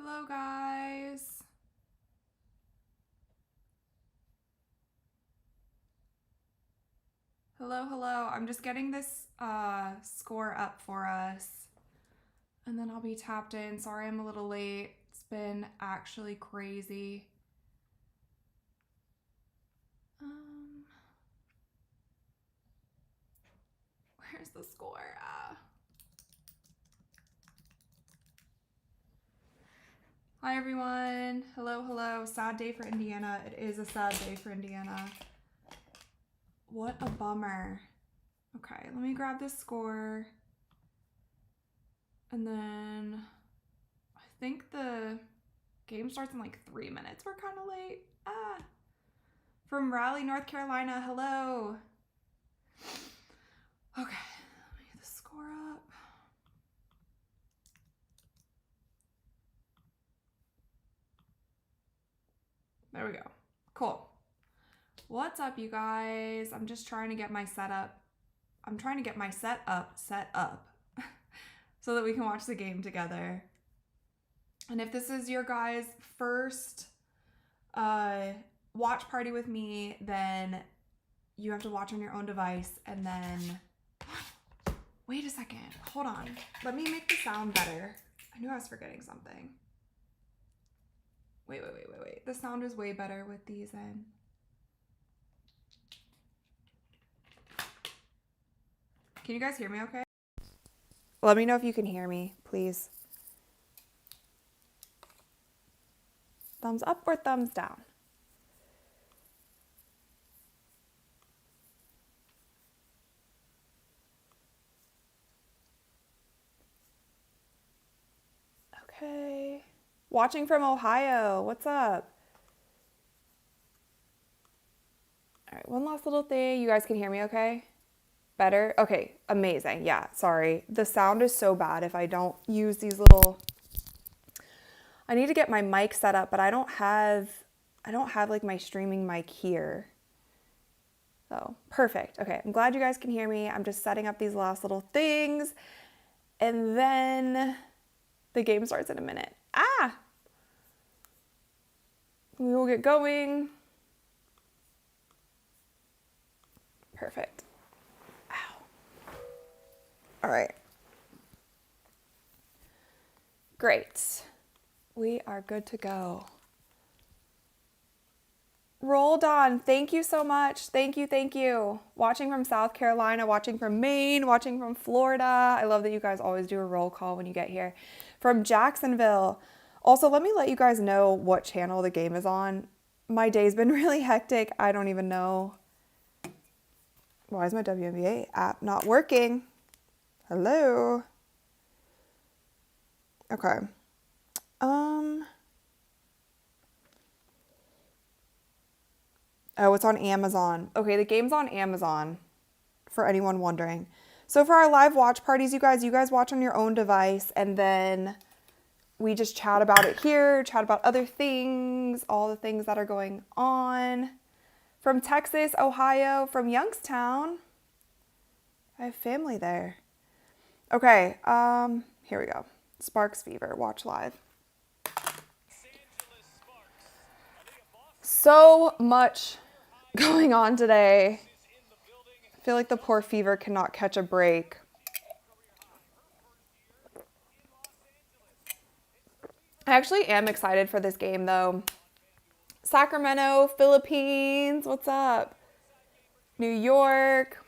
Hello, guys. Hello. I'm just getting this score up for us, and then I'll be tapped in. Sorry I'm a little late. It's been actually crazy. Where's the score? Hi, everyone. Hello. Sad day for Indiana. It is a sad day for Indiana. What a bummer. Okay, let me grab this score. And then I think the game starts in like 3 minutes. We're kind of late. From Raleigh, North Carolina. Hello. Okay, let me get the score up. There we go. Cool. What's up, you guys? I'm just trying to get my setup. I'm trying to get my set up so that we can watch the game together. And if this is your guys' first watch party with me, then you have to watch on your own device. And then, wait a second, hold on. Let me make the sound better. I knew I was forgetting something. Wait. The sound is way better with these in. Can you guys hear me okay? Let me know if you can hear me, please. Thumbs up or thumbs down? Okay. Watching from Ohio. What's up? All right, one last little thing. You guys can hear me okay? Better? Okay, amazing. Yeah, sorry. The sound is so bad if I don't use these little... I need to get my mic set up, but I don't have like my streaming mic here. So, perfect. Okay, I'm glad you guys can hear me. I'm just setting up these last little things. And then the game starts in a minute. We will get going. Perfect. Ow. All right. Great. We are good to go. Roll Dawn, thank you so much. Thank you. Watching from South Carolina, watching from Maine, watching from Florida. I love that you guys always do a roll call when you get here. From Jacksonville. Also, let me let you guys know what channel the game is on. My day's been really hectic. I don't even know. Why is my WNBA app not working? Hello? Okay. Oh, it's on Amazon. Okay, the game's on Amazon, for anyone wondering. So for our live watch parties, you guys watch on your own device, and then we just chat about it here, chat about other things, all the things that are going on. From Texas, Ohio, from Youngstown. I have family there. Okay, here we go. Sparks Fever, watch live. So much going on today. I feel like the poor Fever cannot catch a break. I actually am excited for this game though. Sacramento, Philippines, what's up? New York.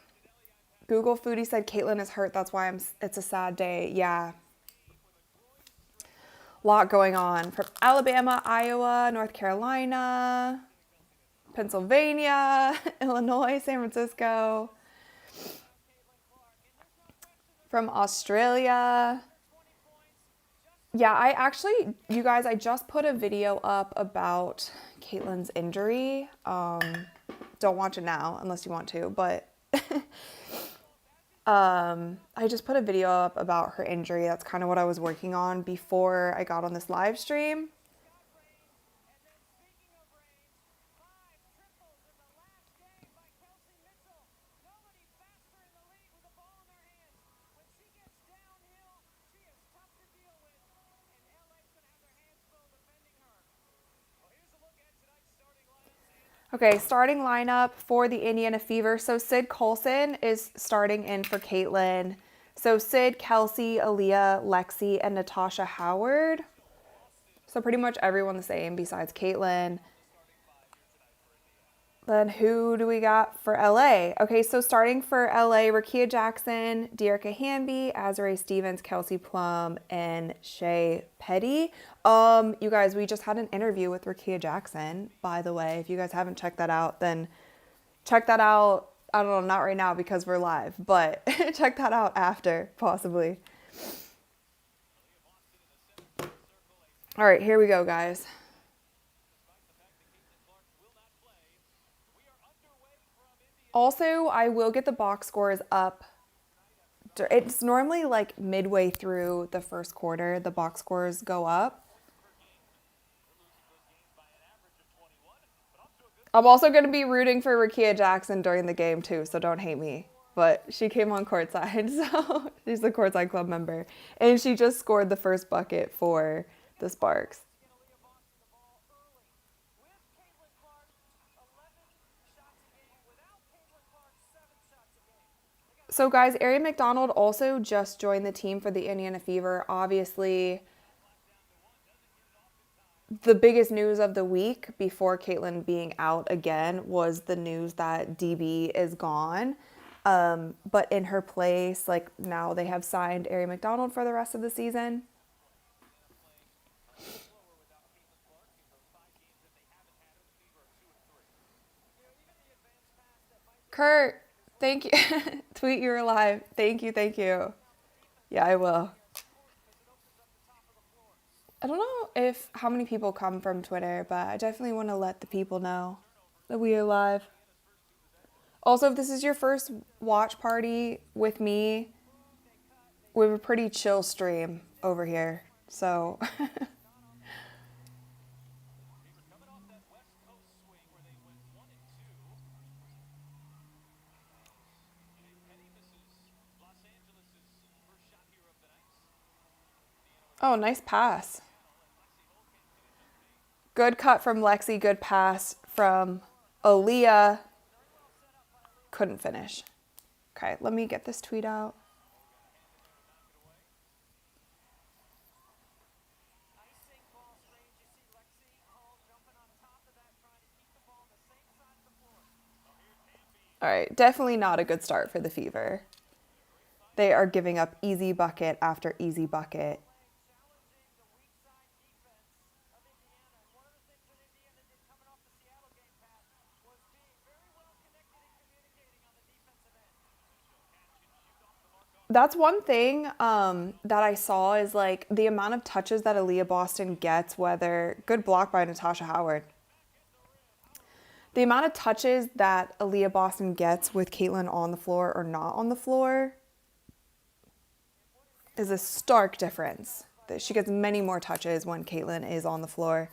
Google Foodie said Caitlin is hurt, that's why it's a sad day. Yeah. A lot going on. From Alabama, Iowa, North Carolina, Pennsylvania, Illinois, San Francisco. From Australia. Yeah, you guys, I just put a video up about Caitlin's injury. Don't watch it now unless you want to, but I just put a video up about her injury. That's kind of what I was working on before I got on this live stream. Okay, starting lineup for the Indiana Fever. So Sid Colson is starting in for Caitlin. So Sid, Kelsey, Aaliyah, Lexi, and Natasha Howard. So pretty much everyone the same besides Caitlin. Then who do we got for LA? Okay, so starting for LA, Rakia Jackson, Dearica Hamby, Azrae Stevens, Kelsey Plum, and Shea Petty. You guys, we just had an interview with Rakia Jackson, by the way. If you guys haven't checked that out, then check that out. I don't know, not right now because we're live, but check that out after, possibly. All right, here we go, guys. Also, I will get the box scores up. It's normally like midway through the first quarter, the box scores go up. I'm also going to be rooting for Rakia Jackson during the game too, so don't hate me. But she came on courtside, so she's a courtside club member. And she just scored the first bucket for the Sparks. So guys, Ari McDonald also just joined the team for the Indiana Fever. Obviously, the biggest news of the week before Caitlin being out again was the news that DB is gone. But in her place, like now they have signed Ari McDonald for the rest of the season. Kurt, thank you. Tweet you're alive. Thank you, thank you. Yeah, I will. I don't know if how many people come from Twitter, but I definitely want to let the people know that we are live. Also, if this is your first watch party with me, we have a pretty chill stream over here. So oh, nice pass. Good cut from Lexi, good pass from Aaliyah. Couldn't finish. Okay, let me get this tweet out. All right, definitely not a good start for the Fever. They are giving up easy bucket after easy bucket. That's one thing that I saw is like the amount of touches that Aaliyah Boston gets, whether good block by Natasha Howard. The amount of touches that Aaliyah Boston gets with Caitlin on the floor or not on the floor is a stark difference. That she gets many more touches when Caitlin is on the floor.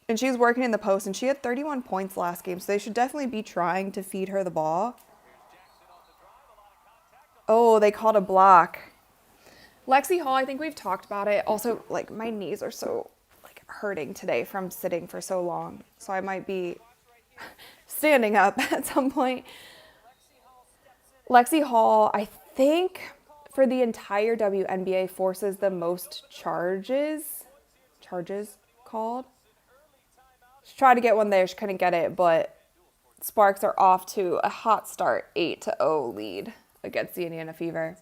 And she's working in the post, and she had 31 points last game, so they should definitely be trying to feed her the ball. Oh, they called a block. Lexi Hall, I think we've talked about it. Also, like, my knees are so, like, hurting today from sitting for so long. So I might be standing up at some point. Lexi Hall, I think, for the entire WNBA, forces the most charges called. She tried to get one there. She couldn't get it, but Sparks are off to a hot start, 8-0 lead against the Indiana Fever.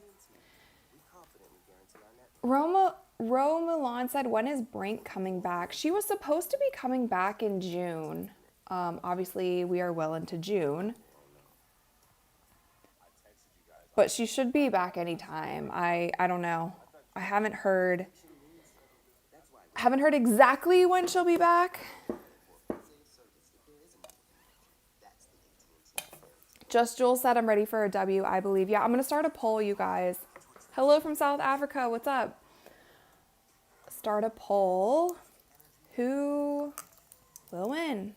Ro Milan said, when is Brink coming back? She was supposed to be coming back in June. Obviously, we are well into June. But she should be back anytime. I don't know. I haven't heard exactly when she'll be back. Just Jules said I'm ready for a W, I believe. Yeah, I'm going to start a poll, you guys. Hello from South Africa. What's up? Start a poll. Who will win?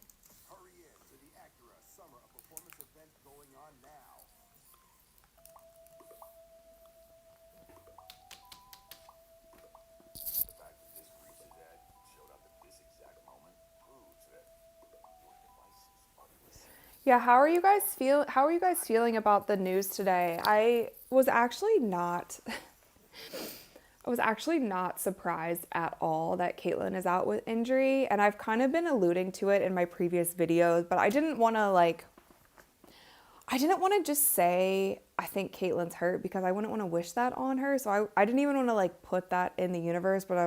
Yeah, how are you guys feeling about the news today? I was actually not surprised at all that Caitlyn is out with injury, and I've kind of been alluding to it in my previous videos, but I didn't want to just say I think Caitlyn's hurt because I wouldn't want to wish that on her. So I didn't even want to like put that in the universe, but I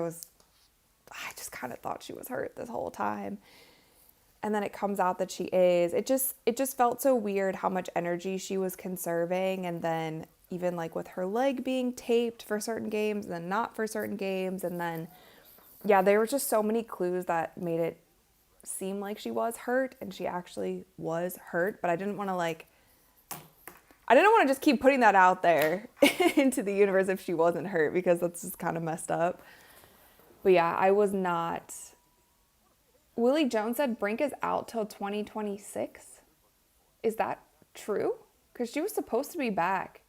just kind of thought she was hurt this whole time. And then it comes out that she is. It just felt so weird how much energy she was conserving, and then even like with her leg being taped for certain games and then not for certain games, and then yeah, there were just so many clues that made it seem like she was hurt, and she actually was hurt, but I didn't want to just keep putting that out there into the universe if she wasn't hurt, because that's just kind of messed up. But yeah, I was not. Willie Jones said Brink is out till 2026. Is that true? Because she was supposed to be back.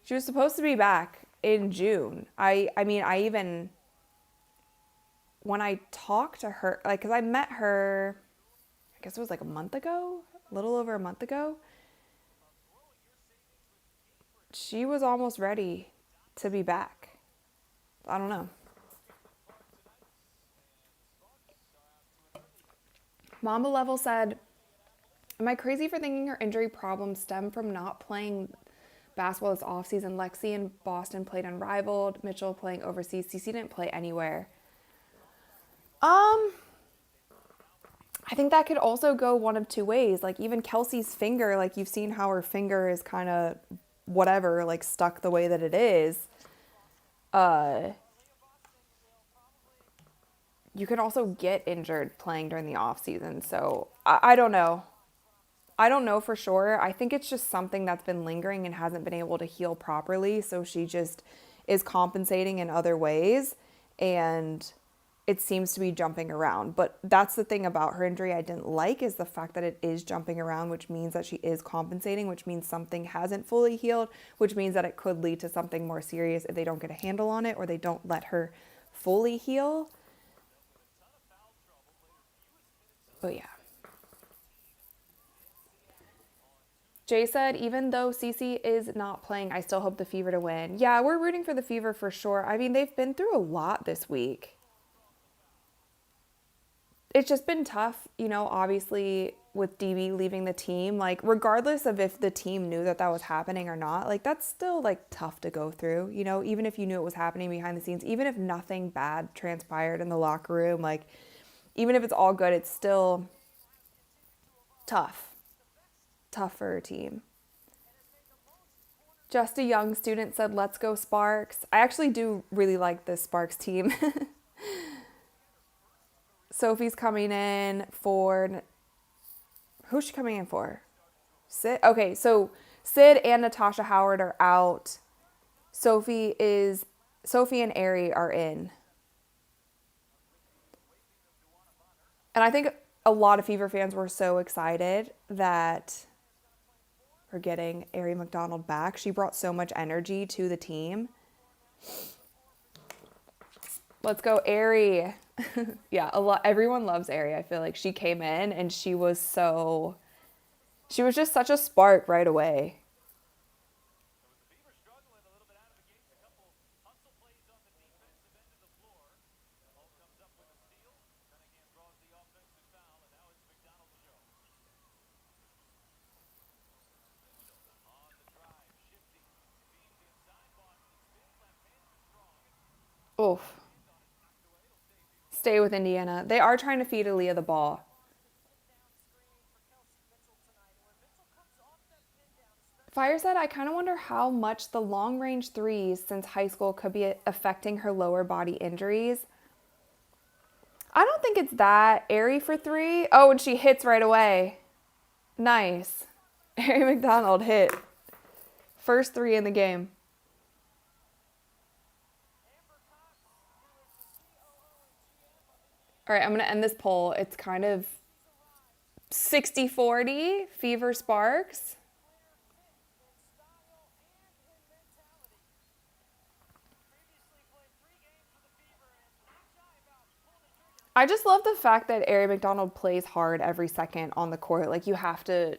She was supposed to be back in June. I mean, I even, when I talked to her, like, because I met her, I guess it was like a month ago, a little over a month ago. She was almost ready to be back. I don't know. Mamba Level said, am I crazy for thinking her injury problems stem from not playing basketball this offseason? Lexi in Boston played unrivaled. Mitchell playing overseas. CC didn't play anywhere. I think that could also go one of two ways. Like even Kelsey's finger, like you've seen how her finger is kind of whatever, like stuck the way that it is. You can also get injured playing during the off season. So I don't know. I don't know for sure. I think it's just something that's been lingering and hasn't been able to heal properly. So she just is compensating in other ways, and it seems to be jumping around. But that's the thing about her injury I didn't like, is the fact that it is jumping around, which means that she is compensating, which means something hasn't fully healed, which means that it could lead to something more serious if they don't get a handle on it or they don't let her fully heal. But yeah. Jay said, even though Cece is not playing, I still hope the Fever to win. Yeah, we're rooting for the Fever for sure. I mean, they've been through a lot this week. It's just been tough, you know, obviously with DB leaving the team, like regardless of if the team knew that that was happening or not, like that's still like tough to go through, you know, even if you knew it was happening behind the scenes, even if nothing bad transpired in the locker room, like even if it's all good, it's still tough for a team. Just a young student said, let's go Sparks. I actually do really like this Sparks team. Sophie's coming in for, who's she coming in for? Sid? Okay, so Sid and Natasha Howard are out. Sophie and Ari are in. And I think a lot of Fever fans were so excited that we're getting Ari McDonald back. She brought so much energy to the team. Let's go, Ari. Yeah, everyone loves Ari. I feel like she came in and she was just such a spark right away. Oof. Stay with Indiana. They are trying to feed Aaliyah the ball. Fire said, I kind of wonder how much the long range threes since high school could be affecting her lower body injuries. I don't think it's that. Ari for three. Oh, and she hits right away. Nice. Ari McDonald hit. First three in the game. All right, I'm going to end this poll. It's kind of 60-40 Fever Sparks. I just love the fact that Ari McDonald plays hard every second on the court. Like you have to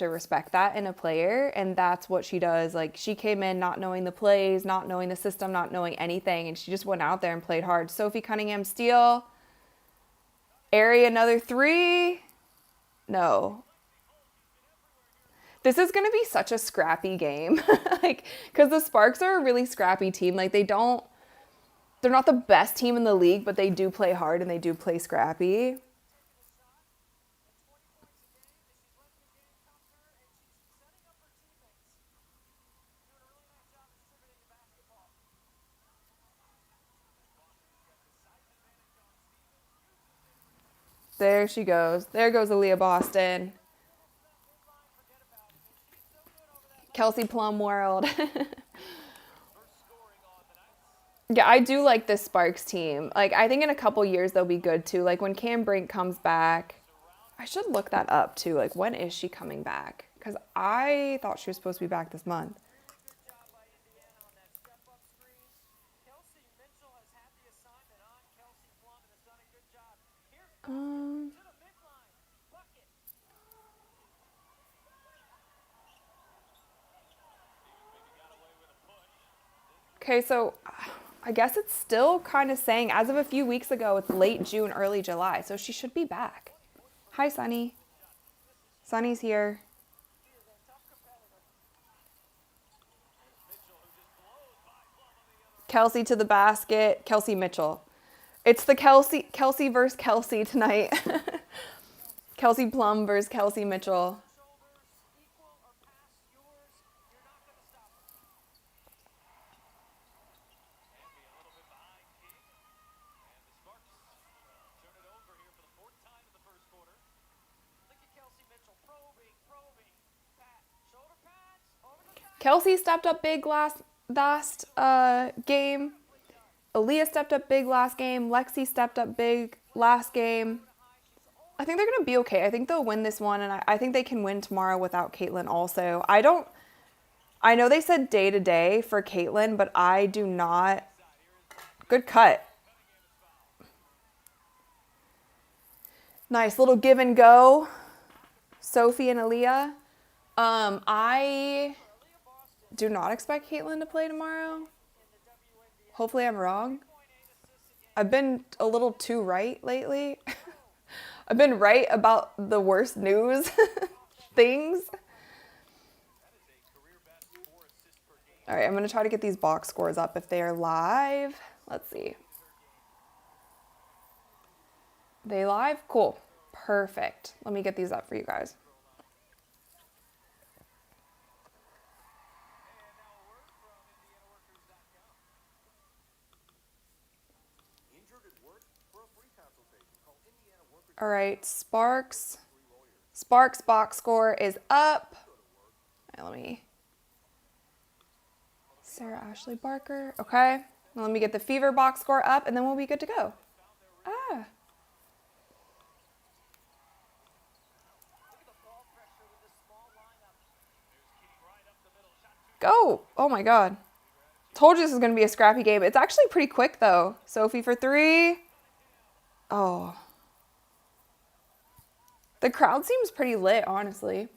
respect that in a player, and that's what she does. Like she came in not knowing the plays, not knowing the system, not knowing anything, and she just went out there and played hard. Sophie Cunningham steal. Ari another three. No. This is going to be such a scrappy game. Like cuz the Sparks are a really scrappy team. Like they're not the best team in the league, but they do play hard and they do play scrappy. There she goes. There goes Aaliyah Boston. Kelsey Plum world. Yeah, I do like this Sparks team. Like, I think in a couple years they'll be good too. Like, when Cam Brink comes back, I should look that up too. Like, when is she coming back? Because I thought she was supposed to be back this month. Okay, so I guess it's still kind of saying, as of a few weeks ago, it's late June, early July. So she should be back. Hi, Sunny. Sunny's here. Kelsey to the basket. Kelsey Mitchell. It's the Kelsey versus Kelsey tonight. Kelsey Plum versus Kelsey Mitchell. Kelsey stepped up big last game. Aaliyah stepped up big last game. Lexi stepped up big last game. I think they're going to be okay. I think they'll win this one, and I think they can win tomorrow without Caitlin also. I know they said day to day for Caitlin, but I do not. Good cut. Nice little give and go. Sophie and Aaliyah. I do not expect Caitlin to play tomorrow. Hopefully I'm wrong. I've been a little too right lately. I've been right about the worst news things. All right, I'm going to try to get these box scores up if they are live. Let's see. They live? Cool. Perfect. Let me get these up for you guys. All right, Sparks box score is up. All right, let me. Sarah Ashley Barker. Okay, now let me get the Fever box score up, and then we'll be good to go. Ah. Go! Oh my God. Told you this was going to be a scrappy game. It's actually pretty quick though. Sophie for three. Oh. The crowd seems pretty lit, honestly.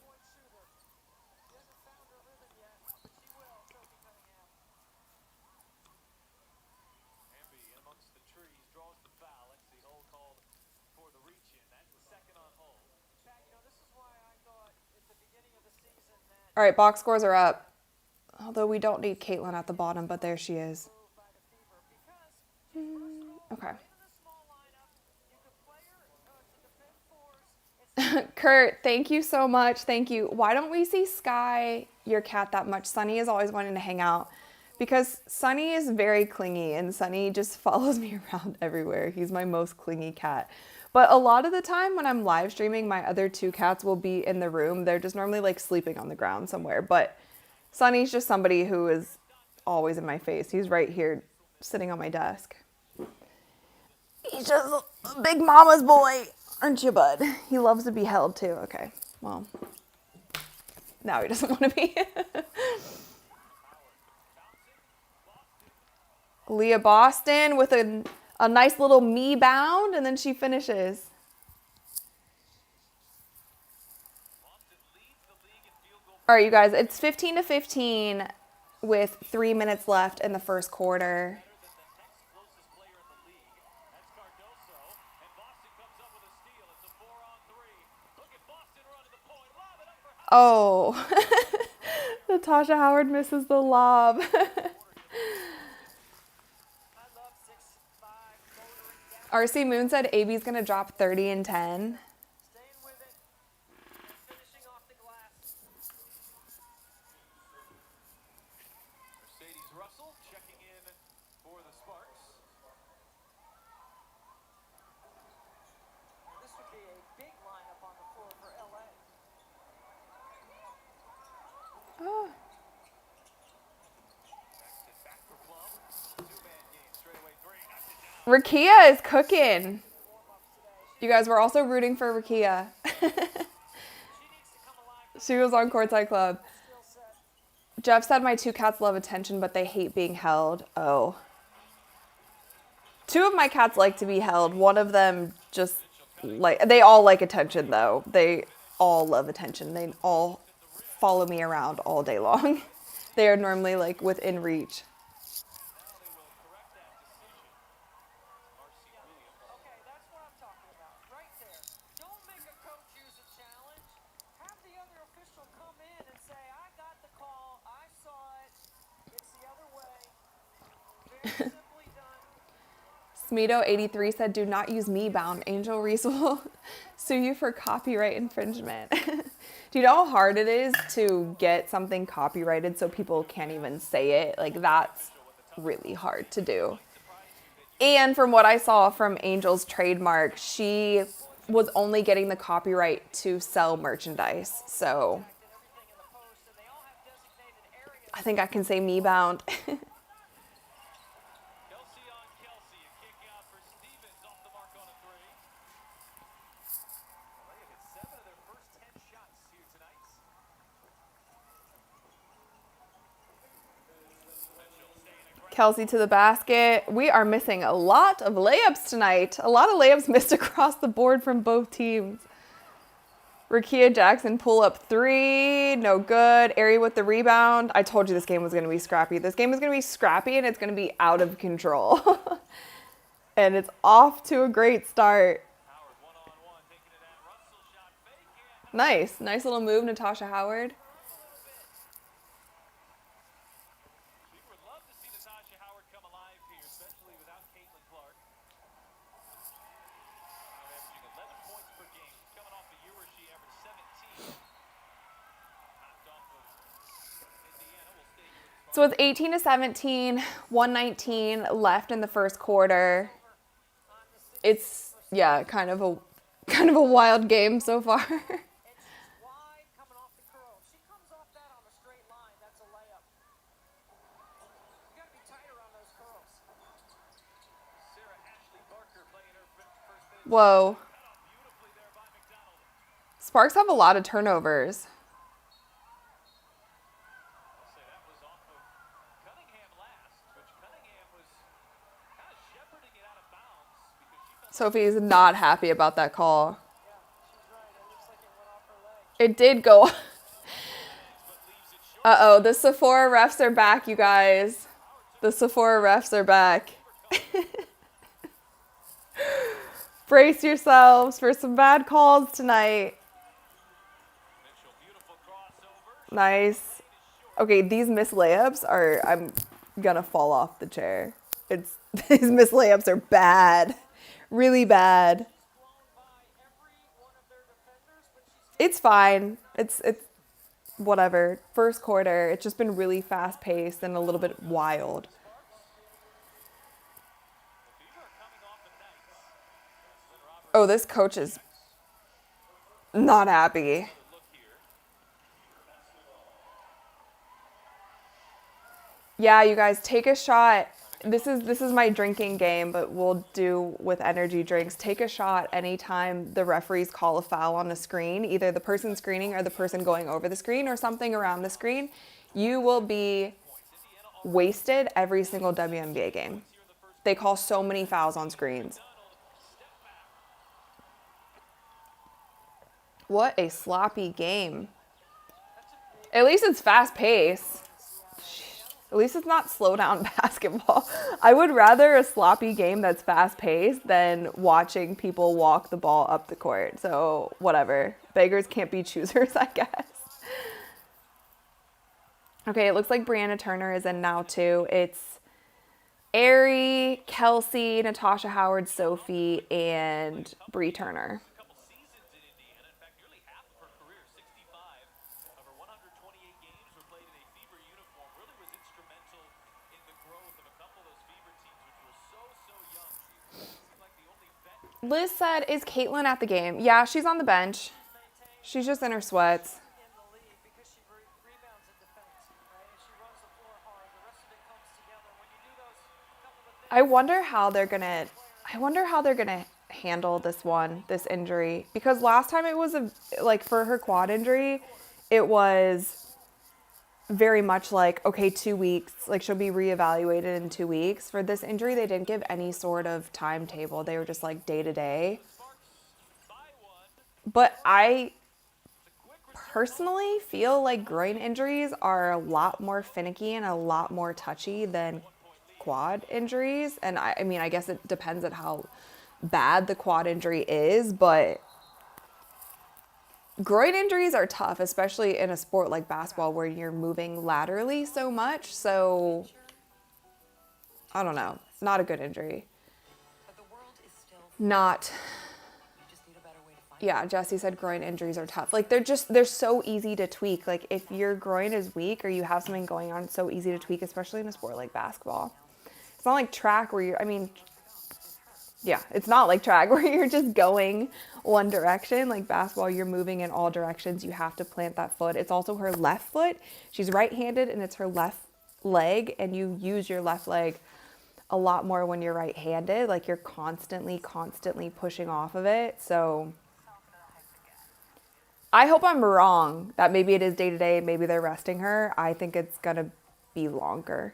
All right, box scores are up. Although we don't need Caitlin at the bottom, but there she is. Okay. Kurt, thank you so much. Thank you. Why don't we see Sky, your cat, that much? Sunny is always wanting to hang out because Sunny is very clingy and Sunny just follows me around everywhere. He's my most clingy cat. But a lot of the time when I'm live streaming, my other two cats will be in the room. They're just normally like sleeping on the ground somewhere. But Sunny's just somebody who is always in my face. He's right here sitting on my desk. He's just a big mama's boy. Aren't you, bud? He loves to be held too. Okay, well, now he doesn't want to be. Leah Boston with A nice little me bound, and then she finishes. All right, you guys, it's 15-15 with 3 minutes left in the first quarter. Oh, Natasha Howard misses the lob. RC Moon said AB's going to drop 30 and 10. Oh. Rakia is cooking. You guys were also rooting for Rakia. She was on Courtside Club. Jeff said my 2 cats love attention, but they hate being held. Oh. 2 of my cats like to be held. One of them just they all like attention though. They all love attention. They all follow me around all day long. They are normally like within reach. Smeedo83 said, do not use me bound. Angel Reese will sue you for copyright infringement. Do you know how hard it is to get something copyrighted so people can't even say it? Like, that's really hard to do. And from what I saw from Angel's trademark, she was only getting the copyright to sell merchandise. So I think I can say me bound. Kelsey to the basket. We are missing a lot of layups tonight. A lot of layups missed across the board from both teams. Rakia Jackson pull up 3. No good. Ari with the rebound. I told you this game was going to be scrappy. This game is going to be scrappy and it's going to be out of control. And it's off to a great start. Nice. Nice little move, Natasha Howard. So it's 18-17, 119 left in the first quarter. It's kind of a wild game so far. Whoa. Sparks have a lot of turnovers. Sophie's not happy about that call. It did go. Uh-oh, the Sephora refs are back, you guys. The Sephora refs are back. Brace yourselves for some bad calls tonight. Nice. Okay, these missed layups are, I'm gonna fall off the chair. These missed layups are bad. Really bad. It's fine. It's whatever. First quarter, it's just been really fast paced and a little bit wild. Oh, this coach is not happy. Yeah, you guys, take a shot. This is my drinking game, but we'll do with energy drinks. Take a shot anytime the referees call a foul on the screen, either the person screening or the person going over the screen or something around the screen. You will be wasted every single WNBA game. They call so many fouls on screens. What a sloppy game. At least it's fast paced. At least it's not slow down basketball. I would rather a sloppy game that's fast paced than watching people walk the ball up the court. So whatever. Beggars can't be choosers, I guess. Okay, it looks like Brianna Turner is in now too. It's Ari, Kelsey, Natasha Howard, Sophie, and Bree Turner. Liz said, is Caitlin at the game? Yeah, she's on the bench. She's just in her sweats. I wonder how they're gonna handle this injury, because last time it was for her quad injury, it was very much like, okay, 2 weeks, like she'll be reevaluated in 2 weeks. For this injury, they didn't give any sort of timetable. They were just like day to day. But I personally feel like groin injuries are a lot more finicky and a lot more touchy than quad injuries. And I mean, I guess it depends on how bad the quad injury is, but groin injuries are tough, especially in a sport like basketball where you're moving laterally so much. So, I don't know. Not a good injury. Not. Yeah, Jesse said groin injuries are tough. Like, they're so easy to tweak. Like, if your groin is weak or you have something going on, it's so easy to tweak, especially in a sport like basketball. It's not like track where it's not like track where you're just going one direction. Like basketball, you're moving in all directions. You have to plant that foot. It's also her left foot. She's right-handed and it's her left leg, and you use your left leg a lot more when you're right-handed. Like you're constantly pushing off of it. So I hope I'm wrong that maybe it is day-to-day and maybe they're resting her. I think it's going to be longer.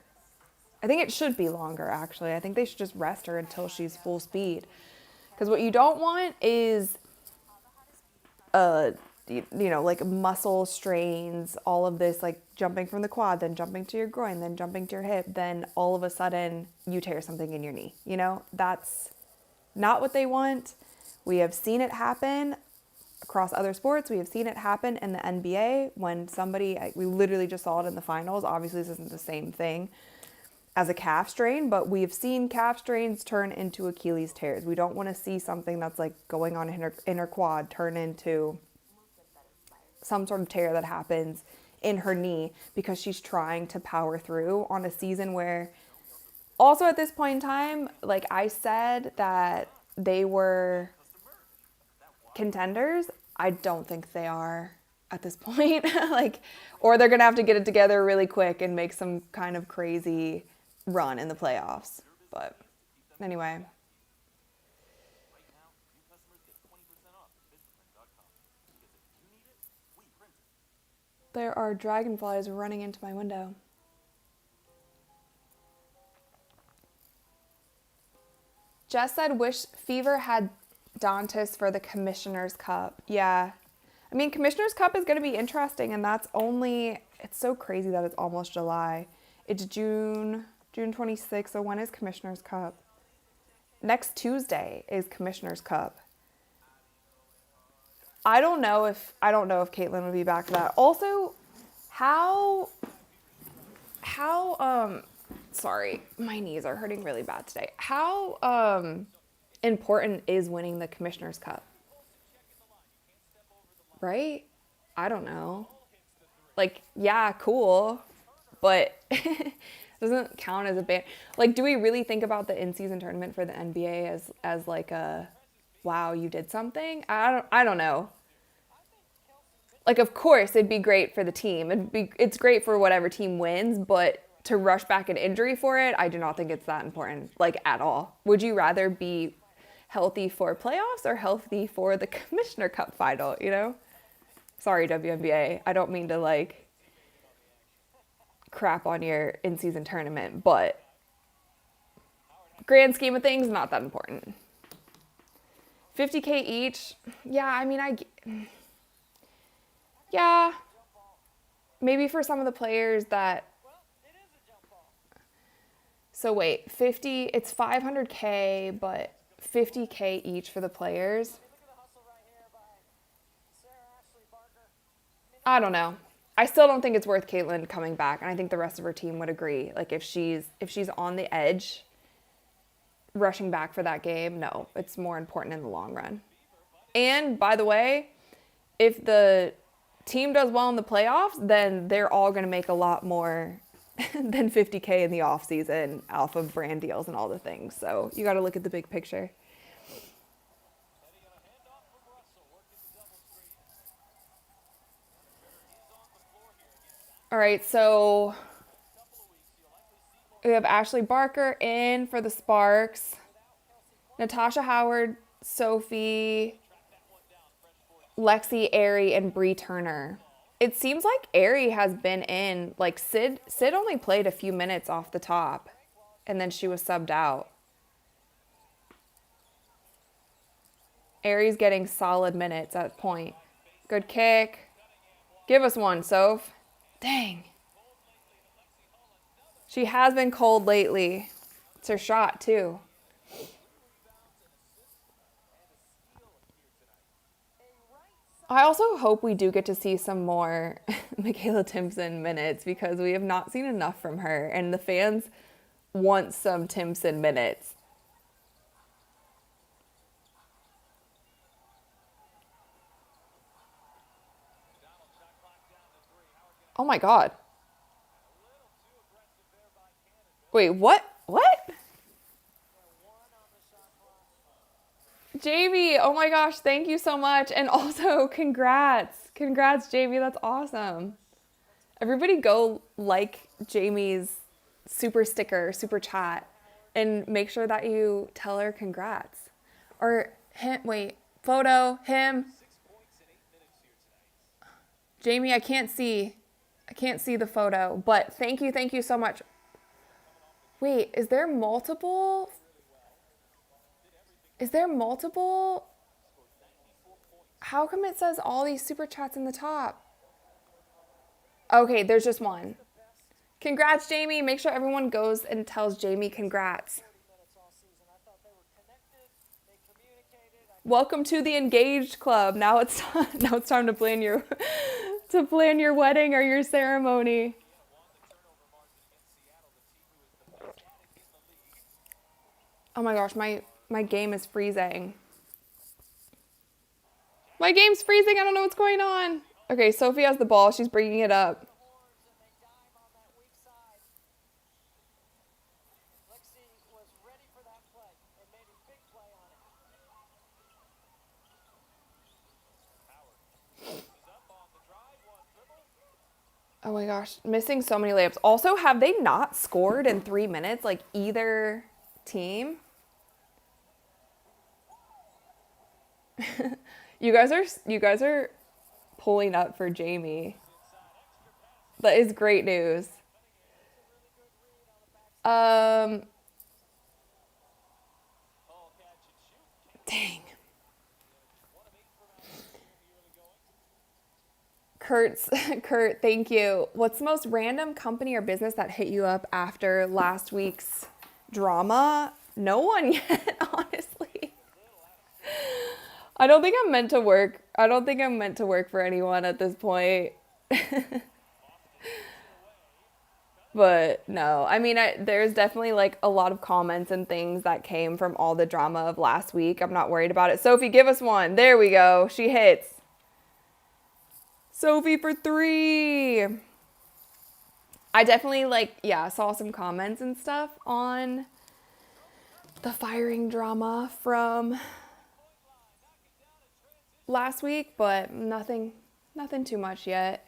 I think it should be longer, actually. I think they should just rest her until she's full speed. Because what you don't want is, like muscle strains, all of this, like jumping from the quad, then jumping to your groin, then jumping to your hip, then all of a sudden you tear something in your knee. You know, that's not what they want. We have seen it happen across other sports. We have seen it happen in the NBA when we literally just saw it in the finals. Obviously, this isn't the same thing as a calf strain, but we've seen calf strains turn into Achilles tears. We don't want to see something that's like going on in her quad turn into some sort of tear that happens in her knee because she's trying to power through on a season where, also at this point in time, like I said that they were contenders. I don't think they are at this point. Or they're going to have to get it together really quick and make some kind of crazy run in the playoffs. But anyway, there are dragonflies running into my window. Jess said wish Fever had Dantas for the Commissioner's Cup. Yeah, I mean, Commissioner's Cup is going to be interesting, and it's so crazy that it's almost July. It's June 26th, so when is Commissioner's Cup? Next Tuesday is Commissioner's Cup. I don't know if Caitlin would be back for that. Also, sorry, my knees are hurting really bad today. How important is winning the Commissioner's Cup? Right? I don't know. Like, yeah, cool, but doesn't count as a band. Like, do we really think about the in-season tournament for the NBA as like a, wow, you did something? I don't know. Like, of course, it'd be great for the team. It's great for whatever team wins, but to rush back an injury for it, I do not think it's that important, like, at all. Would you rather be healthy for playoffs or healthy for the Commissioner Cup final, you know? Sorry, WNBA. I don't mean to, like, crap on your in-season tournament, but grand scheme of things, not that important. 50K each. Yeah, I mean, yeah, maybe for some of the players that, so wait, 50, it's 500K, but 50K each for the players. I don't know. I still don't think it's worth Caitlin coming back, and I think the rest of her team would agree. Like if she's on the edge, rushing back for that game, no, it's more important in the long run. And by the way, if the team does well in the playoffs, then they're all going to make a lot more than 50K in the off season off of brand deals and all the things. So you got to look at the big picture. All right, so we have Ashley Barker in for the Sparks. Natasha Howard, Sophie, Lexi, Aerie, and Bree Turner. It seems like Aerie has been in, like Sid only played a few minutes off the top, and then she was subbed out. Aerie's getting solid minutes at point. Good kick. Give us one, Soph. Dang. She has been cold lately. It's her shot, too. I also hope we do get to see some more Michaela Timpson minutes because we have not seen enough from her, and the fans want some Timpson minutes. Oh my God. Wait, what? What? Jamie, oh my gosh, thank you so much. And also, congrats. Congrats, Jamie, that's awesome. Everybody go like Jamie's super sticker, super chat, and make sure that you tell her congrats. Or him, wait, photo, him. Jamie, I can't see the photo, but thank you so much. Wait, is there multiple? How come it says all these super chats in the top? Okay, there's just one. Congrats, Jamie. Make sure everyone goes and tells Jamie congrats. Welcome to the engaged club. Now it's time to plan your wedding or your ceremony. Oh my gosh, my game is freezing. My game's freezing. I don't know what's going on. Okay, Sophie has the ball. She's bringing it up. Oh my gosh, missing so many layups. Also, have they not scored in 3 minutes, like either team? You guys are pulling up for Jamie. That is great news. Dang. Kurt, thank you. What's the most random company or business that hit you up after last week's drama? No one yet, honestly. I don't think I'm meant to work for anyone at this point. But no, I mean, there's definitely like a lot of comments and things that came from all the drama of last week. I'm not worried about it. Sophie, give us one. There we go. She hits. Sophie for 3. I definitely saw some comments and stuff on the firing drama from last week, but nothing too much yet.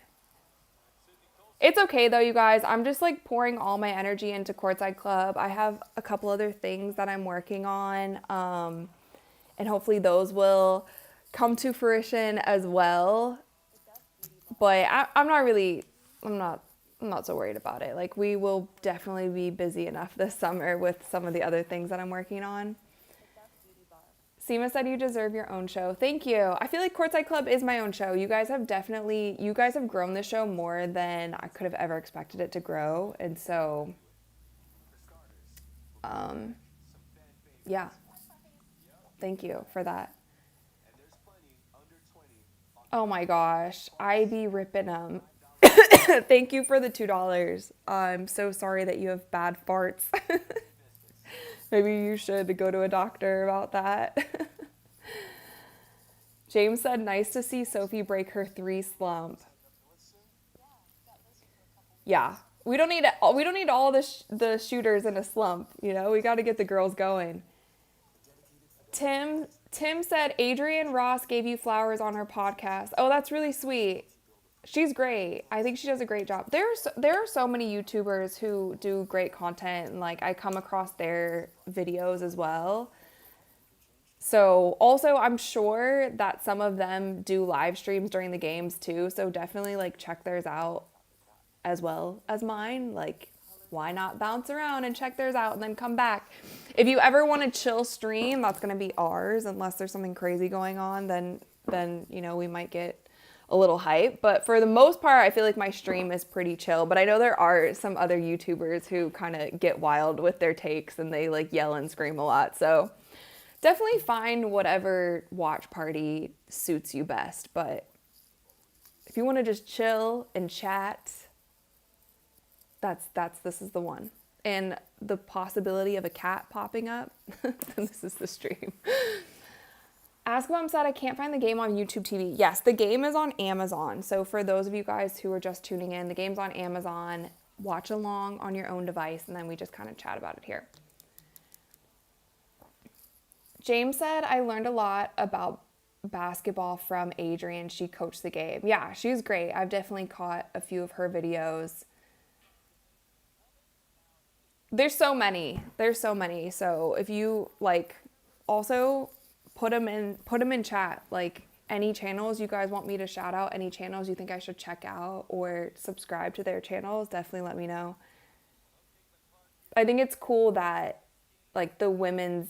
It's okay though, you guys. I'm just like pouring all my energy into Courtside Club. I have a couple other things that I'm working on, and hopefully those will come to fruition as well. But I'm not I'm not so worried about it. Like, we will definitely be busy enough this summer with some of the other things that I'm working on. Seema said you deserve your own show. Thank you. I feel like Courtside Club is my own show. You guys have grown this show more than I could have ever expected it to grow. And so, yeah, thank you for that. Oh my gosh, I be ripping them. Thank you for the $2. I'm so sorry that you have bad farts. Maybe you should go to a doctor about that. James said, nice to see Sophie break her 3 slump. Yeah, we don't need all the shooters in a slump. You know, we got to get the girls going. Tim said Adrienne Ross gave you flowers on her podcast. Oh, that's really sweet. She's great. I think she does a great job. There are so many YouTubers who do great content, and like I come across their videos as well. So also I'm sure that some of them do live streams during the games too. So definitely like check theirs out as well as mine. Like, why not bounce around and check theirs out and then come back? If you ever want to chill stream, that's going to be ours, unless there's something crazy going on, then you know, we might get a little hype. But for the most part, I feel like my stream is pretty chill. But I know there are some other YouTubers who kind of get wild with their takes and they like yell and scream a lot. So definitely find whatever watch party suits you best. But if you want to just chill and chat, this is the one. And the possibility of a cat popping up, this is the stream. Ask Mom said, I can't find the game on YouTube TV. Yes, the game is on Amazon. So for those of you guys who are just tuning in, the game's on Amazon. Watch along on your own device, and then we just kind of chat about it here. James said, I learned a lot about basketball from Adrienne. She coached the game. Yeah, she's great. I've definitely caught a few of her videos. There's so many. So if you like, also put them in chat. Like, any channels you guys want me to shout out, any channels you think I should check out or subscribe to their channels, definitely let me know. I think it's cool that like the women's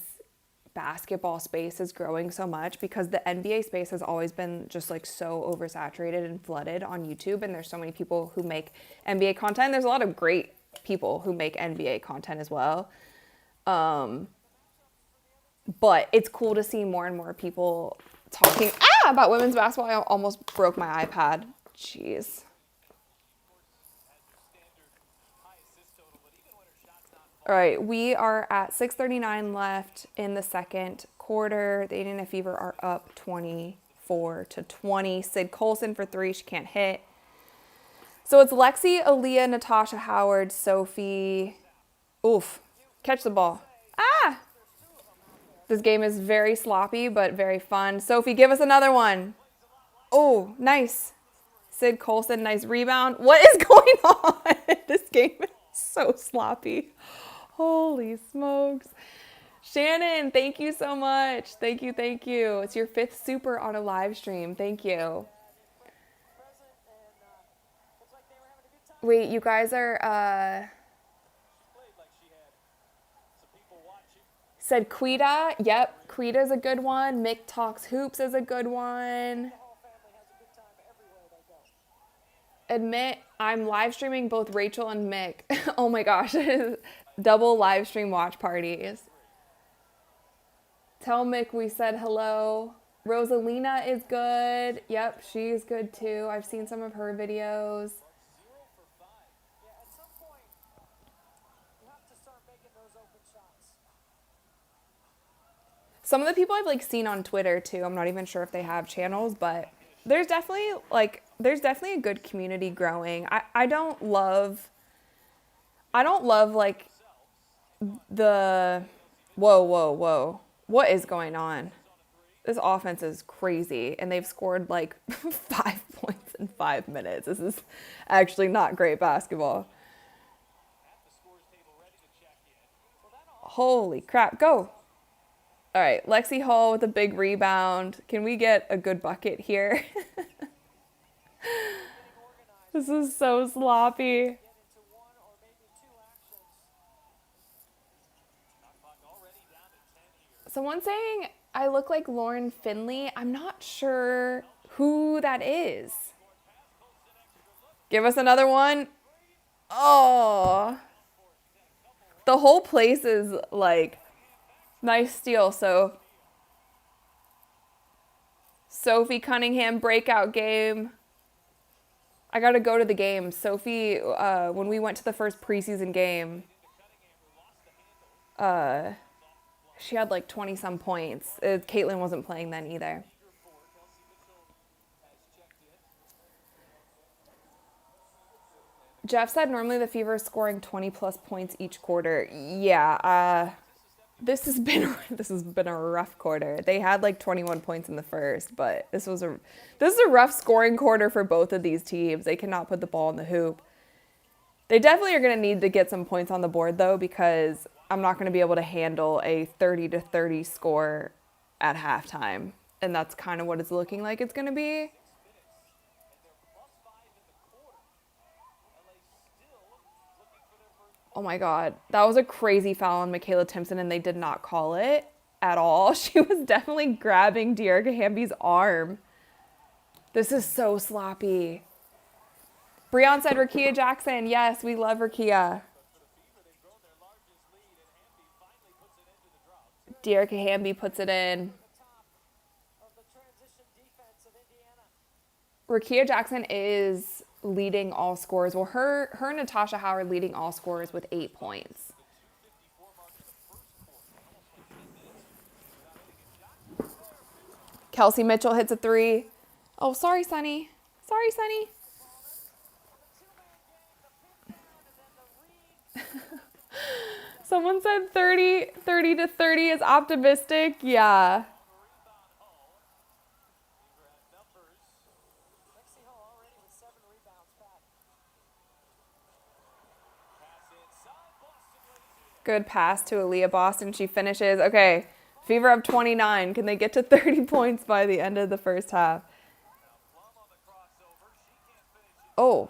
basketball space is growing so much, because the NBA space has always been just like so oversaturated and flooded on YouTube, and there's so many people who make NBA content. There's a lot of great people who make NBA content as well. But it's cool to see more and more people talking about women's basketball. I almost broke my iPad. Jeez. All right, we are at 6:39 left in the second quarter. The Indiana Fever are up 24-20. Sid Colson for 3. She can't hit. So it's Lexi, Aaliyah, Natasha Howard, Sophie. Oof. Catch the ball. This game is very sloppy, but very fun. Sophie, give us another one. Oh, nice. Sid Colson, nice rebound. What is going on? This game is so sloppy. Holy smokes. Shannon, thank you so much. Thank you. It's your 5th super on a live stream. Thank you. Wait, you guys are, said Quita. Yep, Quita's a good one. Mick Talks Hoops is a good one. Admit, I'm live streaming both Rachel and Mick. Oh my gosh, double live stream watch parties. Tell Mick we said hello. Rosalina is good. Yep, she's good too. I've seen some of her videos. Some of the people I've like seen on Twitter too, I'm not even sure if they have channels, but there's definitely a good community growing. I don't love like the whoa. What is going on? This offense is crazy, and they've scored like 5 points in 5 minutes. This is actually not great basketball. Holy crap, go. All right, Lexi Hall with a big rebound. Can we get a good bucket here? This is so sloppy. Someone saying I look like Lauren Finley. I'm not sure who that is. Give us another one. Oh. The whole place is like, nice steal. So Sophie Cunningham breakout game. I got to go to the game. Sophie, when we went to the first preseason game, she had like 20 some points. Caitlin wasn't playing then either. Jeff said normally the Fever is scoring 20 plus points each quarter. Yeah, this has been a rough quarter. They had like 21 points in the first, but this is a rough scoring quarter for both of these teams. They cannot put the ball in the hoop. They definitely are going to need to get some points on the board though, because I'm not going to be able to handle a 30-30 score at halftime, and that's kind of what it's looking like it's going to be. Oh my God, that was a crazy foul on Michaela Timpson, and they did not call it at all. She was definitely grabbing Dearica Hamby's arm. This is so sloppy. Breon said Rakia Jackson. Yes, we love Rakia. Dearica Hamby puts it in. Rakia Jackson is leading all scorers. Well, her and Natasha Howard leading all scorers with 8 points. Kelsey Mitchell hits a 3. Oh, sorry, Sunny. Sorry, Sunny. Someone said 30-30 is optimistic. Yeah. Good pass to Aaliyah Boston. She finishes. Okay, Fever up 29. Can they get to 30 points by the end of the first half? Oh.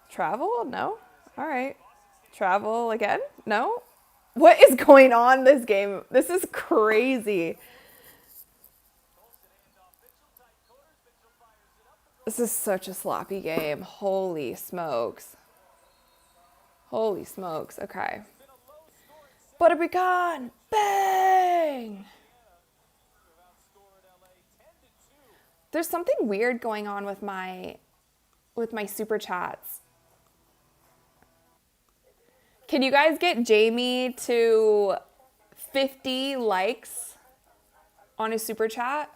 Travel? No? All right. Travel again? No? What is going on this game? This is crazy. This is such a sloppy game. Holy smokes. Holy smokes. Okay. Butterpecan! Bang! There's something weird going on with my super chats. Can you guys get Jamie to 50 likes on his super chat?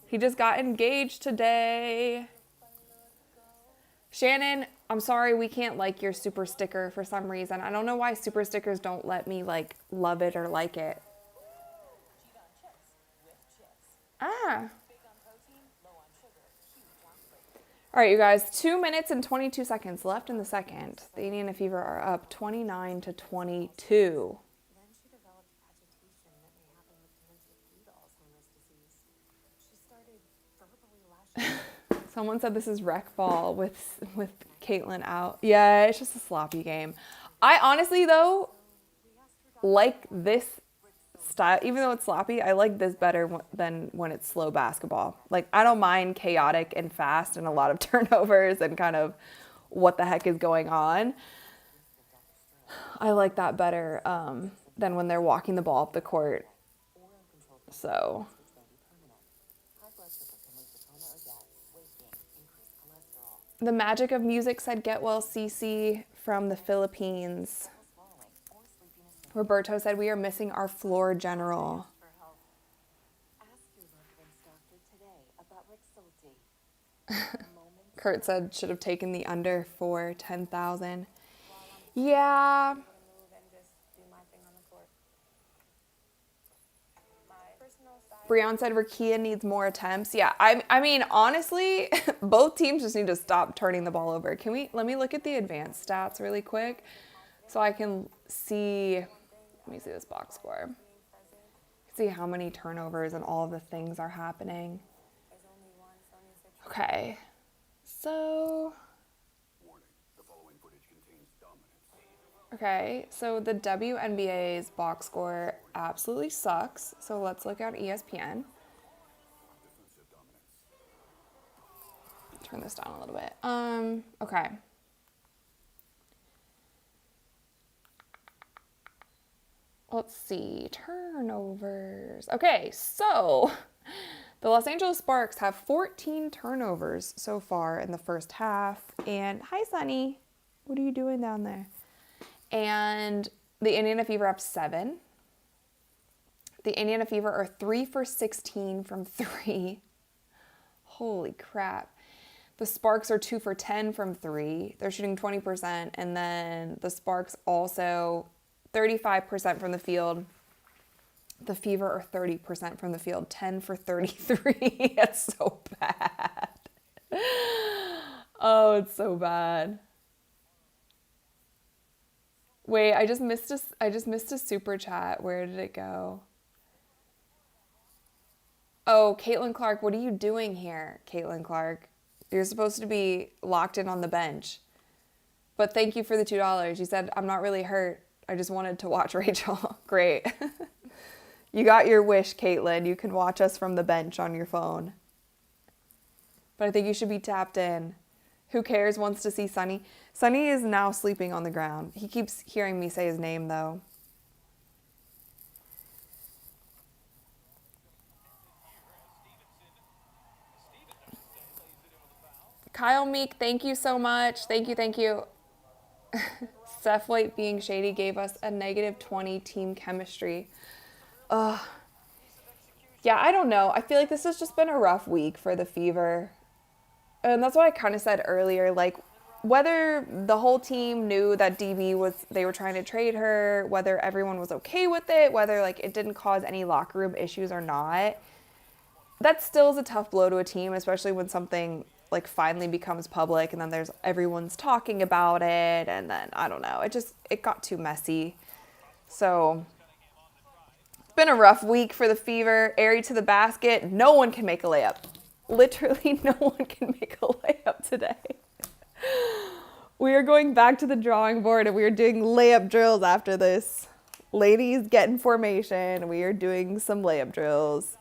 He just got engaged today. Shannon, I'm sorry we can't like your super sticker for some reason. I don't know why super stickers don't let me like love it or like it. Ah. All right, you guys, 2 minutes and 22 seconds left in the second. The Indiana Fever are up 29-22. Someone said this is rec ball with Caitlin out. Yeah, it's just a sloppy game. I honestly, though, like this style. Even though it's sloppy, I like this better than when it's slow basketball. Like, I don't mind chaotic and fast and a lot of turnovers and kind of what the heck is going on. I like that better than when they're walking the ball up the court. So... The Magic of Music said, get well, CC from the Philippines. Roberto said, we are missing our floor general. Kurt said, should have taken the under for 10,000. Yeah. Breon said Rakia needs more attempts. Yeah, I mean, honestly, both teams just need to stop turning the ball over. Let me look at the advanced stats really quick so I can see, let me see this box score. see how many turnovers and all of the things are happening. Okay, so... Okay, so the WNBA's box score absolutely sucks. So let's look at ESPN. Turn this down a little bit. Okay. Let's see, turnovers. Okay, so the Los Angeles Sparks have 14 turnovers so far in the first half. And hi, Sunny. What are you doing down there? And the Indiana Fever have 7. The Indiana Fever are 3 for 16 from 3. Holy crap. The Sparks are 2 for 10 from 3. They're shooting 20%. And then the Sparks also 35% from the field. The Fever are 30% from the field. 10 for 33. It's so bad. Oh, it's so bad. Wait, I just missed a super chat. Where did it go? Oh, Caitlin Clark, what are you doing here, Caitlin Clark? You're supposed to be locked in on the bench. But thank you for the $2. You said, I'm not really hurt. I just wanted to watch Rachel. Great. You got your wish, Caitlin. You can watch us from the bench on your phone. But I think you should be tapped in. Who cares wants to see Sunny? Sunny is now sleeping on the ground. He keeps hearing me say his name, though. Kyle Meek, thank you so much. Thank you. Steph White being shady gave us a -20 team chemistry. Ugh. Yeah, I don't know. I feel like this has just been a rough week for the Fever. And that's what I kind of said earlier. Like, whether the whole team knew that they were trying to trade her, whether everyone was okay with it, whether, like, it didn't cause any locker room issues or not, that still is a tough blow to a team, especially when something, like, finally becomes public and then everyone's talking about it. And then, I don't know, it got too messy. So... been a rough week for the Fever. Airy to the basket. No one can make a layup. Literally no one can make a layup today. We are going back to the drawing board and we are doing layup drills after this. Ladies, get in formation. We are doing some layup drills.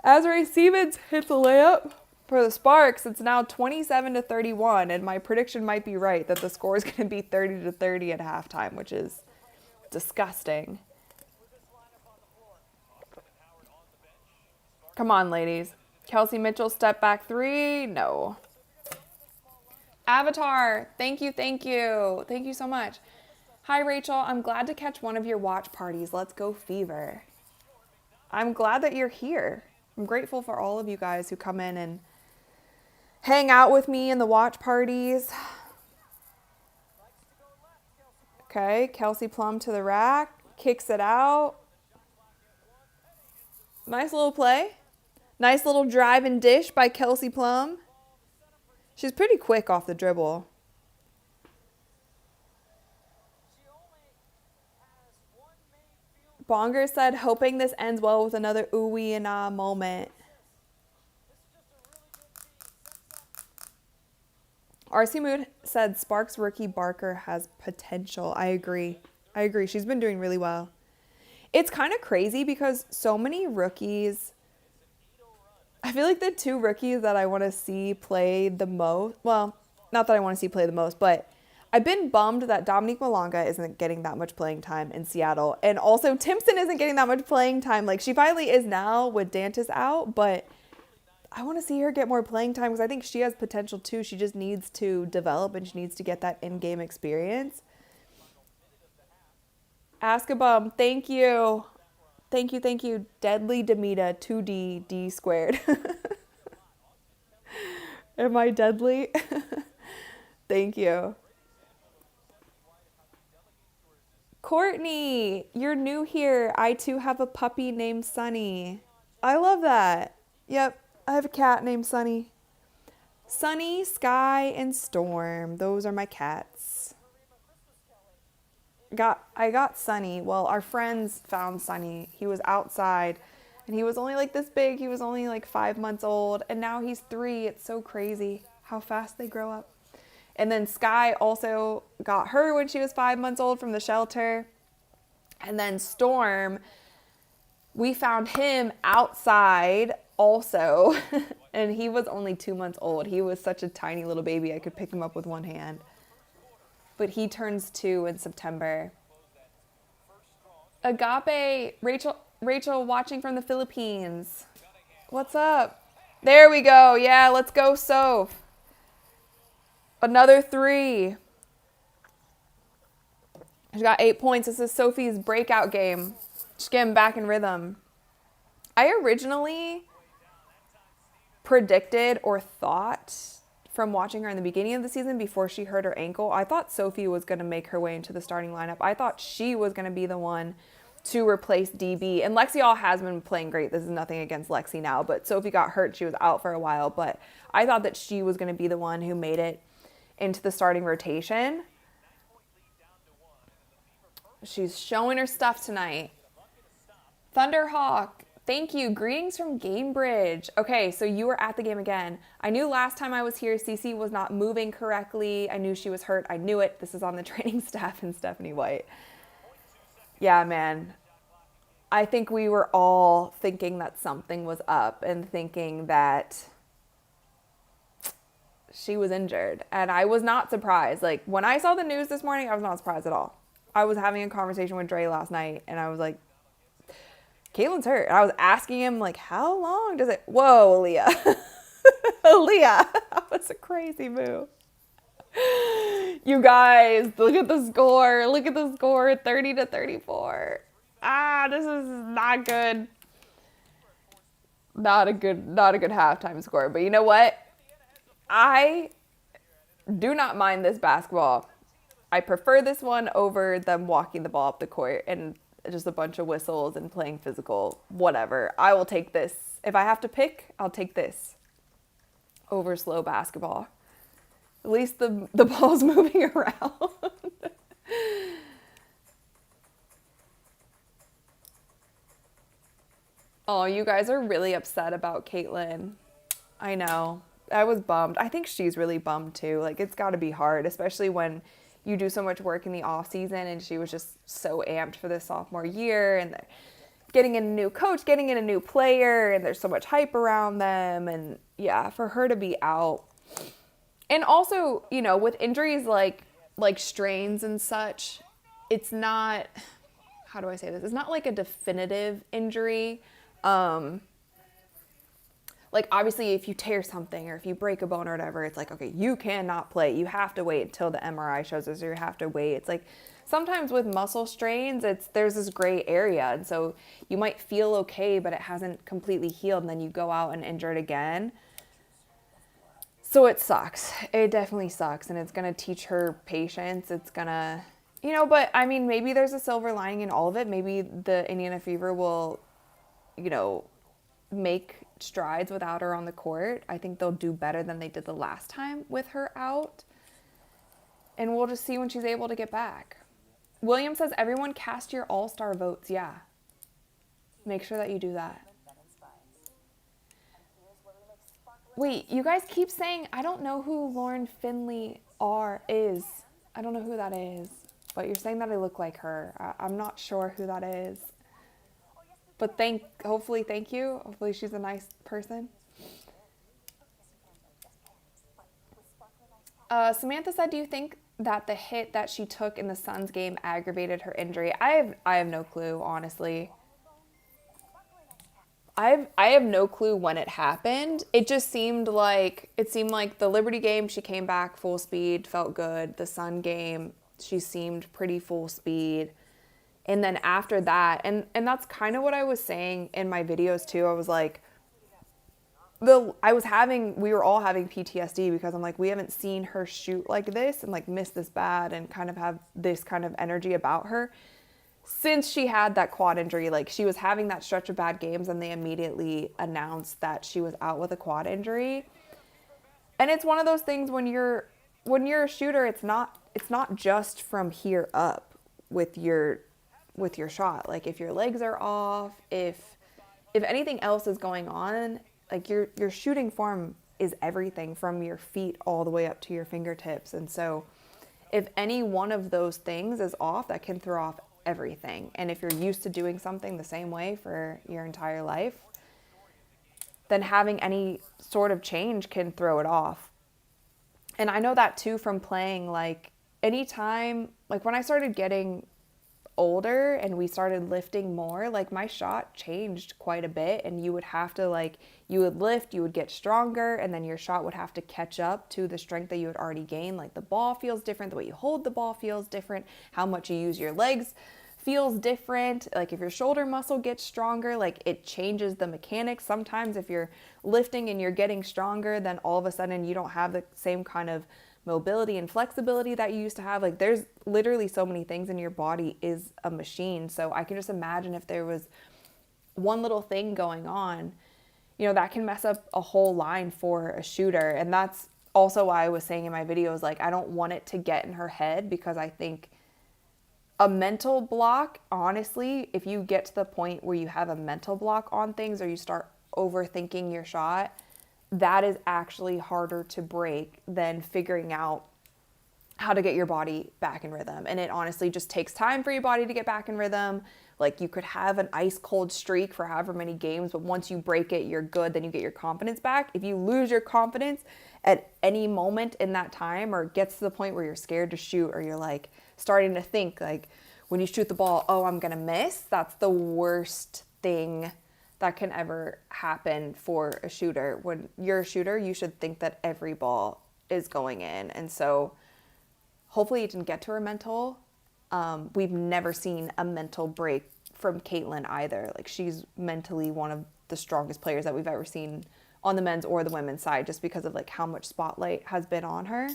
Azrae Stevens hits a layup for the Sparks. It's now 27-31, and my prediction might be right that the score is going to be 30-30 at halftime, which is disgusting. Come on, ladies. Kelsey Mitchell, step back 3. No. Avatar, thank you. Thank you so much. Hi, Rachel. I'm glad to catch one of your watch parties. Let's go Fever. I'm glad that you're here. I'm grateful for all of you guys who come in and hang out with me in the watch parties. Okay, Kelsey Plum to the rack, kicks it out. Nice little play. Nice little drive and dish by Kelsey Plum. She's pretty quick off the dribble. Bonger said, hoping this ends well with another ooh-wee and ah moment. RC Mood said Sparks rookie Barker has potential. I agree. She's been doing really well. It's kind of crazy because so many rookies, I feel like the 2 rookies that I want to see play the most, well, not that I want to see play the most, but I've been bummed that Dominique Malonga isn't getting that much playing time in Seattle. And also Timpson isn't getting that much playing time. Like, she finally is now with Dantas out, but I want to see her get more playing time because I think she has potential too. She just needs to develop and she needs to get that in-game experience. Ask a bum. Thank you. Deadly Demita, 2D, D squared. Am I deadly? Thank you. Courtney, you're new here. I too have a puppy named Sunny. I love that. Yep, I have a cat named Sunny. Sunny, Sky, and Storm. Those are my cats. I got Sunny. Well, our friends found Sunny. He was outside and he was only like this big. He was only like 5 months old and now he's 3. It's so crazy how fast they grow up. And then Sky also got her when she was 5 months old from the shelter. And then Storm, we found him outside also. And he was only 2 months old. He was such a tiny little baby. I could pick him up with one hand. But he turns 2 in September. Agape, Rachel watching from the Philippines. What's up? There we go. Yeah, let's go, Soph. Another 3. She got 8 points. This is Sophie's breakout game. She's getting back in rhythm. I originally predicted or thought from watching her in the beginning of the season before she hurt her ankle, I thought Sophie was going to make her way into the starting lineup. I thought she was going to be the one to replace DB. And Lexi all has been playing great. This is nothing against Lexi now, but Sophie got hurt. She was out for a while, but I thought that she was going to be the one who made it into the starting rotation. She's showing her stuff tonight. Thunderhawk, thank you. Greetings from Gamebridge. Okay, so you were at the game again. I knew last time I was here, Cece was not moving correctly. I knew she was hurt. I knew it. This is on the training staff and Stephanie White. Yeah, man. I think we were all thinking that something was up and thinking that she was injured. And I was not surprised. Like, when I saw the news this morning, I was not surprised at all. I was having a conversation with Dre last night, and I was like, Caitlin's hurt. And I was asking him, like, how long does it... Whoa, Aaliyah. Aaliyah. That was a crazy move. You guys, look at the score. Look at the score, 30-34. This is not good. Not a good halftime score. But you know what? I do not mind this basketball. I prefer this one over them walking the ball up the court and just a bunch of whistles and playing physical. Whatever. I will take this. If I have to pick, I'll take this over slow basketball. At least the ball's moving around. Oh, you guys are really upset about Caitlin. I know. I was bummed. I think she's really bummed too. Like, it's got to be hard, especially when you do so much work in the off season, and she was just so amped for this sophomore year, and getting in a new coach, getting in a new player, and there's so much hype around them. And yeah, for her to be out. And also, you know, with injuries like strains and such, it's not, how do I say this? It's not like a definitive injury. Like, obviously, if you tear something or if you break a bone or whatever, it's like, okay, you cannot play. You have to wait until the MRI shows us, or you have to wait. It's like sometimes with muscle strains, there's this gray area. And so you might feel okay, but it hasn't completely healed. And then you go out and injure it again. So it sucks. It definitely sucks. And it's going to teach her patience. It's going to, you know, but I mean, maybe there's a silver lining in all of it. Maybe the Indiana Fever will, you know, make strides without her on the court. I think they'll do better than they did the last time with her out. And we'll just see when she's able to get back. William says, everyone cast your all-star votes. Yeah. Make sure that you do that. Wait, you guys keep saying, I don't know who Lauren Finley is. I don't know who that is. But you're saying that I look like her. I'm not sure who that is. But hopefully, thank you. Hopefully she's a nice person. Samantha said, do you think that the hit that she took in the Suns game aggravated her injury? I have no clue, honestly. I have no clue when it happened. It seemed like the Liberty game, she came back full speed, felt good. The Sun game, she seemed pretty full speed. And then after that, and that's kind of what I was saying in my videos too. I was like, we were all having PTSD because I'm like, we haven't seen her shoot like this and like miss this bad and kind of have this kind of energy about her since she had that quad injury. Like, she was having that stretch of bad games and they immediately announced that she was out with a quad injury. And it's one of those things when you're a shooter, it's not just from here up. with your shot. Like if your legs are off, if anything else is going on, like your shooting form is everything from your feet all the way up to your fingertips. And so if any one of those things is off, that can throw off everything. And if you're used to doing something the same way for your entire life, then having any sort of change can throw it off. And I know that too from playing. Like anytime, like when I started getting older and we started lifting more, like my shot changed quite a bit, and you would have to, like, you would lift, you would get stronger, and then your shot would have to catch up to the strength that you had already gained. Like the ball feels different, the way you hold the ball feels different, how much you use your legs feels different. Like if your shoulder muscle gets stronger, like it changes the mechanics. Sometimes if you're lifting and you're getting stronger, then all of a sudden you don't have the same kind of mobility and flexibility that you used to have. Like there's literally so many things, and your body is a machine. So I can just imagine if there was one little thing going on, you know, that can mess up a whole line for a shooter. And that's also why I was saying in my videos, like, I don't want it to get in her head, because I think a mental block, honestly, if you get to the point where you have a mental block on things, or you start overthinking your shot, that is actually harder to break than figuring out how to get your body back in rhythm. And it honestly just takes time for your body to get back in rhythm. Like you could have an ice cold streak for however many games, but once you break it, you're good. Then you get your confidence back. If you lose your confidence at any moment in that time, or it gets to the point where you're scared to shoot, or you're like starting to think, like when you shoot the ball, oh, I'm gonna miss, that's the worst thing that can ever happen for a shooter. When you're a shooter, you should think that every ball is going in. And so hopefully it didn't get to her mental. We've never seen a mental break from Caitlin either. Like she's mentally one of the strongest players that we've ever seen on the men's or the women's side, just because of like how much spotlight has been on her.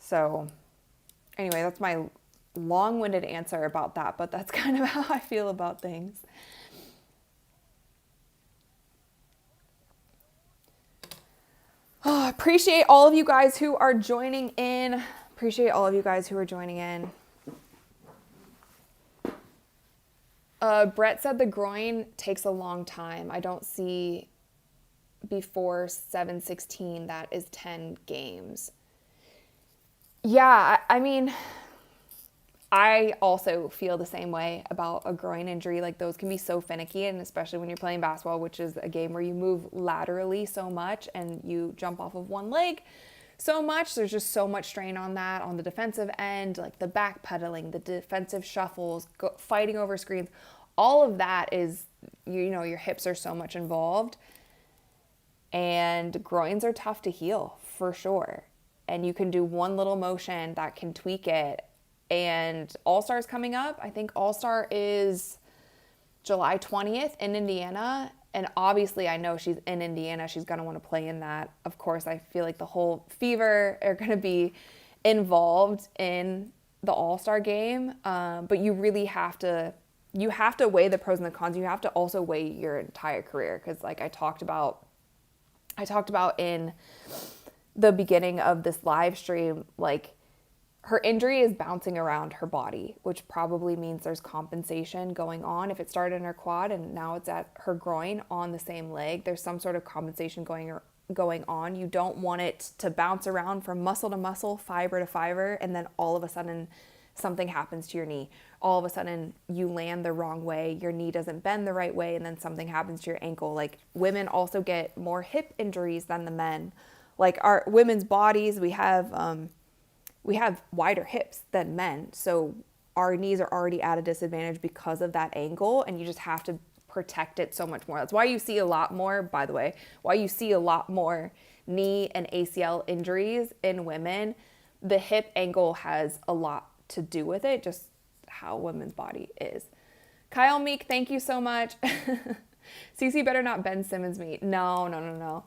So anyway, that's my long-winded answer about that, but that's kind of how I feel about things. Oh, appreciate all of you guys who are joining in. Brett said the groin takes a long time. I don't see before 7/16 that is 10 games. Yeah, I mean, I also feel the same way about a groin injury. Like those can be so finicky, and especially when you're playing basketball, which is a game where you move laterally so much and you jump off of one leg so much. There's just so much strain on that, on the defensive end, like the backpedaling, the defensive shuffles, fighting over screens. All of that is, you know, your hips are so much involved, and groins are tough to heal for sure. And you can do one little motion that can tweak it. And All-Star's coming up. I think All-Star is July 20th in Indiana. And obviously I know she's in Indiana. She's going to want to play in that. Of course, I feel like the whole Fever are going to be involved in the All-Star game. But you really have to weigh the pros and the cons. You have to also weigh your entire career. Because like I talked about in the beginning of this live stream, like her injury is bouncing around her body, which probably means there's compensation going on. If it started in her quad and now it's at her groin on the same leg, there's some sort of compensation going on. You don't want it to bounce around from muscle to muscle, fiber to fiber, and then all of a sudden something happens to your knee. All of a sudden you land the wrong way, your knee doesn't bend the right way, and then something happens to your ankle. Like women also get more hip injuries than the men. Like our women's bodies, we have wider hips than men. So our knees are already at a disadvantage because of that angle, and you just have to protect it so much more. That's why you see a lot more, by the way, knee and ACL injuries in women. The hip angle has a lot to do with it, just how women's body is. Kyle Meek, thank you so much. Cece better not Ben Simmons me. No.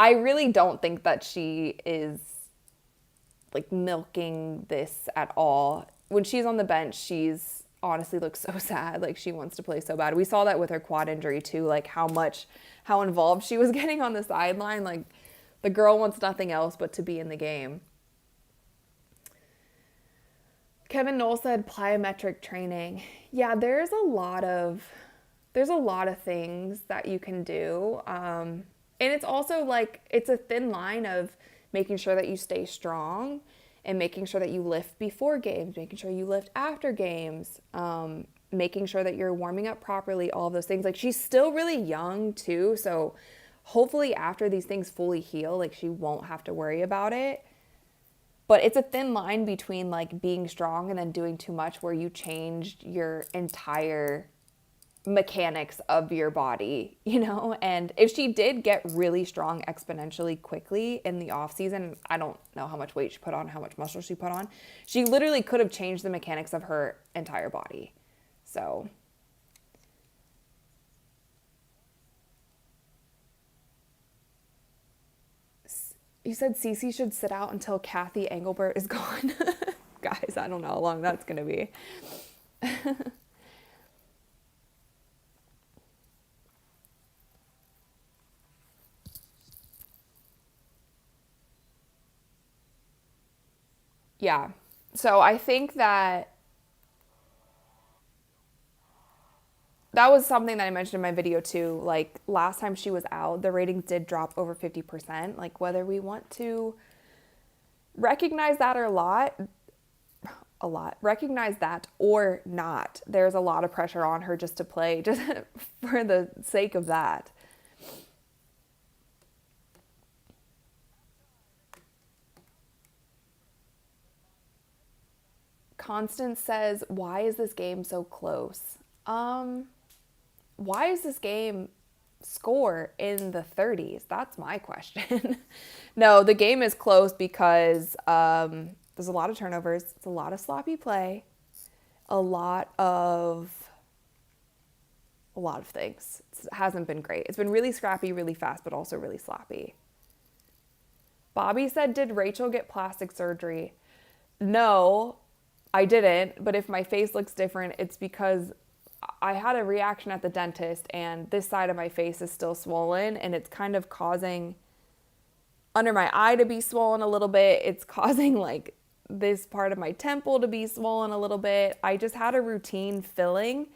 I really don't think that she is like milking this at all. When she's on the bench, she's honestly looks so sad. Like she wants to play so bad. We saw that with her quad injury too, like how involved she was getting on the sideline. Like the girl wants nothing else but to be in the game. Kevin Knoll said plyometric training. Yeah, there's a lot of things that you can do. And it's also like it's a thin line of making sure that you stay strong and making sure that you lift before games, making sure you lift after games, making sure that you're warming up properly, all of those things. Like she's still really young too, so hopefully after these things fully heal, like she won't have to worry about it. But it's a thin line between like being strong and then doing too much where you changed your entire mechanics of your body, you know? And if she did get really strong exponentially quickly in the off season, I don't know how much weight she put on, how much muscle she put on. She literally could have changed the mechanics of her entire body. So you said Cece should sit out until Kathy Engelbert is gone. Guys, I don't know how long that's going to be. Yeah. So I think that was something that I mentioned in my video too. Like last time she was out, the ratings did drop over 50%. Like whether we want to recognize that or recognize that or not, there's a lot of pressure on her just to play, just for the sake of that. Constance says, why is this game so close? Why is this game score in the 30s? That's my question. No, the game is close because there's a lot of turnovers. It's a lot of sloppy play, a lot of things. It hasn't been great. It's been really scrappy, really fast, but also really sloppy. Bobby said, did Rachel get plastic surgery? No, I didn't. But if my face looks different, it's because I had a reaction at the dentist and this side of my face is still swollen and it's kind of causing under my eye to be swollen a little bit. It's causing like this part of my temple to be swollen a little bit. I just had a routine filling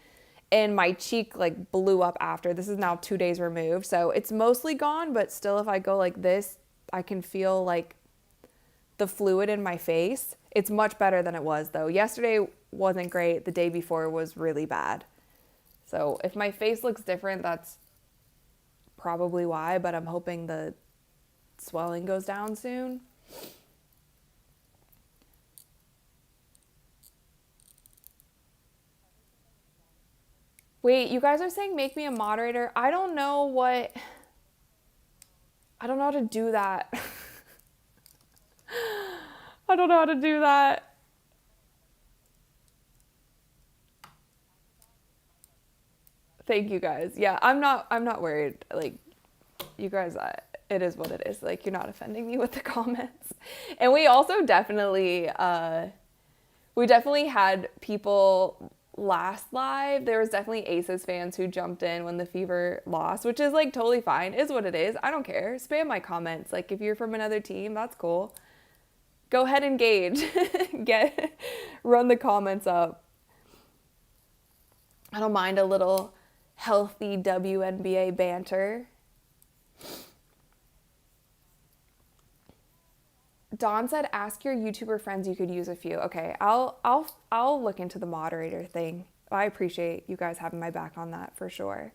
and my cheek like blew up after. This is now 2 days removed. So it's mostly gone, but still if I go like this, I can feel like the fluid in my face. It's much better than it was though. Yesterday wasn't great. The day before was really bad. So if my face looks different, that's probably why, but I'm hoping the swelling goes down soon. Wait, you guys are saying make me a moderator? I don't know how to do that. I don't know how to do that. Thank you guys. Yeah, I'm not worried. Like, you guys, it is what it is. Like, you're not offending me with the comments. And we also definitely had people last live. There was definitely Aces fans who jumped in when the Fever lost, which is like totally fine. Is what it is. I don't care. Spam my comments. Like, if you're from another team, that's cool. Go ahead, engage. Run the comments up. I don't mind a little healthy WNBA banter. Dawn said, ask your YouTuber friends, you could use a few. Okay, I'll look into the moderator thing. I appreciate you guys having my back on that for sure.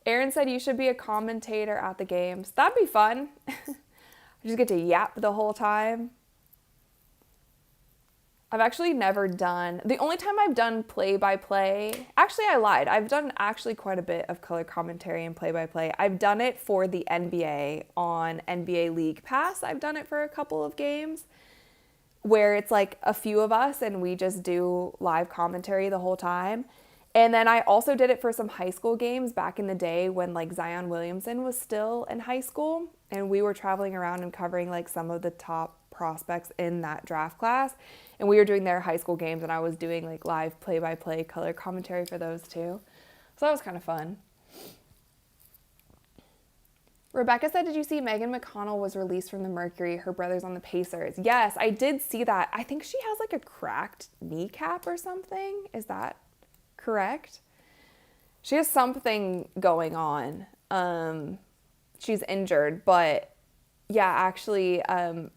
Aaron said you should be a commentator at the games. That'd be fun. I just get to yap the whole time. I've actually never done, the only time I've done play-by-play, actually I lied. I've done actually quite a bit of color commentary and play-by-play. I've done it for the NBA on NBA League Pass. I've done it for a couple of games where it's like a few of us and we just do live commentary the whole time. And then I also did it for some high school games back in the day when like Zion Williamson was still in high school and we were traveling around and covering like some of the top prospects in that draft class. And we were doing their high school games and I was doing like live play-by-play color commentary for those too. So that was kind of fun. Rebecca said, did you see Megan McConnell was released from the Mercury? Her brother's on the Pacers. Yes, I did see that. I think she has like a cracked kneecap or something. Is that correct? She has something going on. She's injured, but yeah, actually,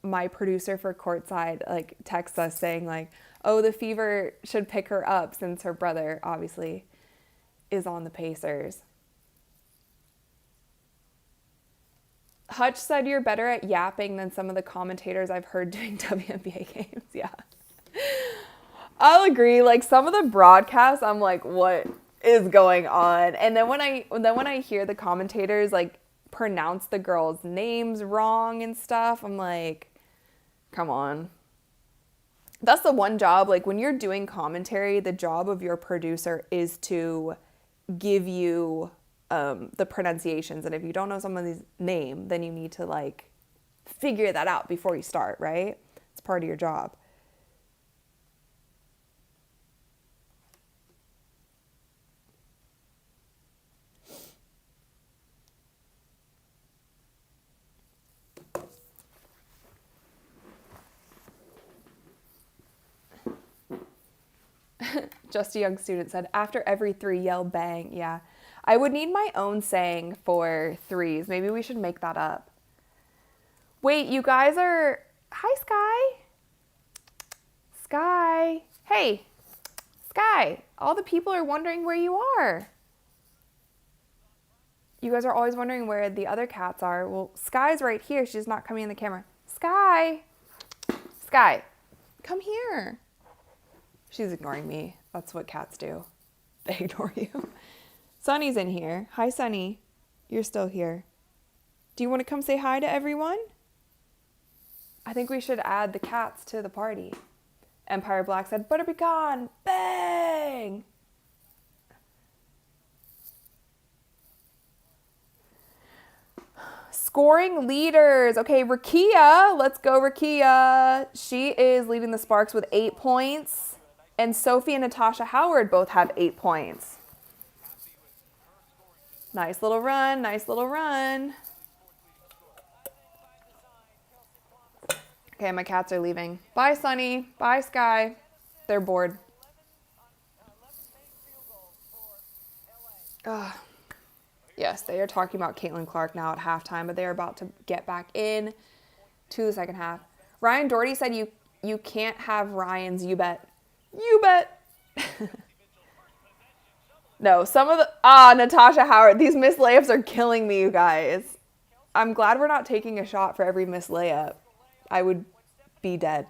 my producer for Courtside like texts us saying like, oh, the Fever should pick her up since her brother obviously is on the Pacers. Hutch said you're better at yapping than some of the commentators I've heard doing WNBA games. Yeah. I'll agree. Like some of the broadcasts, I'm like, what is going on? And then when I hear the commentators like pronounce the girls' names wrong and stuff, I'm like, come on. That's the one job, like when you're doing commentary, the job of your producer is to give you the pronunciations. And if you don't know someone's name, then you need to like figure that out before you start, right? It's part of your job. Just a young student said, after every 3, yell bang. Yeah. I would need my own saying for 3s. Maybe we should make that up. Wait, you guys are... Hi, Sky. Sky. Hey, Sky. All the people are wondering where you are. You guys are always wondering where the other cats are. Well, Sky's right here. She's not coming in the camera. Sky. Sky, come here. She's ignoring me. That's what cats do. They ignore you. Sunny's in here. Hi, Sunny. You're still here. Do you want to come say hi to everyone? I think we should add the cats to the party. Empire Black said, butter pecan, bang! Scoring leaders. Okay, Rakia. Let's go, Rakia. She is leading the Sparks with 8 points. And Sophie and Natasha Howard both have 8 points. Nice little run. Nice little run. Okay, my cats are leaving. Bye, Sunny. Bye, Sky. They're bored. Ugh. Yes, they are talking about Caitlin Clark now at halftime, but they are about to get back in to the second half. Ryan Doherty said you can't have Ryan's you bet. You bet. No, some of the... Natasha Howard. These missed layups are killing me, you guys. I'm glad we're not taking a shot for every missed layup. I would be dead.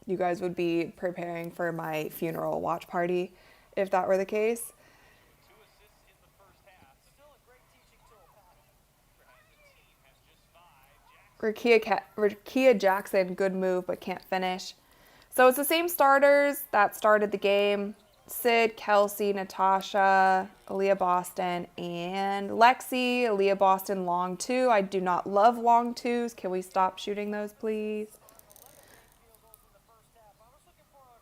You guys would be preparing for my funeral watch party if that were the case. Rakia Jackson, good move, but can't finish. So it's the same starters that started the game. Sid, Kelsey, Natasha, Aaliyah Boston, and Lexi. Aaliyah Boston, long 2. I do not love long 2s. Can we stop shooting those, please?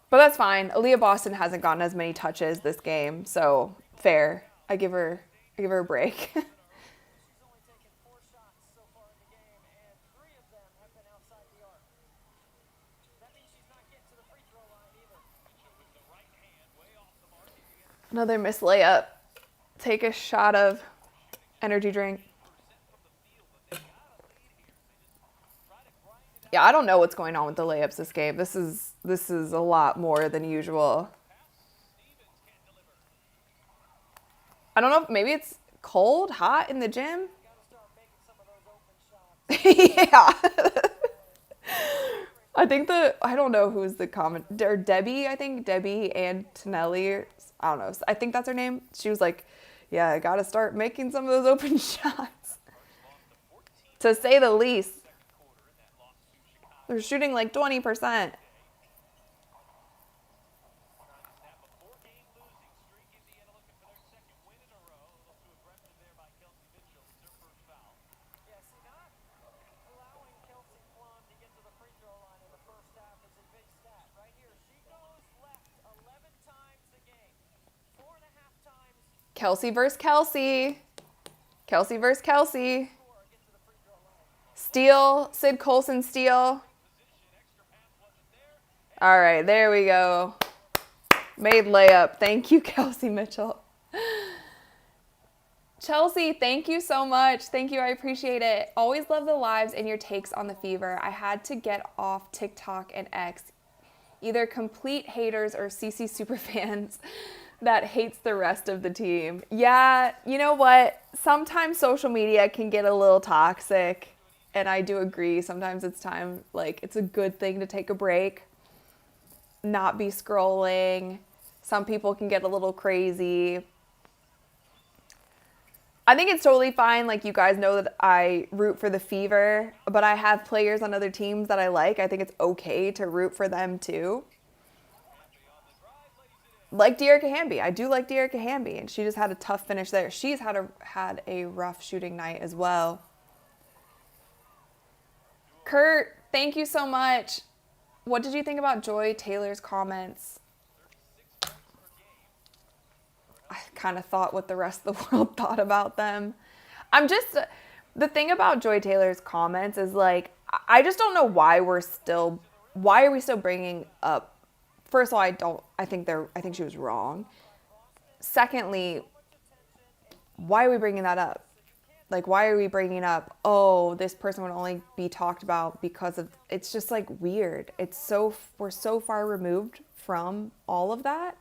But that's fine. Aaliyah Boston hasn't gotten as many touches this game, so fair. I give her a break. Another missed layup. Take a shot of energy drink. Yeah, I don't know what's going on with the layups this game. This is a lot more than usual. I don't know if maybe it's cold, hot in the gym. Yeah. I don't know who's the comment, or Debbie, I think Debbie Antonelli, I don't know. I think that's her name. She was like, yeah, I got to start making some of those open shots. To say the least. They're shooting like 20%. Kelsey versus Kelsey. Kelsey versus Kelsey. Steal, Sid Colson steal. All right, there we go. Made layup. Thank you, Kelsey Mitchell. Chelsea, thank you so much. Thank you. I appreciate it. Always love the lives and your takes on the fever. I had to get off TikTok and X. Either complete haters or CC superfans that hates the rest of the team. Yeah, you know what? Sometimes social media can get a little toxic. And I do agree. Sometimes it's time, like, it's a good thing to take a break. Not be scrolling. Some people can get a little crazy. I think it's totally fine. Like, you guys know that I root for the Fever, but I have players on other teams that I like. I think it's okay to root for them too. Like Dearica Hamby. I do like Dearica Hamby, and she just had a tough finish there. She's had a rough shooting night as well. Kurt, thank you so much. What did you think about Joy Taylor's comments? I kind of thought what the rest of the world thought about them. The thing about Joy Taylor's comments is, like, I just don't know why are we still bringing up, first of all, I think she was wrong. Secondly, why are we bringing that up? Like, why are we bringing up, oh, this person would only be talked about because of, it's just, like, weird. We're so far removed from all of that.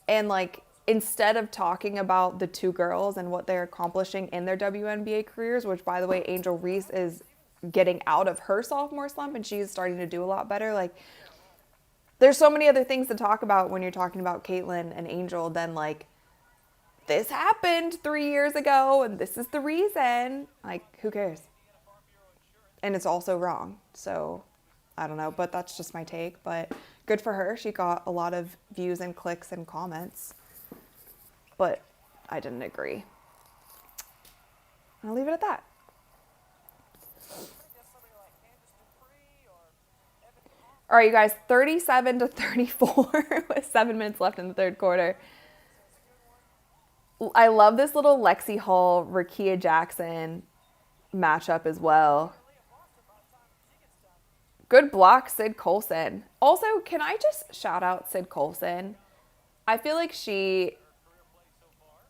And, like, instead of talking about the two girls and what they're accomplishing in their WNBA careers, which, by the way, Angel Reese is getting out of her sophomore slump and she's starting to do a lot better. Like, there's so many other things to talk about when you're talking about Caitlin and Angel than, like, this happened 3 years ago and this is the reason. Like, who cares? And it's also wrong. So, I don't know, but that's just my take. But good for her. She got a lot of views and clicks and comments. But I didn't agree. I'll leave it at that. All right, you guys, 37-34 with 7 minutes left in the third quarter. I love this little Lexi Hall, Rakia Jackson matchup as well. Good block, Sid Colson. Also, can I just shout out Sid Colson? I feel like she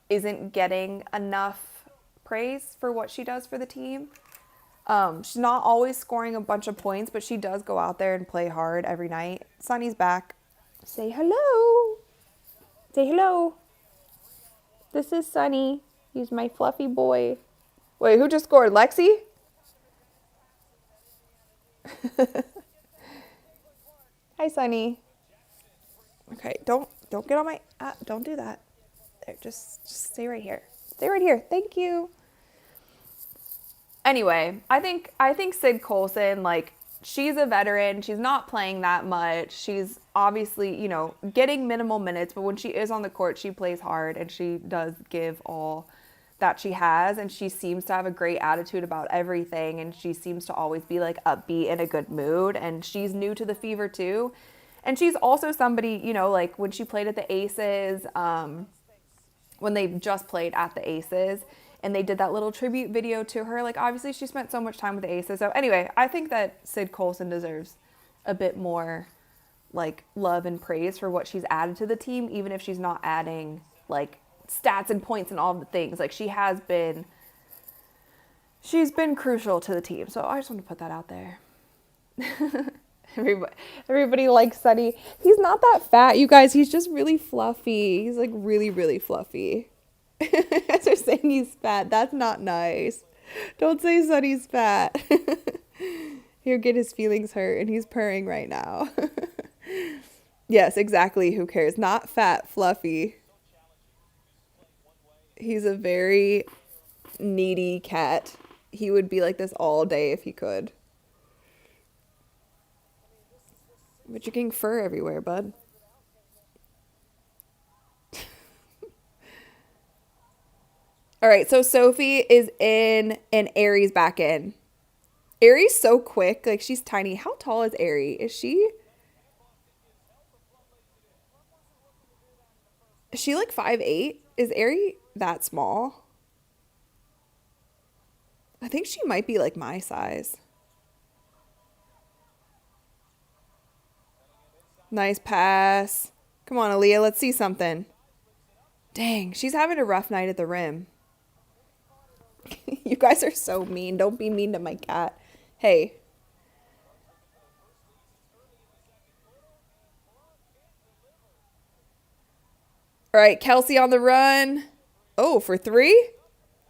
isn't getting enough praise for what she does for the team. She's not always scoring a bunch of points, but she does go out there and play hard every night. Sunny's back. Say hello. Say hello. This is Sunny. He's my fluffy boy. Wait, who just scored? Lexi? Hi, Sunny. Okay, don't get on my... don't do that. There, just stay right here. Stay right here. Thank you. Anyway, I think Sid Colson, like, she's a veteran. She's not playing that much. She's obviously, you know, getting minimal minutes, but when she is on the court, she plays hard and she does give all that she has, and she seems to have a great attitude about everything, and she seems to always be, like, upbeat, in a good mood, and she's new to the Fever too. And she's also somebody, you know, like, when she played at the Aces, when they just played at the Aces, and they did that little tribute video to her, like, obviously she spent so much time with the Aces. So anyway, I think that Sid Colson deserves a bit more, like, love and praise for what she's added to the team, even if she's not adding, like, stats and points and all the things. Like, she's been crucial to the team. So I just want to put that out there. Everybody likes Sunny. He's not that fat, you guys. He's just really fluffy. He's, like, really, really fluffy. You guys are saying he's fat. That's not nice. Don't say Sunny's fat. He'll get his feelings hurt, and he's purring right now. Yes, exactly. Who cares? Not fat, fluffy. He's a very needy cat. He would be like this all day if he could. But you're getting fur everywhere, bud. All right, so Sophie is in and Aries back in. Aries so quick. Like, she's tiny. How tall is Aries? Is she like 5'8"? Is Aries that small? I think she might be like my size. Nice pass. Come on, Aaliyah, let's see something. Dang, she's having a rough night at the rim. You guys are so mean. Don't be mean to my cat. Hey. All right, Kelsey on the run. Oh, for three?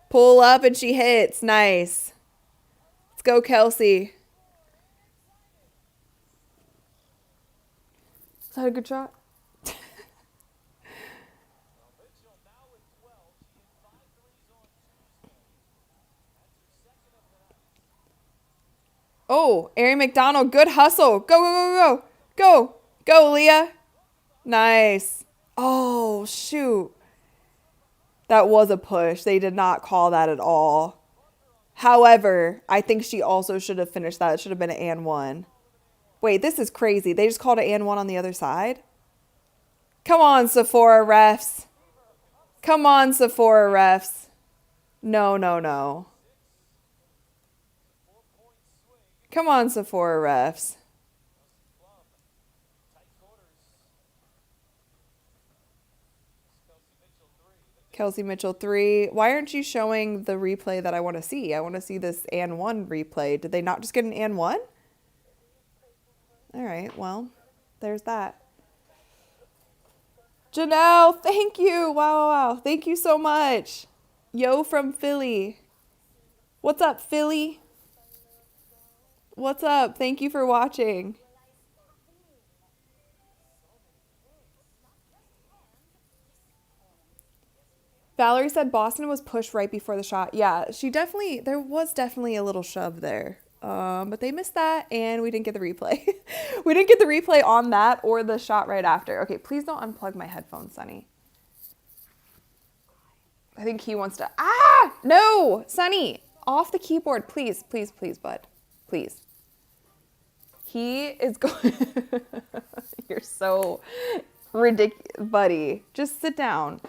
Pull up and she hits. Nice. Let's go, Kelsey. Is that a good shot? Oh, Ari McDonald, good hustle. Go, go, go, go. Go. Go, Leah. Nice. Oh, shoot. That was a push. They did not call that at all. However, I think she also should have finished that. It should have been an and one. Wait, this is crazy. They just called an and one on the other side? Come on, Sephora refs. Come on, Sephora refs. No, no, no. Come on, Sephora refs. Kelsey Mitchell 3. Why aren't you showing the replay that I want to see? I want to see this and one replay. Did they not just get an and one? All right, well, there's that. Janelle, thank you. Wow, wow, wow. Thank you so much. Yo from Philly. What's up, Philly? What's up? Thank you for watching. Valerie said Boston was pushed right before the shot. Yeah, there was definitely a little shove there. But they missed that and we didn't get the replay. We didn't get the replay on that or the shot right after. Okay, please don't unplug my headphones, Sunny. I think he wants to, no, Sunny, off the keyboard, please, please, please, bud, please. He is going, you're so ridiculous, buddy. Just sit down.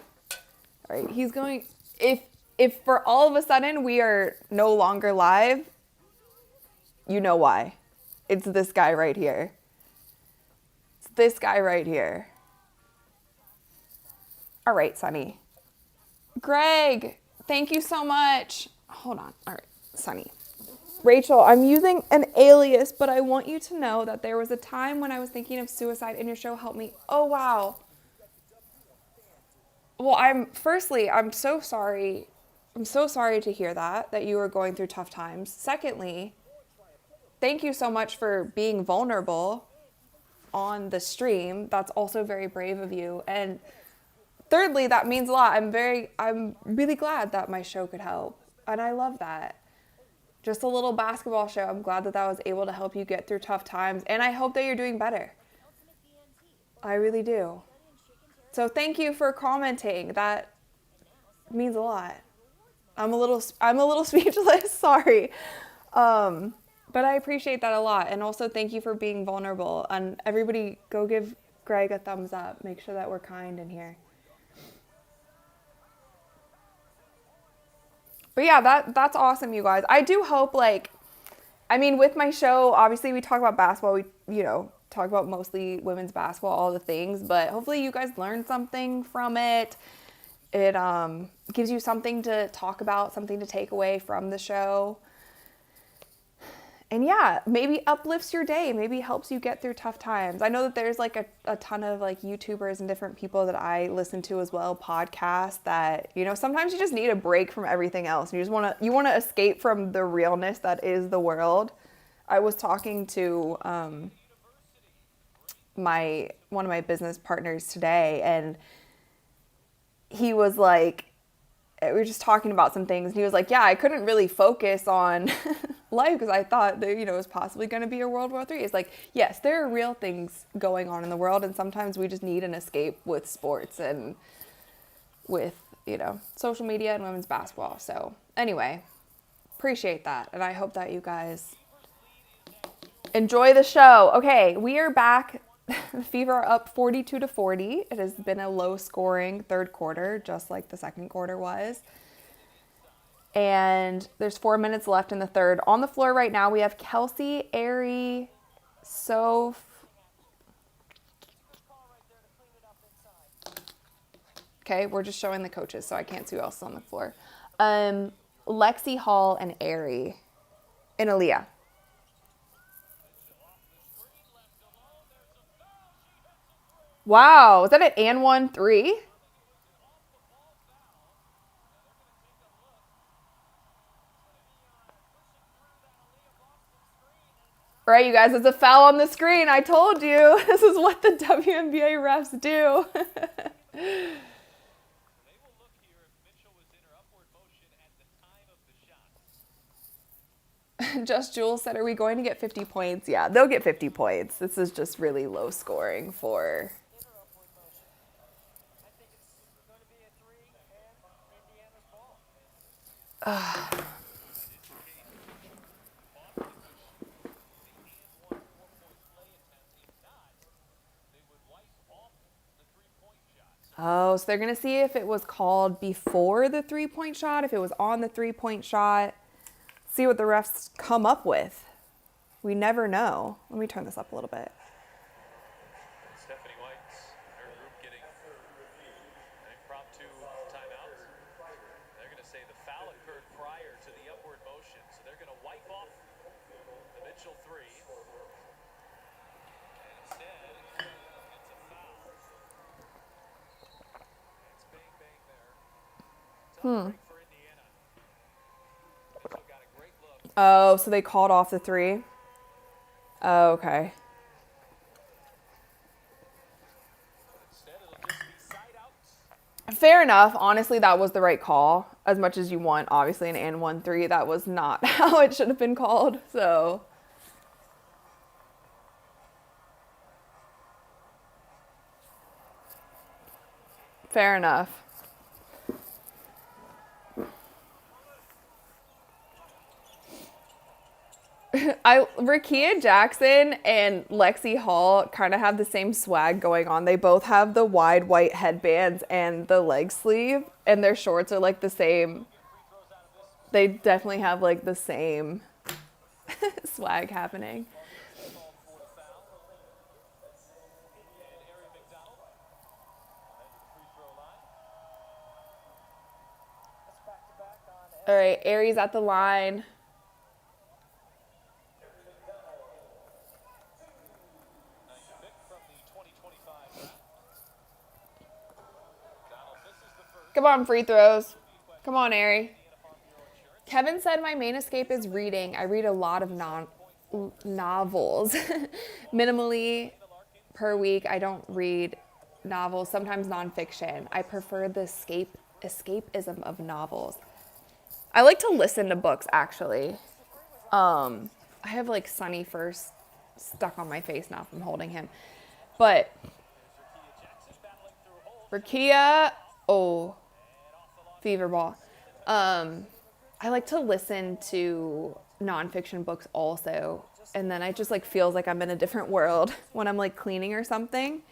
All right, he's going, if for all of a sudden we are no longer live, you know why. It's this guy right here. It's this guy right here. All right, Sunny. Greg, thank you so much. Hold on. All right, Sunny. Rachel, I'm using an alias, but I want you to know that there was a time when I was thinking of suicide and your show helped me. Oh, wow. Well, I'm so sorry. I'm so sorry to hear that you were going through tough times. Secondly, thank you so much for being vulnerable on the stream. That's also very brave of you. And thirdly, that means a lot. I'm really glad that my show could help. And I love that. Just a little basketball show. I'm glad that was able to help you get through tough times. And I hope that you're doing better. I really do. So thank you for commenting. That means a lot. I'm a little speechless. Sorry. But I appreciate that a lot. And also thank you for being vulnerable. And everybody go give Greg a thumbs up. Make sure that we're kind in here. But yeah, that's awesome, you guys. I do hope, with my show, obviously we talk about basketball. We, talk about mostly women's basketball, all the things. But hopefully you guys learned something from it. It gives you something to talk about, something to take away from the show. And yeah, maybe uplifts your day, maybe helps you get through tough times. I know that there's a ton of YouTubers and different people that I listen to as well, podcasts that, sometimes you just need a break from everything else. And you want to escape from the realness that is the world. I was talking to one of my business partners today, and he was like, we were just talking about some things, and he was like, yeah, I couldn't really focus on life because I thought that, it was possibly going to be a World War III. It's like, yes, there are real things going on in the world, and sometimes we just need an escape with sports and with, social media and women's basketball. So anyway, appreciate that, and I hope that you guys enjoy the show. Okay, we are back. The Fever are up 42-40. It has been a low-scoring third quarter, just like the second quarter was. And there's 4 minutes left in the third. On the floor right now, we have Kelsey, Ari, Soph. Okay, we're just showing the coaches, so I can't see who else is on the floor. Lexi Hall and Ari. And Aaliyah. Wow, is that an and 1-3? Right, you guys, it's a foul on the screen. I told you. This is what the WNBA refs do. Just Jules said, are we going to get 50 points? Yeah, they'll get 50 points. This is just really low scoring for... Oh, so they're going to see if it was called before the three-point shot, if it was on the three-point shot. See what the refs come up with. We never know. Let me turn this up a little bit. Stephanie White's, her group getting an impromptu timeout. They're going to say the foul occurred prior to the upward motion, so they're going to wipe off the Mitchell three. And instead, it's a foul. It's bang, bang there. Tough break for Indiana. Mitchell got a great look. Oh, so they called off the three? Oh, okay. Fair enough. Honestly, that was the right call. As much as you want, obviously, an and 1-3, that was not how it should have been called. So, fair enough. Rakia Jackson and Lexi Hall kind of have the same swag going on. They both have the wide white headbands and the leg sleeve, and their shorts are like the same. They definitely have like the same swag happening. All right, Aries at the line. Come on, free throws. Come on, Ari. Kevin said my main escape is reading. I read a lot of novels. Minimally per week. I don't read novels, sometimes nonfiction. I prefer the escapism of novels. I like to listen to books, actually. I have like Sunny First stuck on my face now from holding him. But Rakia, oh, fever ball. I like to listen to nonfiction books also. And then I just like feels like I'm in a different world when I'm like cleaning or something.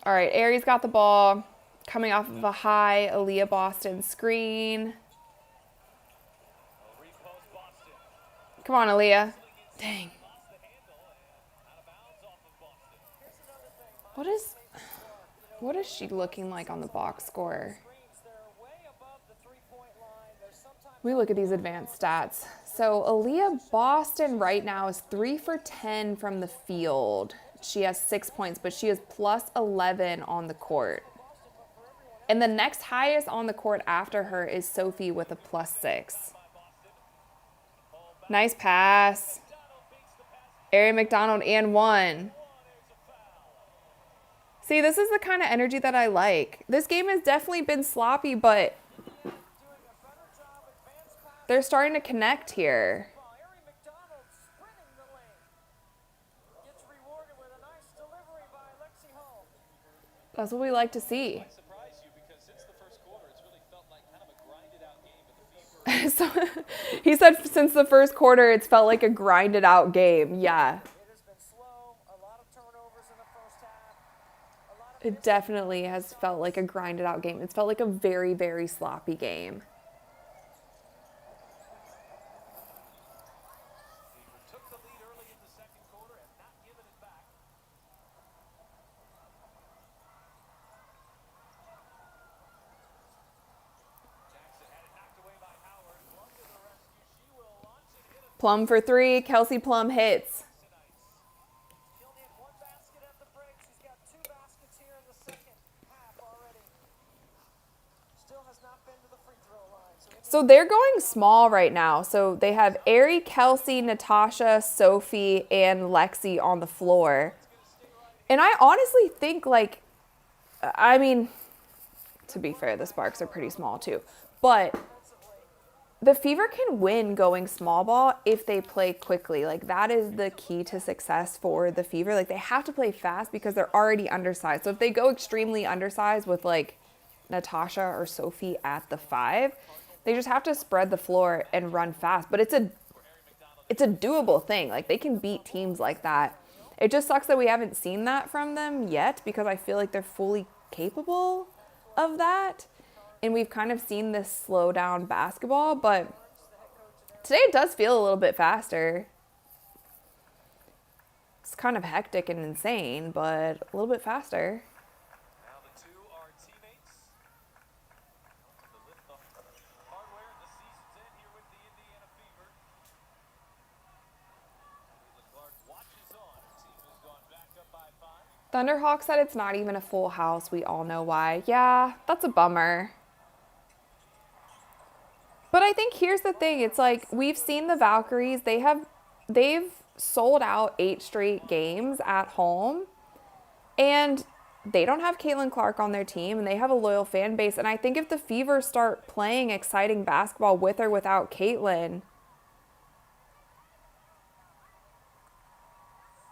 All right, Aries got the ball. Coming off of a high Aaliyah Boston screen. Come on, Aaliyah. Dang. What is she looking like on the box score? Let me look at these advanced stats. So Aaliyah Boston right now is 3 for 10 from the field. She has 6 points, but she is plus 11 on the court. And the next highest on the court after her is Sophie with a plus 6. Nice pass. Ari McDonald and 1. See, this is the kind of energy that I like. This game has definitely been sloppy, but they're starting to connect here. That's what we like to see. So, he said since the first quarter, it's felt like a grinded out game. Yeah. It definitely has felt like a grinded out game. It's felt like a very, very sloppy game. Fever took the lead early in the second quarter and not given it back. Jackson had it knocked away by Howard. Plum to the rescue. She will launch it, hit a Plum for three. Kelsey Plum hits. She only had one basket at the break. She's got two baskets here in the second half already. Still has not been to the free throw line. So they're going small right now. So they have Ari, Kelsey, Natasha, Sophie, and Lexi on the floor. And I honestly think, like, I mean, to be fair, the Sparks are pretty small too. But the Fever can win going small ball if they play quickly. Like, that is the key to success for the Fever. Like, they have to play fast because they're already undersized. So if they go extremely undersized with, like, Natasha or Sophie at the 5, they just have to spread the floor and run fast. But it's a doable thing. Like, they can beat teams like that. It just sucks that we haven't seen that from them yet because I feel like they're fully capable of that. And we've kind of seen this slow down basketball, but today it does feel a little bit faster. It's kind of hectic and insane, but a little bit faster. Now the two are teammates. To lift the hardware in the season's end here with the Indiana Fever. Clark watches on. Her team has gone back up by 5. Thunderhawk said it's not even a full house. We all know why. Yeah, that's a bummer. But I think here's the thing. It's like we've seen the Valkyries. They've sold out 8 straight games at home. And they don't have Caitlin Clark on their team. And they have a loyal fan base. And I think if the Fever start playing exciting basketball with or without Caitlin,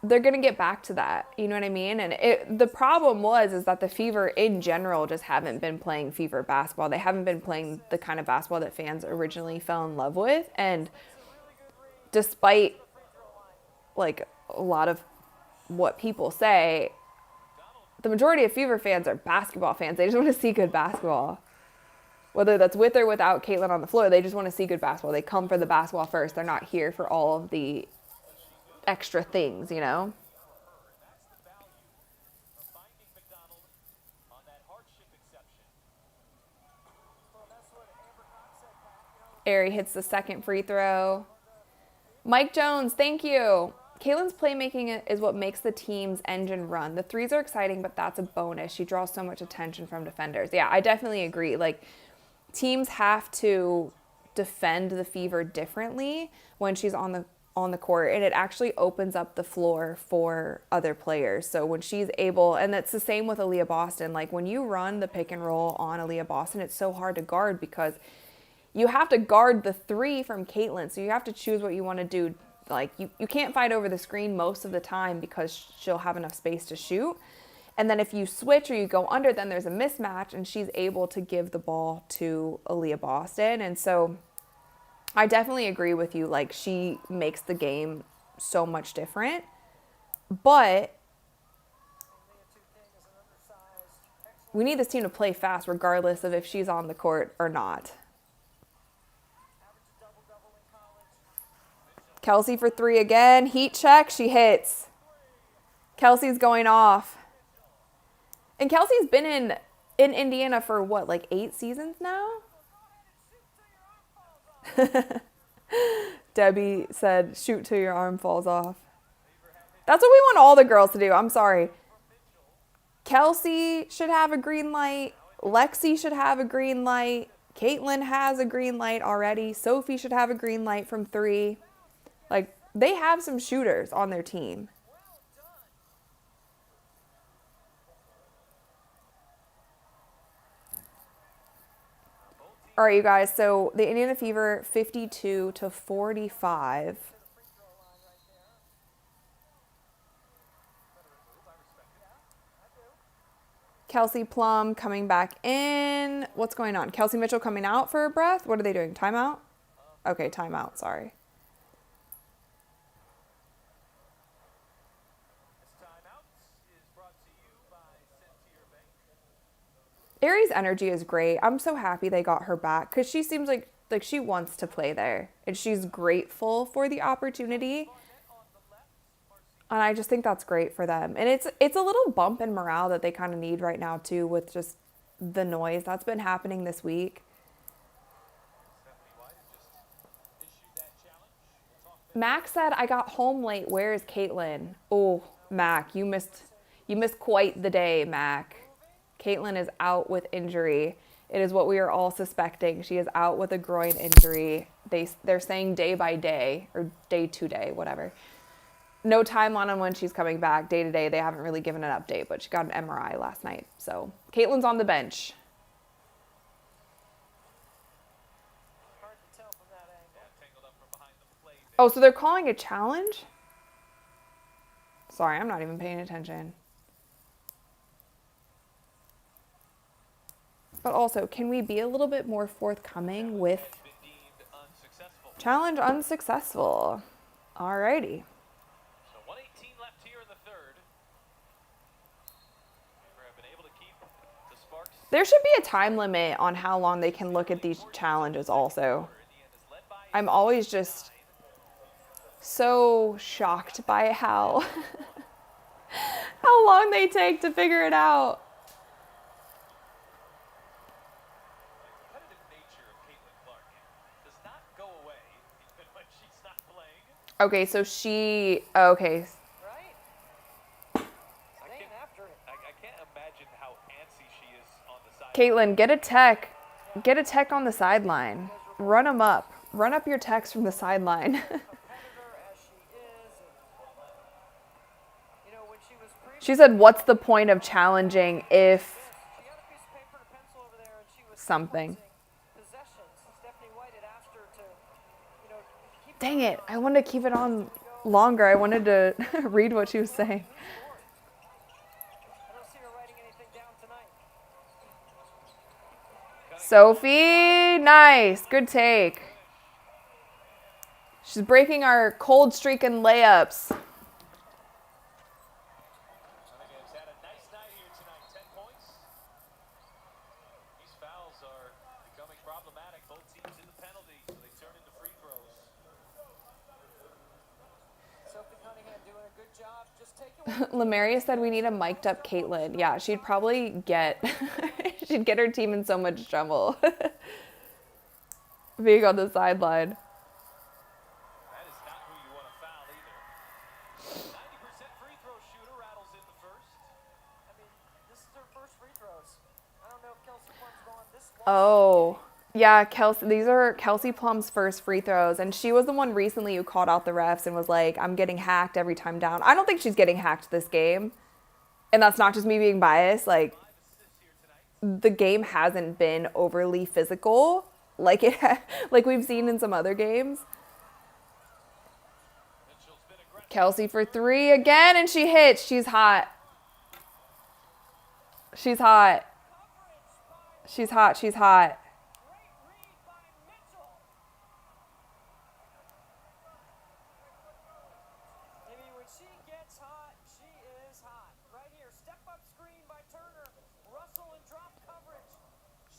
they're going to get back to that. You know what I mean? And the problem is that the Fever in general just haven't been playing Fever basketball. They haven't been playing the kind of basketball that fans originally fell in love with. And despite like a lot of what people say, the majority of Fever fans are basketball fans. They just want to see good basketball. Whether that's with or without Caitlin on the floor, they just want to see good basketball. They come for the basketball first. They're not here for all of the extra things, you know? That's the value of finding McDonald on that hardship exception. Well, that's what Amber Cox said, Pat. Ari hits the second free throw. Mike Jones, thank you. Caitlin's playmaking is what makes the team's engine run. The threes are exciting, but that's a bonus. She draws so much attention from defenders. Yeah, I definitely agree. Like, teams have to defend the Fever differently when she's on the court, and it actually opens up the floor for other players. So when she's able, and that's the same with Aaliyah Boston, like when you run the pick and roll on Aaliyah Boston, it's so hard to guard because you have to guard the 3 from Caitlin. So you have to choose what you want to do. Like you can't fight over the screen most of the time because she'll have enough space to shoot. And then if you switch or you go under, then there's a mismatch and she's able to give the ball to Aaliyah Boston. And so I definitely agree with you. Like, she makes the game so much different. But we need this team to play fast regardless of if she's on the court or not. Kelsey for 3 again. Heat check. She hits. Kelsey's going off. And Kelsey's been in Indiana for what, like 8 seasons now? Debbie said, shoot till your arm falls off. That's what we want all the girls to do. I'm sorry. Kelsey should have a green light. Lexi should have a green light. Caitlin has a green light already. Sophie should have a green light from 3. Like, they have some shooters on their team. All right, you guys, so the Indiana Fever 52-45. Kelsey Plum coming back in. What's going on? Kelsey Mitchell coming out for a breath? What are they doing? Timeout? Okay, timeout, sorry. Aries' energy is great. I'm so happy they got her back because she seems like she wants to play there and she's grateful for the opportunity. And I just think that's great for them. And it's a little bump in morale that they kind of need right now too with just the noise that's been happening this week. Mac said, I got home late. Where is Caitlin? Oh, Mac, you missed quite the day, Mac. Caitlin is out with injury. It is what we are all suspecting. She is out with a groin injury. They're saying day by day or day to day, whatever. No timeline on when she's coming back. Day to day, they haven't really given an update, but she got an MRI last night. So Caitlin's on the bench. Oh, so they're calling a challenge? Sorry, I'm not even paying attention. But also, can we be a little bit more forthcoming with challenge unsuccessful? Alrighty. So 118 left here in the third. Been able to keep the Sparks. There should be a time limit on how long they can look at these challenges also. I'm always just so shocked by how long they take to figure it out. The competitive nature of Caitlin Clark does not go away even when she's not playing. Okay, so okay. Right? I can't imagine how antsy she is on the side. Caitlin, get a tech. Get a tech on the sideline. Run them up. Run up your techs from the sideline. She said, what's the point of challenging if something? Dang it. I wanted to keep it on longer. I wanted to read what she was saying. Sophie, nice. Good take. She's breaking our cold streak in layups. Lamaria said we need a mic'd up Caitlin. Yeah, she'd probably she'd get her team in so much trouble. Being on the sideline. That is not who you want to foul either. 90% free throw shooter rattles in the first. I mean, this is her first free throws. I don't know if Kelsey Plum's gone this one. Oh, yeah, these are Kelsey Plum's first free throws, and she was the one recently who called out the refs and was like, I'm getting hacked every time down. I don't think she's getting hacked this game, and that's not just me being biased. Like, the game hasn't been overly physical like we've seen in some other games. Kelsey for three again, and she hits. She's hot. She's hot. She's hot. She's hot.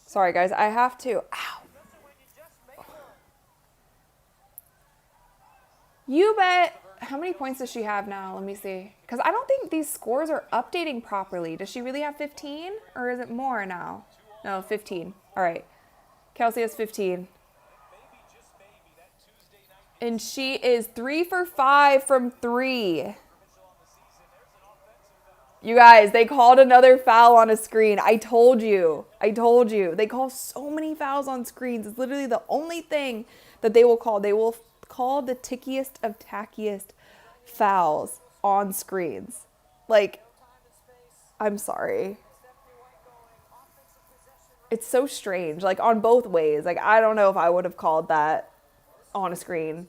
Sorry, guys. I have to. Ow. You bet. How many points does she have now? Let me see. Because I don't think these scores are updating properly. Does she really have 15? Or is it more now? No, 15. All right. Kelsey has 15. And she is 3 for 5 from 3. You guys, they called another foul on a screen. I told you. I told you. They call so many fouls on screens. It's literally the only thing that they will call. They will call the tickiest of tackiest fouls on screens. Like, I'm sorry. It's so strange. Like, on both ways. Like, I don't know if I would have called that on a screen.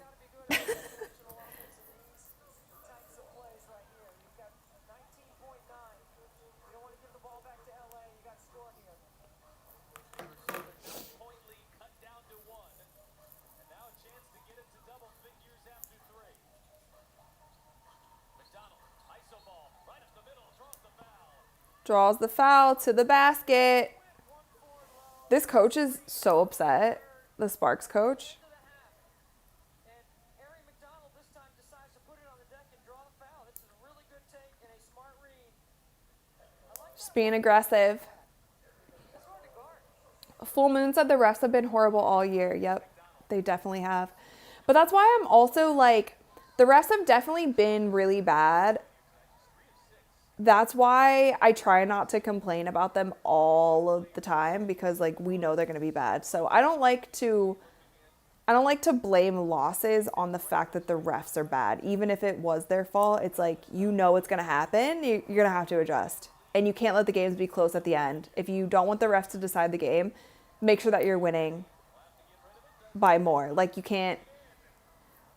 Draws the foul to the basket. This coach is so upset. The Sparks coach. And Harry McDonald this time decides to put it on the deck and draw the foul. This is a really good take and a smart read. Just being aggressive. That's hard to guard. Full Moon said the refs have been horrible all year. Yep, they definitely have. But that's why I'm also like, the refs have definitely been really bad. That's why I try not to complain about them all of the time, because like we know they're going to be bad. So I don't like to blame losses on the fact that the refs are bad. Even if it was their fault, it's like, you know it's going to happen. You're going to have to adjust. And you can't let the games be close at the end. If you don't want the refs to decide the game, make sure that you're winning by more. Like, you can't,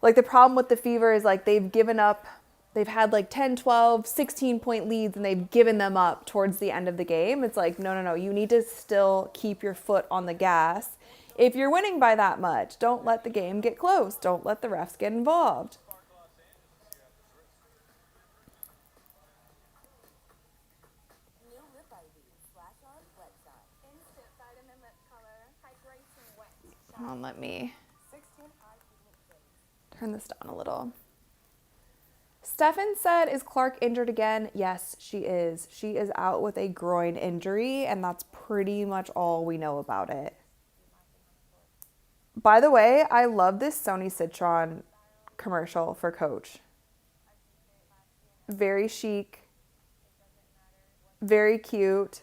like, the problem with the Fever is like they've given up. They've had like 10, 12, 16-point leads and they've given them up towards the end of the game. It's like, no. You need to still keep your foot on the gas. If you're winning by that much, don't let the game get close. Don't let the refs get involved. New lip ID. Flash on, wet on. Instant vitamin lip color. Hydrating wet. Come on, let me 16 eye pigment shades. turn this down a little. Stefan said, is Clark injured again? Yes, she is. She is out with a groin injury, and that's pretty much all we know about it. By the way, I love this Sony Citron commercial for Coach. Very chic. Very cute.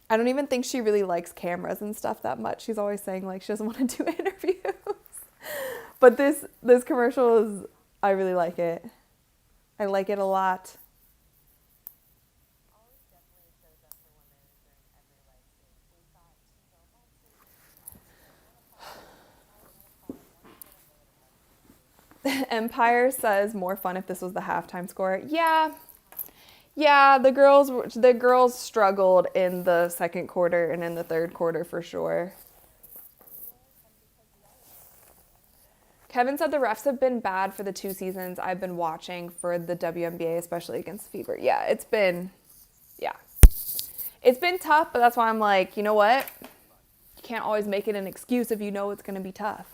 I don't even think she really likes cameras and stuff that much. She's always saying like she doesn't want to do interviews. But this commercial is, I really like it. I like it a lot. Always definitely shows up for women during every life stage. We thought Empire says more fun if this was the halftime score. Yeah, the girls struggled in the second quarter and in the third quarter for sure. Kevin said the refs have been bad for the 2 seasons I've been watching for the WNBA, especially against Fever. Yeah, it's been tough, but that's why I'm like, you know what? You can't always make it an excuse if you know it's going to be tough.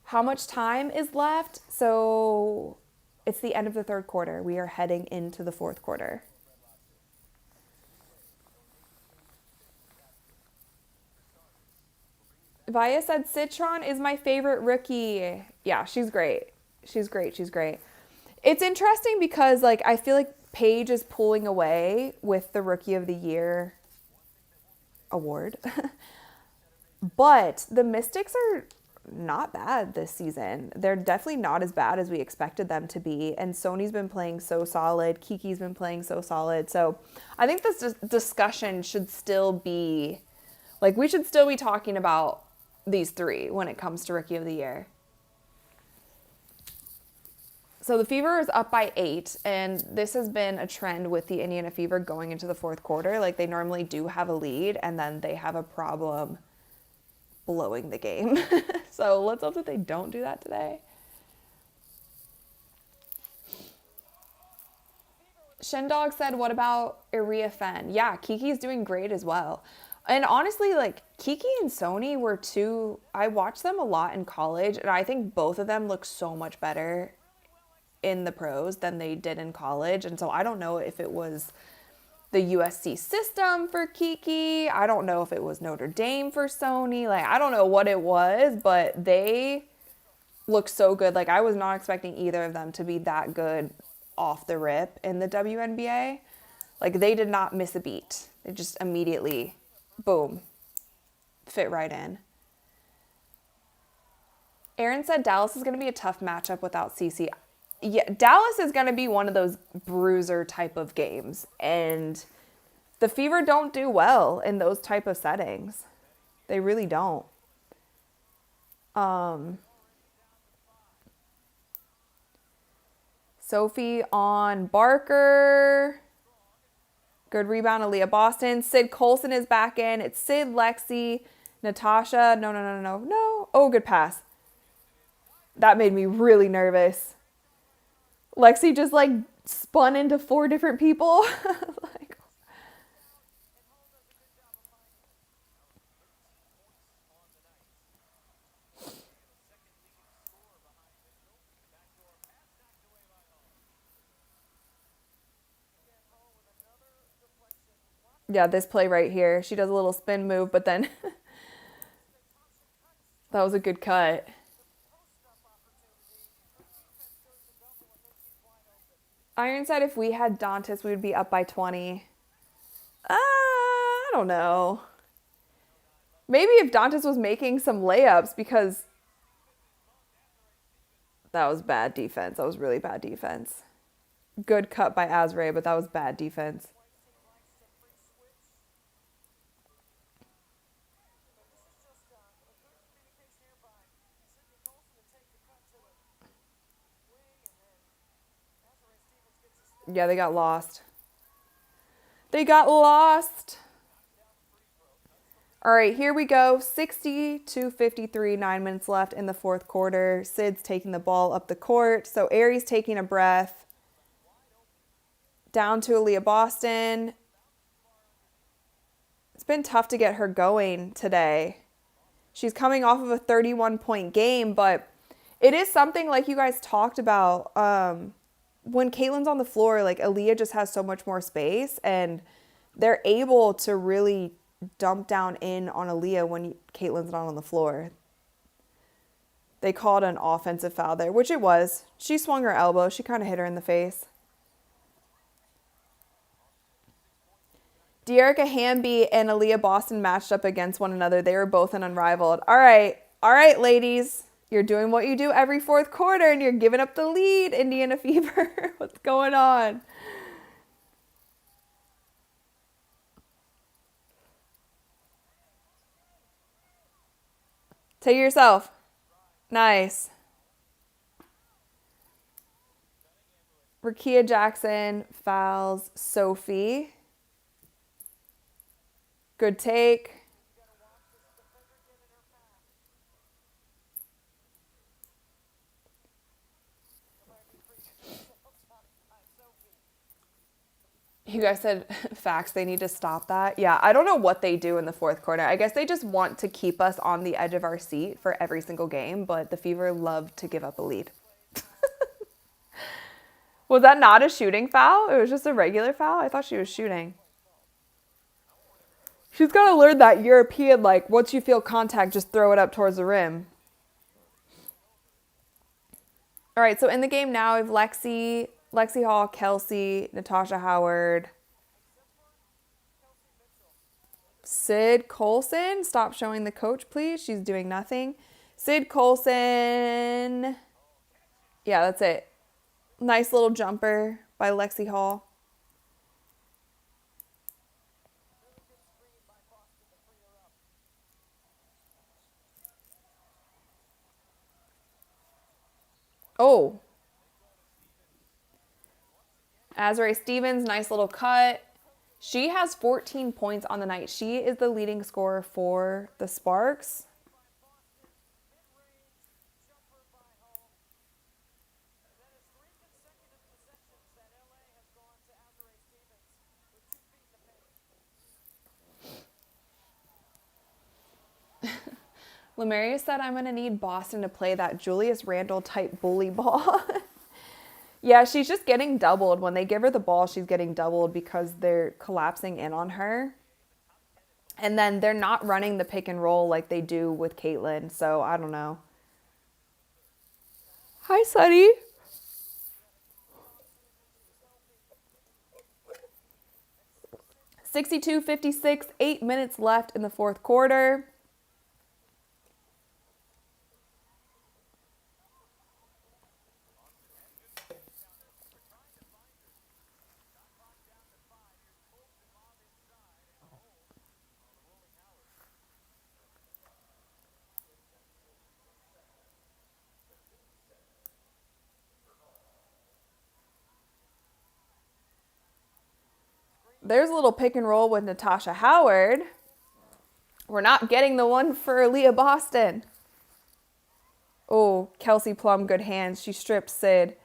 How much time is left? So it's the end of the third quarter. We are heading into the fourth quarter. Vaya said, Citron is my favorite rookie. Yeah, she's great. She's great. It's interesting because, like, I feel like Paige is pulling away with the Rookie of the Year award. But the Mystics are not bad this season. They're definitely not as bad as we expected them to be. And Sony's been playing so solid. Kiki's been playing so solid. So I think this discussion should still be, like, we should still be talking about these 3 when it comes to Rookie of the Year. So the Fever is up by 8, and this has been a trend with the Indiana Fever going into the fourth quarter. Like, they normally do have a lead, and then they have a problem blowing the game. So let's hope that they don't do that today. Shendog said, what about Iria Fen? Yeah, Kiki's doing great as well. And honestly, like, Kiki and Sony were 2, I watched them a lot in college, and I think both of them look so much better in the pros than they did in college. And so I don't know if it was the USC system for Kiki. I don't know if it was Notre Dame for Sony. Like, I don't know what it was, but they look so good. Like, I was not expecting either of them to be that good off the rip in the WNBA. Like, they did not miss a beat. They just immediately, boom, fit right in. Aaron said Dallas is going to be a tough matchup without Cece. Yeah, Dallas is going to be one of those bruiser type of games. And the Fever don't do well in those type of settings. They really don't. Sophie on Barker. Good rebound, Aaliyah Boston. Sid Colson is back in. It's Sid, Lexi, Natasha. No. Oh, good pass. That made me really nervous. Lexi just, like, spun into 4 different people. Like, Yeah, this play right here. She does a little spin move, but then that was a good cut. Iron said if we had Dantas, we would be up by 20. I don't know. Maybe if Dantas was making some layups, because that was bad defense. That was really bad defense. Good cut by Azray, but that was bad defense. Yeah, they got lost. They got lost. All right, here we go. 60-53, 9 minutes left in the fourth quarter. Sid's taking the ball up the court. So Aries taking a breath. Down to Aaliyah Boston. It's been tough to get her going today. She's coming off of a 31-point game, but it is something like you guys talked about. When Caitlin's on the floor, like Aaliyah just has so much more space, and they're able to really dump down in on Aaliyah when Caitlin's not on the floor. They called an offensive foul there, which it was. She swung her elbow. She kind of hit her in the face. Dearica Hamby and Aaliyah Boston matched up against one another. They were both an unrivaled. All right, ladies. You're doing what you do every fourth quarter, and you're giving up the lead, Indiana Fever. What's going on? Take it yourself. Nice. Rakia Jackson fouls Sophie. Good take. You guys said facts. They need to stop that. Yeah, I don't know what they do in the fourth quarter. I guess they just want to keep us on the edge of our seat for every single game, but the Fever love to give up a lead. Was that not a shooting foul? It was just a regular foul? I thought she was shooting. She's got to learn that European, like, once you feel contact, just throw it up towards the rim. All right, so in the game now, we have Lexi Hall, Kelsey, Natasha Howard, Sid Colson. Stop showing the coach, please. She's doing nothing. Sid Colson. Yeah, that's it. Nice little jumper by Lexi Hall. Oh. Azrae Stevens, nice little cut. She has 14 points on the night. She is the leading scorer for the Sparks. Lemarius said, I'm going to need Boston to play that Julius Randle type bully ball. Yeah, she's just getting doubled. When they give her the ball, she's getting doubled because they're collapsing in on her. And then they're not running the pick and roll like they do with Caitlin. So, I don't know. Hi, Sunny. (62-56), 8 minutes left in the fourth quarter. There's a little pick and roll with Natasha Howard. We're not getting the one for Aaliyah Boston. Oh, Kelsey Plum, good hands. She stripped Sid.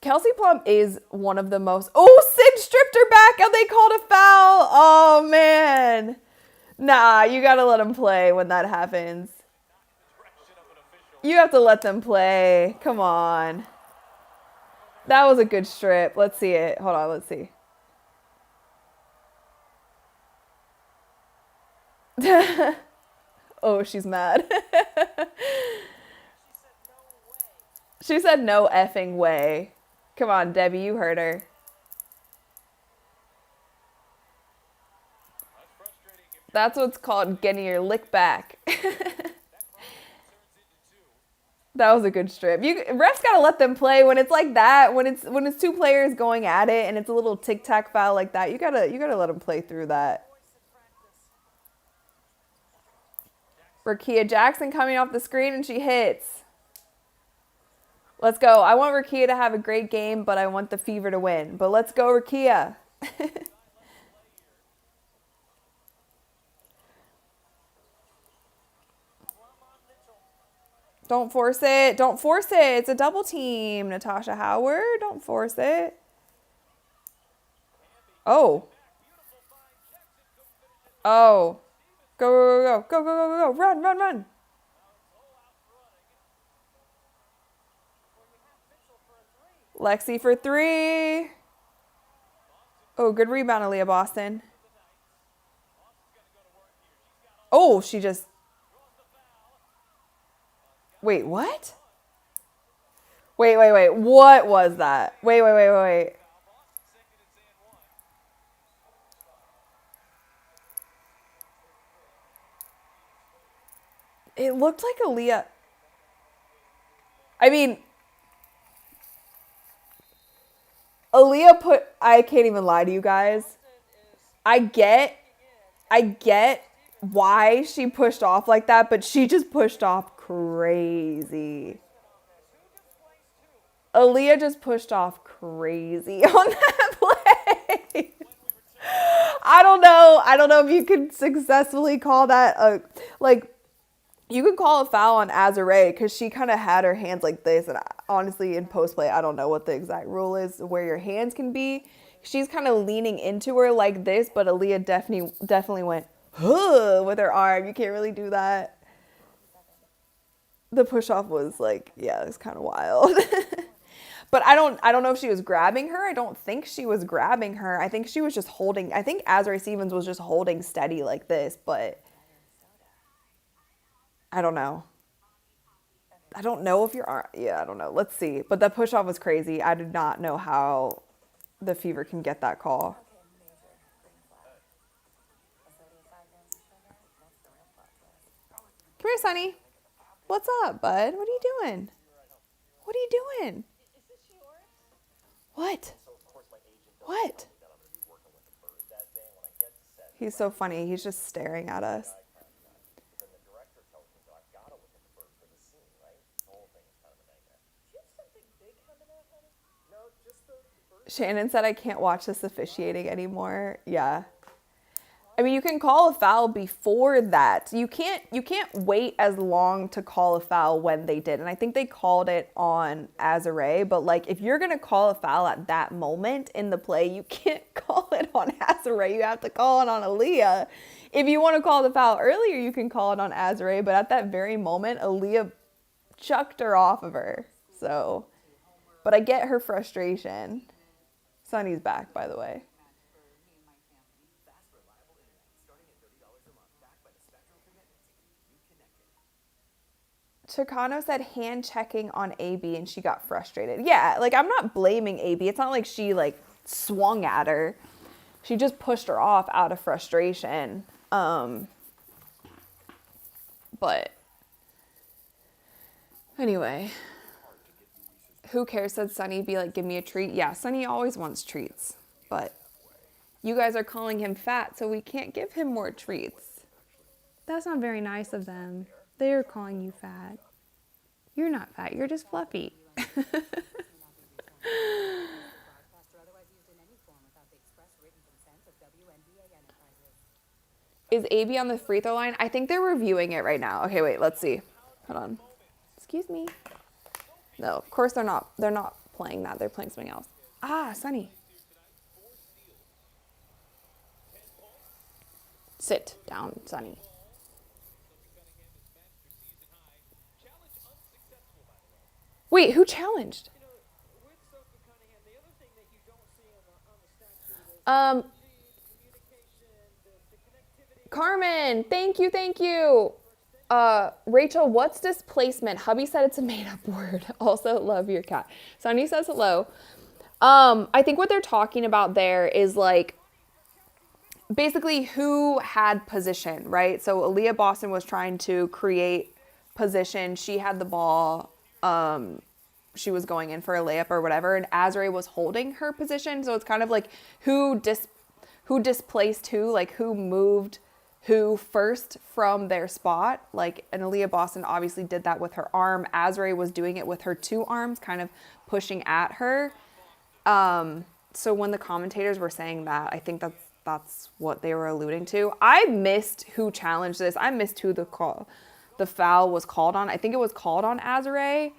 Kelsey Plum is one of the most... Oh, Sid stripped her back and they called a foul. Oh, man. Nah, you got to let them play when that happens. You have to let them play. Come on. That was a good strip. Let's see it. Hold on, let's see. Oh, she's mad. She said no effing way. Come on, Debbie, you heard her. That's frustrating if That's what's called getting your lick back. that probably turns into two. That was a good strip. You refs gotta let them play when it's like that. When it's two players going at it and it's a little tic tac foul like that. You gotta let them play through that. Rakia Jackson coming off the screen and she hits. Let's go. I want Rakia to have a great game, but I want the Fever to win. But let's go, Rakia. Don't force it. Don't force it. It's a double team, Natasha Howard. Don't force it. Oh. Oh. Go, go, go, go, go, go, go, go. Run, run, run. Lexi for three. Oh, good rebound, Aaliyah Boston. Oh, she just... Wait, what? Wait, wait, wait. What was that? Wait, wait, wait, wait, wait. It looked like Aaliyah... I mean... Aaliyah put... I can't even lie to you guys. I get why she pushed off like that, but she just pushed off crazy. Aaliyah just pushed off crazy on that play. I don't know. I don't know if you could successfully call that a... Like, you could call a foul on Azare because she kind of had her hands like this. And honestly, in post play, I don't know what the exact rule is where your hands can be. She's kind of leaning into her like this, but Aaliyah definitely went huh, with her arm. You can't really do that. The push off was like, yeah, it was kind of wild. But I don't know if she was grabbing her. I don't think she was grabbing her. I think she was just holding. I think Azare Stevens was just holding steady like this, but I don't know. I don't know if your arm, yeah, I don't know. Let's see. But the push off was crazy. I did not know how the Fever can get that call. Come here, Sonny. What's up, bud? What are you doing? What are you doing? What? What? He's so funny. He's just staring at us. Shannon said I can't watch this officiating anymore. Yeah. I mean, you can call a foul before that. You can't wait as long to call a foul when they did. And I think they called it on Azare, but like if you're going to call a foul at that moment in the play, you can't call it on Azare. You have to call it on Aaliyah. If you want to call the foul earlier, you can call it on Azare, but at that very moment, Aaliyah chucked her off of her. So, but I get her frustration. Sonny's back, by the way. Chicano said hand checking on AB and she got frustrated. Yeah, like I'm not blaming AB. It's not like she like swung at her. She just pushed her off out of frustration. But anyway, who cares? Said Sonny be like, give me a treat. Yeah, Sonny always wants treats, but you guys are calling him fat, so we can't give him more treats. That's not very nice of them. They're calling you fat. You're not fat. You're just fluffy. Is AB on the free throw line? I think they're reviewing it right now. Okay, wait. Let's see. Hold on. Excuse me. No, of course they're not. They're not playing that. They're playing something else. Ah, Sonny. Sit down, Sonny. Wait, who challenged? Carmen, thank you, thank you. Rachel, what's displacement? Hubby said it's a made-up word. Also, love your cat. Sunny says hello. I think what they're talking about there is like basically who had position, right? So Aaliyah Boston was trying to create position. She had the ball. She was going in for a layup or whatever, and Azrae was holding her position. So it's kind of like who displaced who, like who moved who first from their spot. Like, and Aaliyah Boston obviously did that with her arm. Azrae was doing it with her two arms, kind of pushing at her. So when the commentators were saying that, I think that's what they were alluding to. I missed who challenged this. I missed who the foul was called on. I think it was called on Azrae.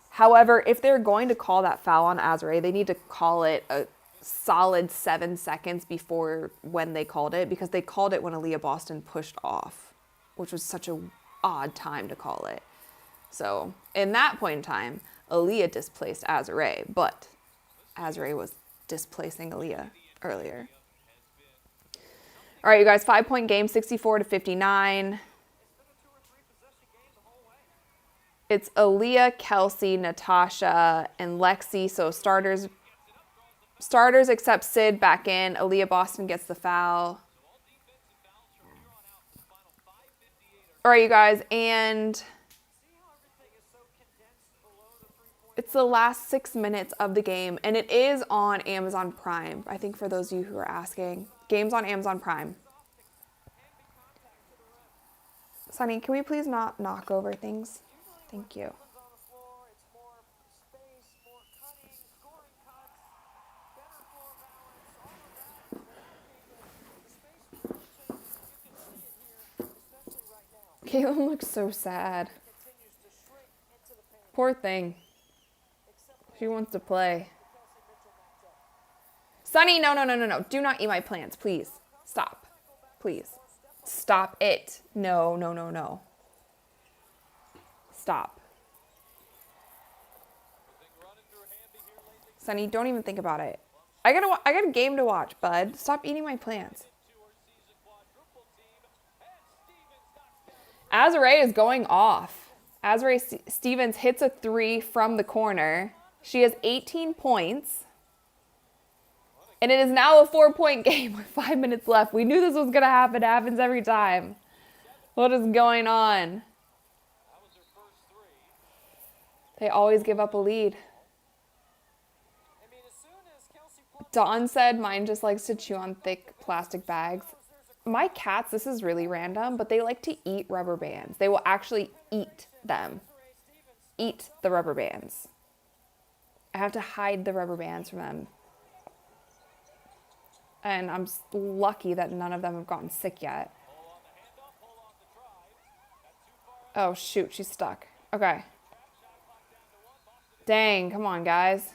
However, if they're going to call that foul on Azrae, they need to call it a solid 7 seconds before when they called it, because they called it when Aaliyah Boston pushed off, which was such a odd time to call it. So in that point in time, Aaliyah displaced Azrae, but Azrae was displacing Aaliyah earlier. All right, you guys, 5-point game, 64-59. It's Aaliyah, Kelsey, Natasha, and Lexi. So starters except Sid back in. Aaliyah Boston gets the foul. All right, you guys, and it's the last 6 minutes of the game, and it is on Amazon Prime. I think for those of you who are asking, game's on Amazon Prime. Sunny, can we please not knock over things? Thank you. Caitlin looks so sad. Poor thing. She wants to play. Sunny, no. Do not eat my plants, please. Stop. Please. Stop it. No. Stop. Sunny, don't even think about it. I got a game to watch, bud. Stop eating my plants. Azrae is going off. Azrae Stevens hits a 3 from the corner. She has 18 points. And it is now a 4-point game with 5 minutes left. We knew this was going to happen. It happens every time. What is going on? They always give up a lead. Dawn said mine just likes to chew on thick plastic bags. My cats, this is really random, but they like to eat rubber bands. They will actually eat them. Eat the rubber bands. I have to hide the rubber bands from them. And I'm lucky that none of them have gotten sick yet. Oh, shoot, she's stuck. Okay. Dang, come on, guys.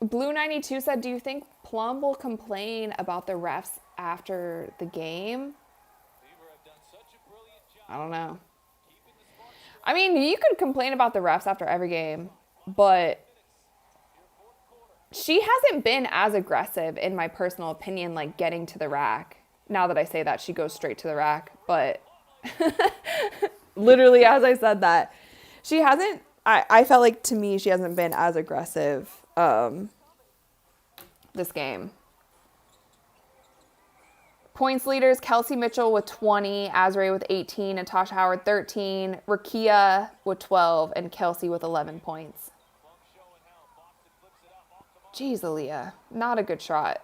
Blue 92 said, do you think Plum will complain about the refs after the game? I don't know. I mean, you could complain about the refs after every game, but she hasn't been as aggressive, in my personal opinion, like getting to the rack. Now that I say that, she goes straight to the rack, but literally as I said that, she hasn't, I felt like to me, she hasn't been as aggressive this game. Points leaders, Kelsey Mitchell with 20, Azrae with 18, Natasha Howard 13, Rakia with 12, and Kelsey with 11 points. Jeez, Aaliyah. Not a good shot.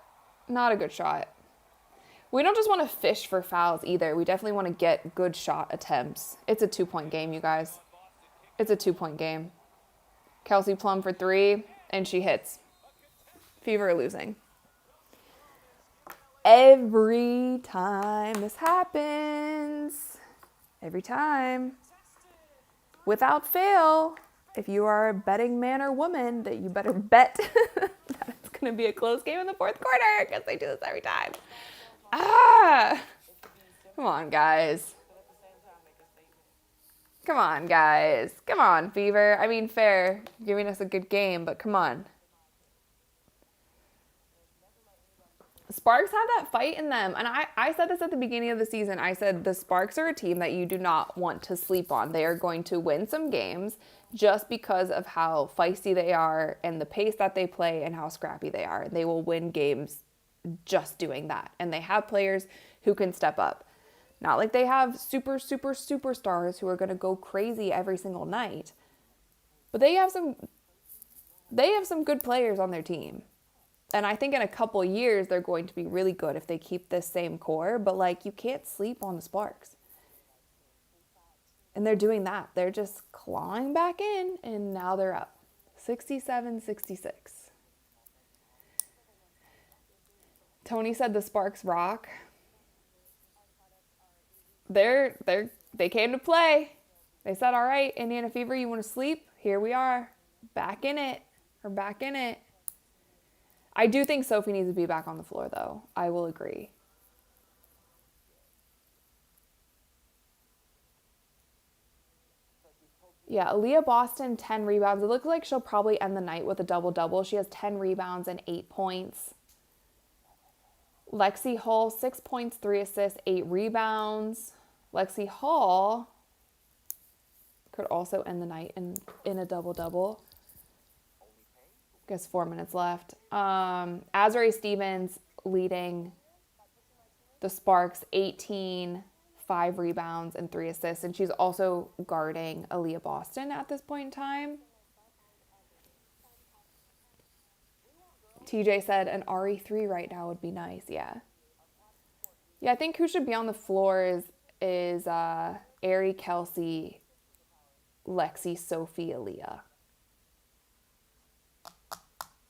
Not a good shot. We don't just want to fish for fouls either. We definitely want to get good shot attempts. It's a 2-point game, you guys. It's a 2-point game. Kelsey Plum for 3, and she hits. Fever losing. Every time this happens, every time, without fail, if you are a betting man or woman, that you better bet that it's going to be a close game in the fourth quarter, because they do this every time. Come on, guys. Come on, guys. Come on, Fever. I mean, fair, giving us a good game, but come on. Sparks have that fight in them. And I said this at the beginning of the season. I said the Sparks are a team that you do not want to sleep on. They are going to win some games just because of how feisty they are and the pace that they play and how scrappy they are. They will win games just doing that. And they have players who can step up. Not like they have superstars who are going to go crazy every single night. But they have some good players on their team. And I think in a couple years, they're going to be really good if they keep this same core. But, like, you can't sleep on the Sparks. And they're doing that. They're just clawing back in, and now they're up. 67-66. Tony said the Sparks rock. They came to play. They said, all right, Indiana Fever, you want to sleep? Here we are. Back in it. We're back in it. I do think Sophie needs to be back on the floor, though. I will agree. Yeah, Aaliyah Boston, 10 rebounds. It looks like she'll probably end the night with a double-double. She has 10 rebounds and 8 points. Lexi Hall, 6 points, 3 assists, 8 rebounds. Lexi Hall could also end the night in a double-double. Guess 4 minutes left. Azrae Stevens leading the Sparks, 18, 5 rebounds, and 3 assists. And she's also guarding Aaliyah Boston at this point in time. TJ said an RE3 right now would be nice. Yeah. Yeah, I think who should be on the floor is Ari, Kelsey, Lexi, Sophie, Aaliyah.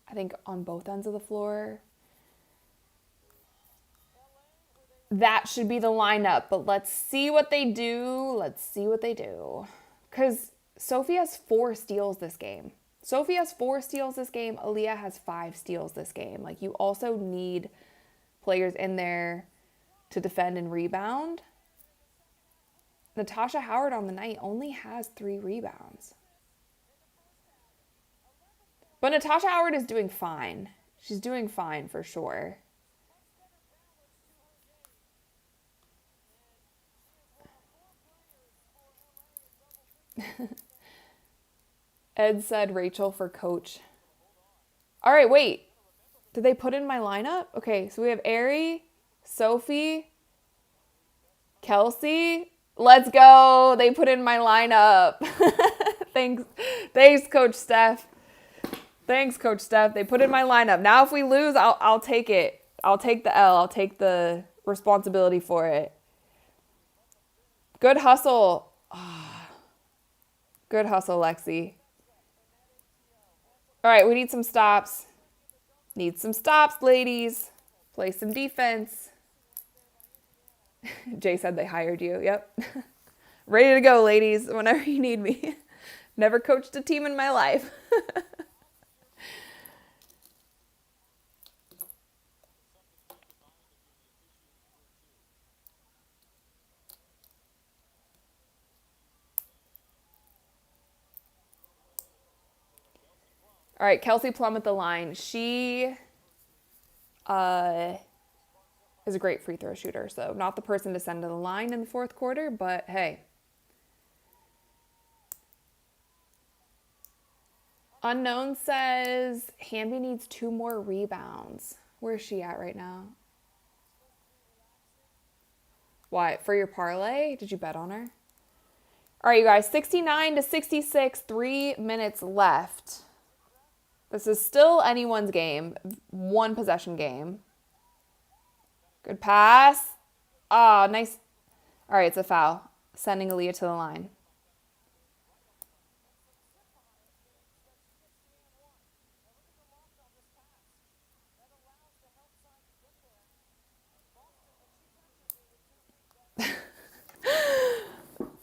I think on both ends of the floor. That should be the lineup, but let's see what they do. Let's see what they do. Because Sophie has 4 steals this game. Sophie has 4 steals this game. Aaliyah has 5 steals this game. Like, you also need players in there to defend and rebound. Natasha Howard on the night only has 3 rebounds. But Natasha Howard is doing fine. She's doing fine for sure. Ed said Rachel for coach. All right, wait. Did they put in my lineup? Okay, so we have Ari, Sophie, Kelsey. Let's go. They put in my lineup. Thanks, Coach Steph. Thanks, Coach Steph. They put in my lineup. Now if we lose, I'll take it. I'll take the L. I'll take the responsibility for it. Good hustle. Oh, good hustle, Lexi. All right, we need some stops. Need some stops, ladies. Play some defense. Jay said they hired you. Yep. Ready to go, ladies, whenever you need me. Never coached a team in my life. All right, Kelsey Plum at the line. She is a great free throw shooter, so not the person to send to the line in the fourth quarter, but hey. Unknown says Hamby needs 2 more rebounds. Where's she at right now? What, for your parlay? Did you bet on her? All right, you guys, 69-66, 3 minutes left. This is still anyone's game. 1 possession game. Good pass. Oh, nice. All right, it's a foul. Sending Aaliyah to the line.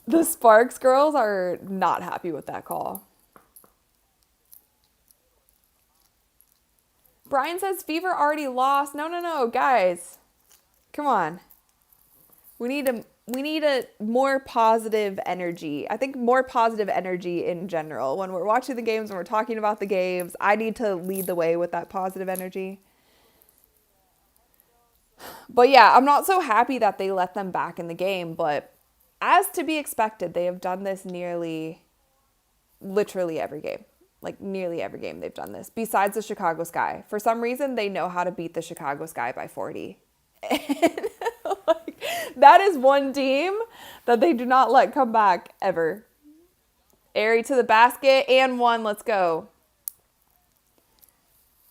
The Sparks girls are not happy with that call. Brian says Fever already lost. No, guys. Come on. We need a more positive energy. I think more positive energy in general. When we're watching the games, when we're talking about the games, I need to lead the way with that positive energy. But yeah, I'm not so happy that they let them back in the game, but as to be expected, they have done this literally every game. Like nearly every game they've done this, besides the Chicago Sky. For some reason, they know how to beat the Chicago Sky by 40. And, like, that is one team that they do not let come back ever. Airy to the basket and one. Let's go.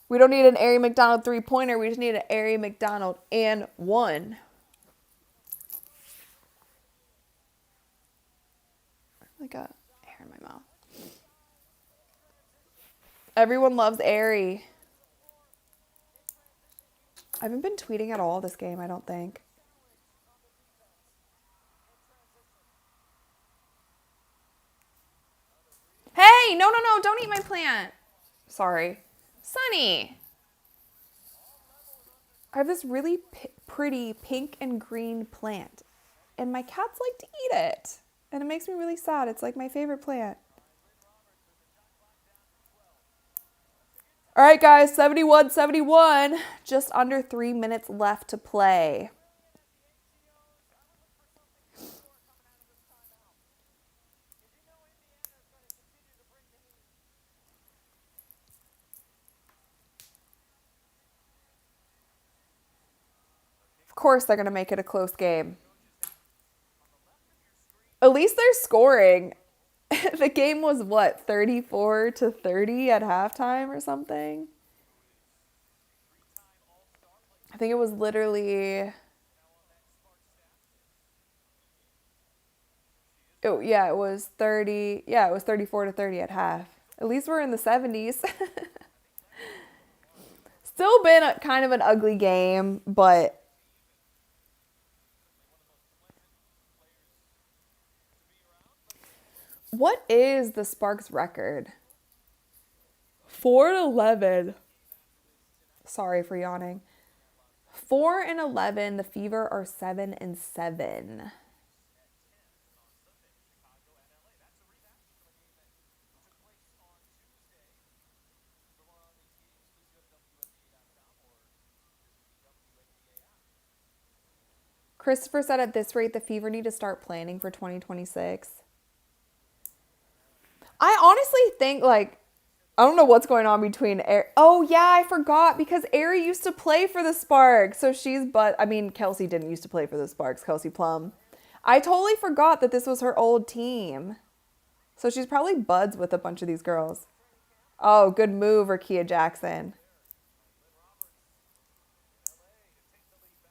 We don't need an Airy McDonald 3-pointer. We just need an Airy McDonald and one. I got hair in my mouth. Everyone loves Airy. I haven't been tweeting at all this game, I don't think. Hey, no, don't eat my plant. Sorry. Sunny. I have this really pretty pink and green plant, and my cats like to eat it, and it makes me really sad. It's like my favorite plant. All right, guys, 71-71. Just under 3 minutes left to play. Of course they're going to make it a close game. At least they're scoring. The game was, what, 34-30 at halftime or something? I think it was literally... Oh, yeah, it was 30. Yeah, it was 34-30 at half. At least we're in the 70s. Still been kind of an ugly game, but... What is the Sparks record? 4-11. Sorry for yawning. 4-11. The Fever are 7-7. Christopher said at this rate, the Fever need to start planning for 2026. I honestly think, like, I don't know what's going on between Oh, yeah, I forgot, because Aerie used to play for the Sparks. So Kelsey didn't used to play for the Sparks, Kelsey Plum. I totally forgot that this was her old team. So she's probably buds with a bunch of these girls. Oh, good move, Rakia Jackson.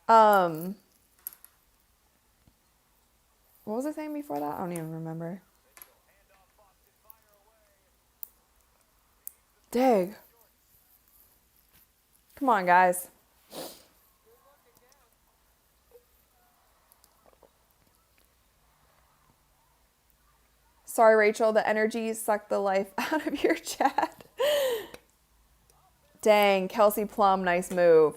What was I saying before that? I don't even remember. Dang. Come on, guys. Sorry, Rachel. The energy sucked the life out of your chat. Dang, Kelsey Plum, nice move.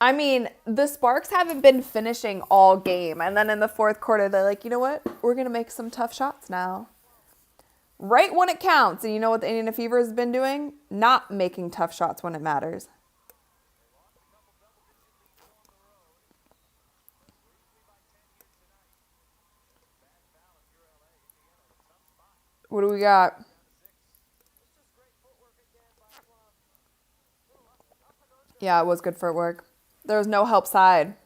I mean, the Sparks haven't been finishing all game. And then in the fourth quarter, they're like, you know what? We're going to make some tough shots now. Right when it counts. And you know what the Indiana Fever has been doing? Not making tough shots when it matters. What do we got? Yeah, it was good footwork. There was no help side.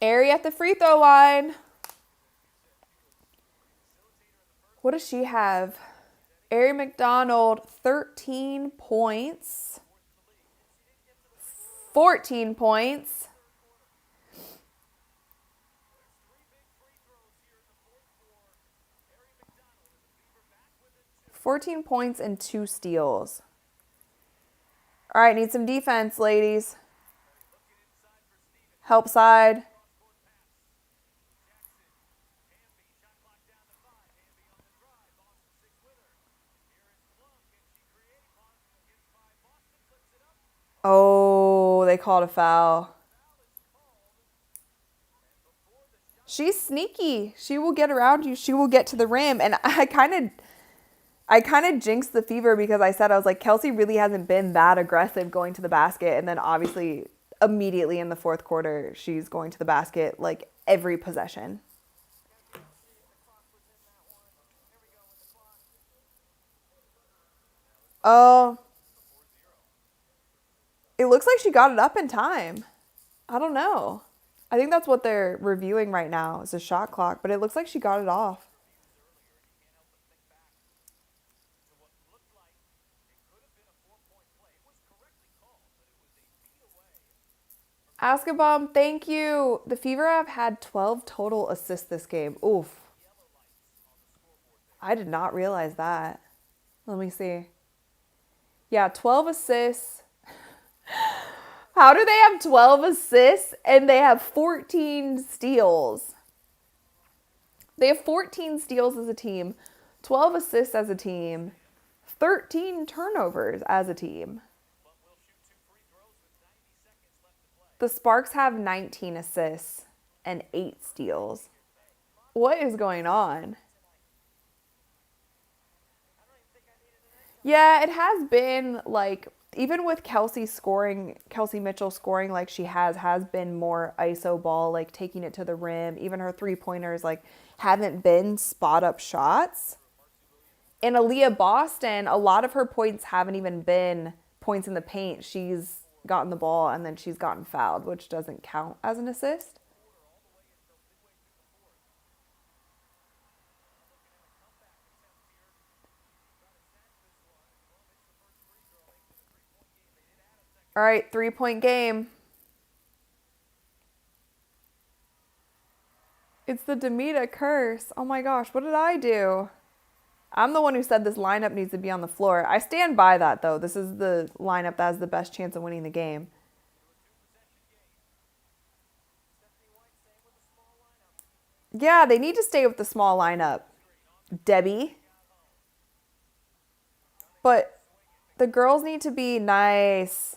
Aerie at the free throw line. What does she have? Aerie McDonald, 13 points. 14 points. And 2 steals. All right, need some defense, ladies. Help side. Oh, Oh, they called a foul. She's sneaky. She will get around you. She will get to the rim. And I kind of jinxed the Fever because I was like, Kelsey really hasn't been that aggressive going to the basket. And then obviously immediately in the fourth quarter, she's going to the basket like every possession. Oh, it looks like she got it up in time. I don't know. I think that's what they're reviewing right now is a shot clock, but it looks like she got it off. Askabom, thank you. The Fever have had 12 total assists this game. Oof. I did not realize that. Let me see. Yeah, 12 assists. How do they have 12 assists and they have 14 steals? They have 14 steals as a team, 12 assists as a team, 13 turnovers as a team. The Sparks have 19 assists and 8 steals. What is going on? Yeah, it has been like, even with Kelsey Mitchell scoring like she has been more ISO ball, like taking it to the rim. Even her 3-pointers like haven't been spot up shots. And Aaliyah Boston, a lot of her points haven't even been points in the paint. She's gotten the ball and then she's gotten fouled, which doesn't count as an assist. All right, 3-point game. It's the Demita curse. Oh my gosh, what did I do? I'm the one who said this lineup needs to be on the floor. I stand by that, though. This is the lineup that has the best chance of winning the game. Yeah, they need to stay with the small lineup. Debbie. But the girls need to be nice.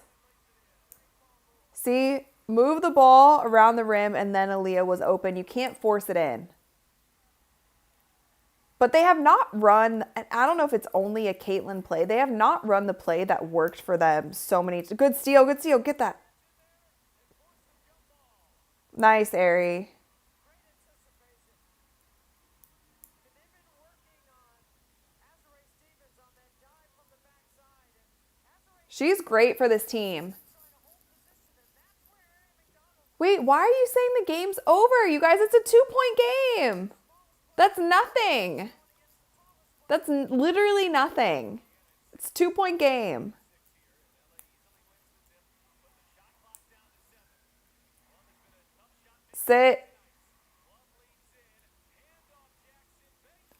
See, move the ball around the rim and then Aaliyah was open. You can't force it in. But they have not run, and I don't know if it's only a Caitlin play. They have not run the play that worked for them so many. Good steal, get that. Nice, Ari. She's great for this team. Wait, why are you saying the game's over? You guys, it's a 2-point game. That's nothing. That's literally nothing. It's a 2-point game. Sit.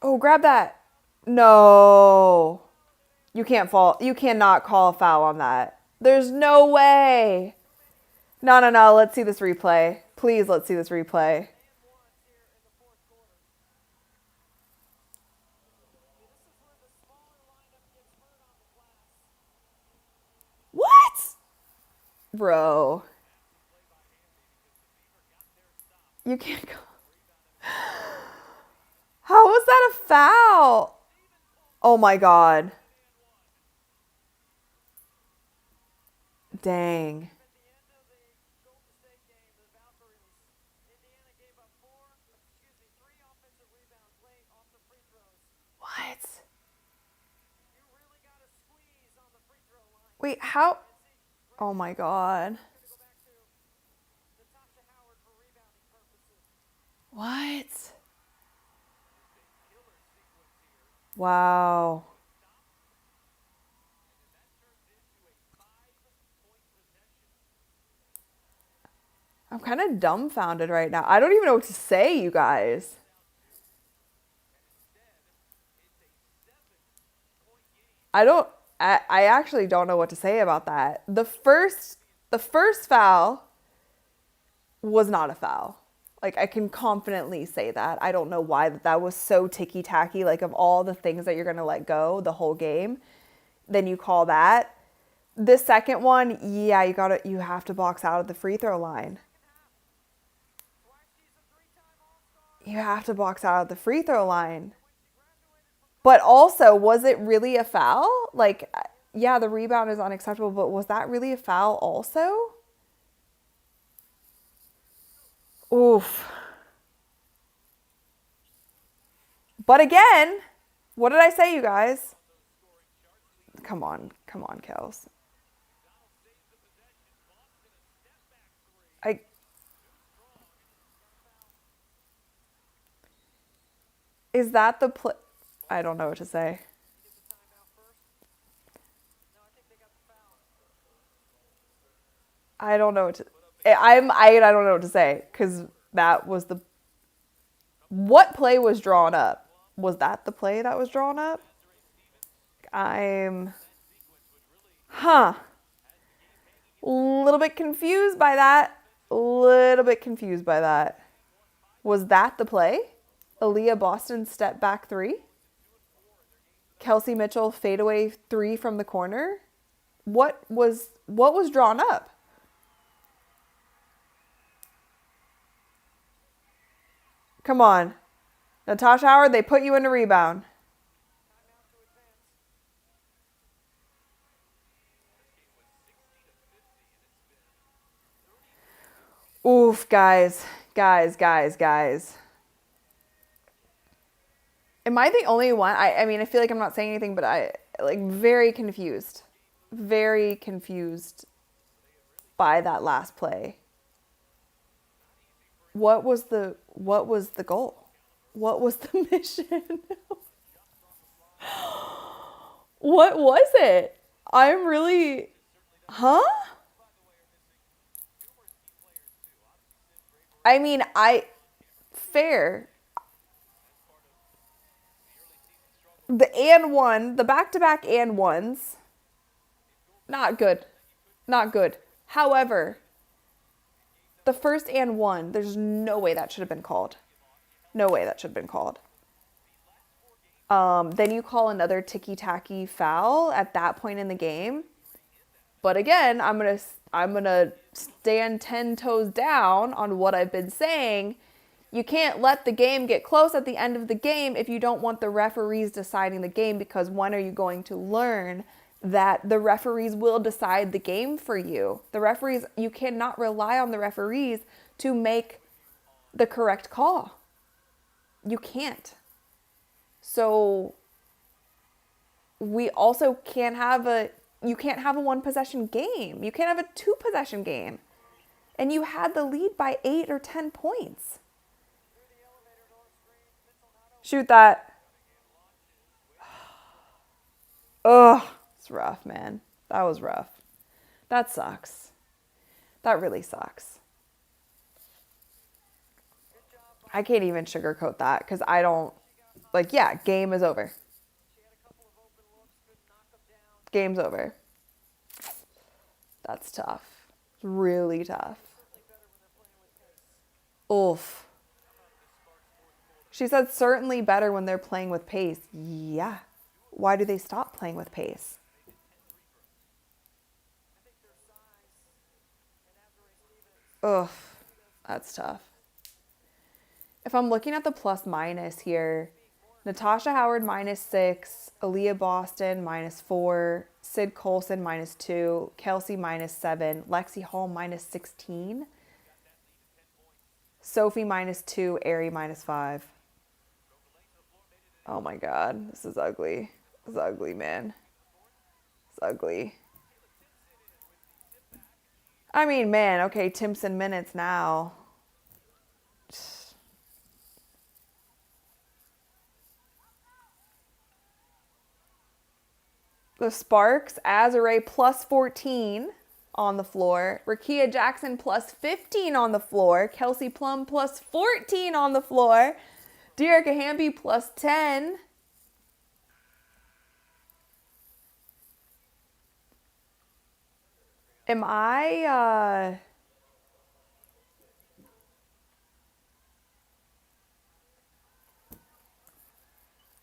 Oh, grab that. No. You can't fall. You cannot call a foul on that. There's no way. No. Let's see this replay. Please, let's see this replay. What? Bro. You can't go. How was that a foul? Oh my God. Dang. What? Wait, how? Oh my God. What? Wow. I'm kind of dumbfounded right now. I don't even know what to say, you guys. I actually don't know what to say about that. The first foul was not a foul. Like, I can confidently say that. I don't know why that was so ticky-tacky. Like, of all the things that you're going to let go the whole game, then you call that. This second one, yeah, you have to box out of the free throw line. You have to box out of the free throw line. But also, was it really a foul? Like, yeah, the rebound is unacceptable, but was that really a foul also? Oof. But again, what did I say, you guys? Come on, Kels. I Is that the play? I don't know what to say. I don't know what to. I don't know what to say because that was the. What play was drawn up? Was that the play that was drawn up? I'm. Huh. A little bit confused by that. A little bit confused by that. Was that the play? Aaliyah Boston step back three? Kelsey Mitchell fadeaway three from the corner? What was drawn up? Come on. Natasha Howard, they put you in a rebound. Oof, guys. Am I the only one? I mean, I feel like I'm not saying anything, but I like very confused. Very confused by that last play. What was the goal? What was the mission? What was it? I'm really Huh? I mean, fair. The back-to-back and ones, not good. Not good. However, the first and one, there's no way that should have been called. No way that should have been called. Then you call another ticky-tacky foul at that point in the game. But again, I'm gonna stand 10 toes down on what I've been saying. You can't let the game get close at the end of the game if you don't want the referees deciding the game, because when are you going to learn that the referees will decide the game for you? The referees, you cannot rely on the referees to make the correct call. You can't. So we also can't have you can't have a one possession game. You can't have a two possession game. And you had the lead by 8 or 10 points. Shoot that. Ugh, it's rough, man. That was rough. That sucks. That really sucks. I can't even sugarcoat that because I don't, like, yeah, game is over. Game's over. That's tough. It's really tough. Oof. She said certainly better when they're playing with pace. Yeah. Why do they stop playing with pace? Ugh. That's tough. If I'm looking at the plus minus here, Natasha Howard -6, Aaliyah Boston -4, Sid Colson -2, Kelsey -7, Lexi Hall -16, Sophie -2, Ari -5. Oh my God, this is ugly. This is ugly, man. It's ugly. I mean, man, okay, Timpson minutes now. The Sparks, Azare +14 on the floor. Rakia Jackson +15 on the floor. Kelsey Plum +14 on the floor. Dearica Hamby +10. Am I,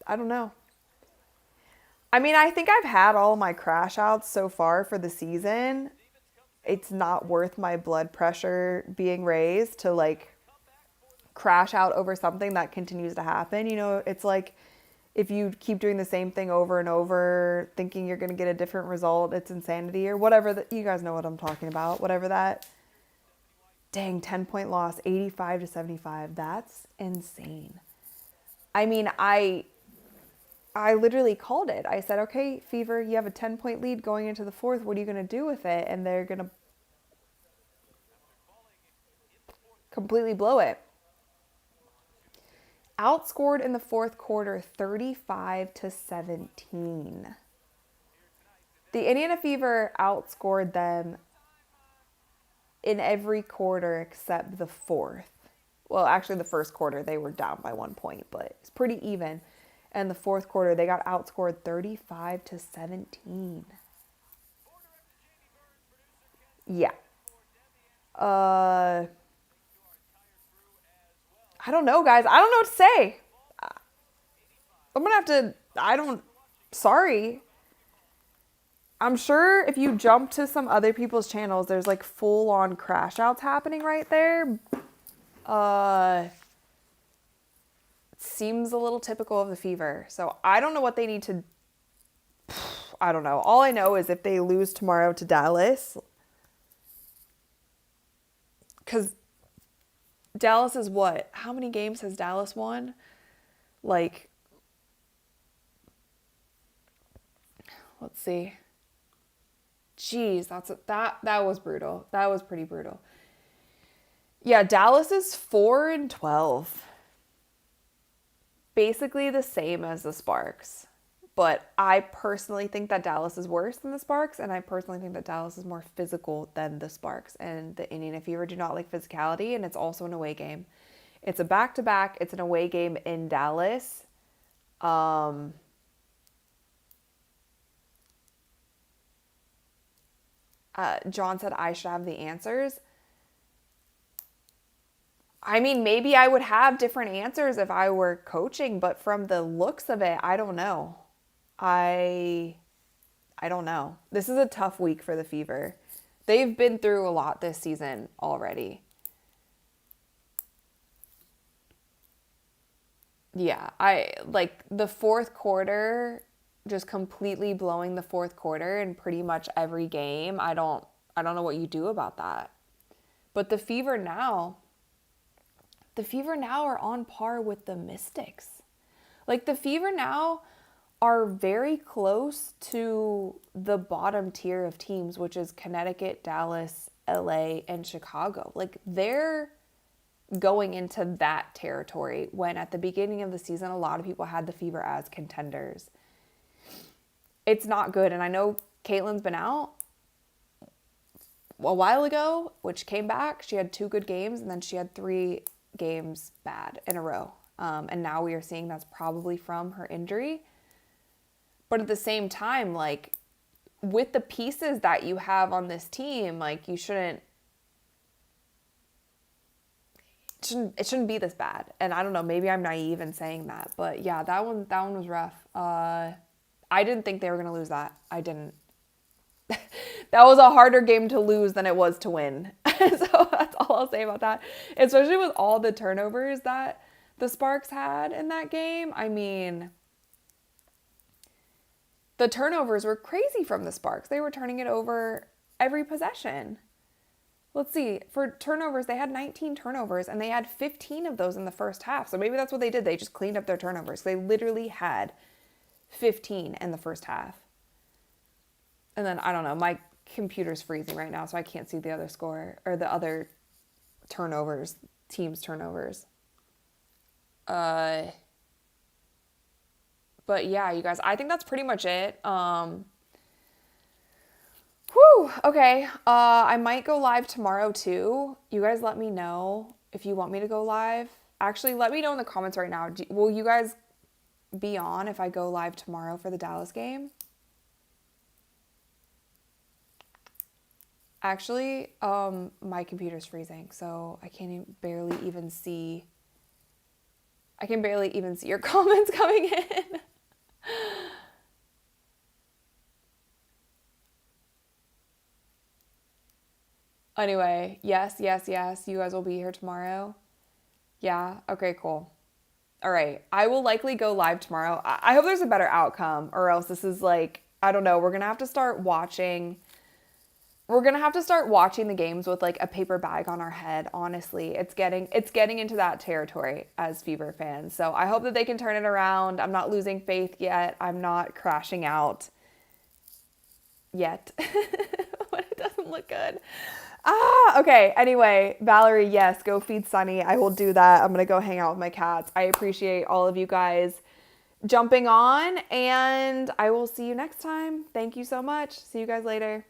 I don't know. I mean, I think I've had all my crash outs so far for the season. It's not worth my blood pressure being raised to like crash out over something that continues to happen. You know, it's like if you keep doing the same thing over and over, thinking you're going to get a different result, it's insanity or whatever. That you guys know what I'm talking about. Whatever that. Dang, 10-point loss, 85 to 75. That's insane. I mean, I literally called it. I said, okay, Fever, you have a 10-point lead going into the fourth. What are you going to do with it? And they're going to completely blow it. Outscored in the fourth quarter 35 to 17. The Indiana Fever outscored them in every quarter except the fourth. Well, actually the first quarter they were down by 1 point, but it's pretty even. And the fourth quarter they got outscored 35 to 17. Yeah. I don't know, guys. I don't know what to say. I'm gonna have to, sorry. I'm sure if you jump to some other people's channels, there's like full on crash outs happening right there. Seems a little typical of the Fever. So I don't know what they need to, I don't know. All I know is if they lose tomorrow to Dallas, because Dallas is what? How many games has Dallas won? Like, let's see. Jeez, that was brutal. That was pretty brutal. Yeah, Dallas is 4-12. Basically the same as the Sparks. But I personally think that Dallas is worse than the Sparks, and I personally think that Dallas is more physical than the Sparks. And the Indiana Fever do not like physicality, and it's also an away game. It's a back-to-back. It's an away game in Dallas. John said I should have the answers. I mean, maybe I would have different answers if I were coaching, but from the looks of it, I don't know. I don't know. This is a tough week for the Fever. They've been through a lot this season already. Yeah, I like the fourth quarter, just completely blowing the fourth quarter in pretty much every game. I don't know what you do about that. But the Fever now are on par with the Mystics. Like the Fever now are very close to the bottom tier of teams, which is Connecticut, Dallas, LA, and Chicago. Like they're going into that territory when at the beginning of the season, a lot of people had the Fever as contenders. It's not good. And I know Caitlin's been out a while ago, which came back. She had 2 good games and then she had 3 games bad in a row. And now we are seeing that's probably from her injury. But at the same time, like with the pieces that you have on this team, like you shouldn't be this bad. And I don't know, maybe I'm naive in saying that, but yeah, that one was rough. I didn't think they were going to lose that. I didn't. That was a harder game to lose than it was to win. So that's all I'll say about that. Especially with all the turnovers that the Sparks had in that game. I mean, the turnovers were crazy from the Sparks. They were turning it over every possession. Let's see. For turnovers, they had 19 turnovers, and they had 15 of those in the first half. So maybe that's what they did. They just cleaned up their turnovers. They literally had 15 in the first half. And then, I don't know, my computer's freezing right now, so I can't see the other score, or the other turnovers, team's turnovers. But yeah, you guys, I think that's pretty much it. Okay. I might go live tomorrow too. You guys let me know if you want me to go live. Actually, let me know in the comments right now. Will you guys be on if I go live tomorrow for the Dallas game? Actually, my computer's freezing, so I can't barely even see. I can barely even see your comments coming in. Anyway, yes, yes, yes. You guys will be here tomorrow. Yeah. Okay, cool. All right. I will likely go live tomorrow. I hope there's a better outcome, or else this is like, I don't know. We're going to have to start watching. We're going to have to start watching the games with like a paper bag on our head. Honestly, it's getting into that territory as Fever fans. So I hope that they can turn it around. I'm not losing faith yet. I'm not crashing out yet. But it doesn't look good. Okay. Anyway, Valerie, yes, go feed Sunny. I will do that. I'm going to go hang out with my cats. I appreciate all of you guys jumping on, and I will see you next time. Thank you so much. See you guys later.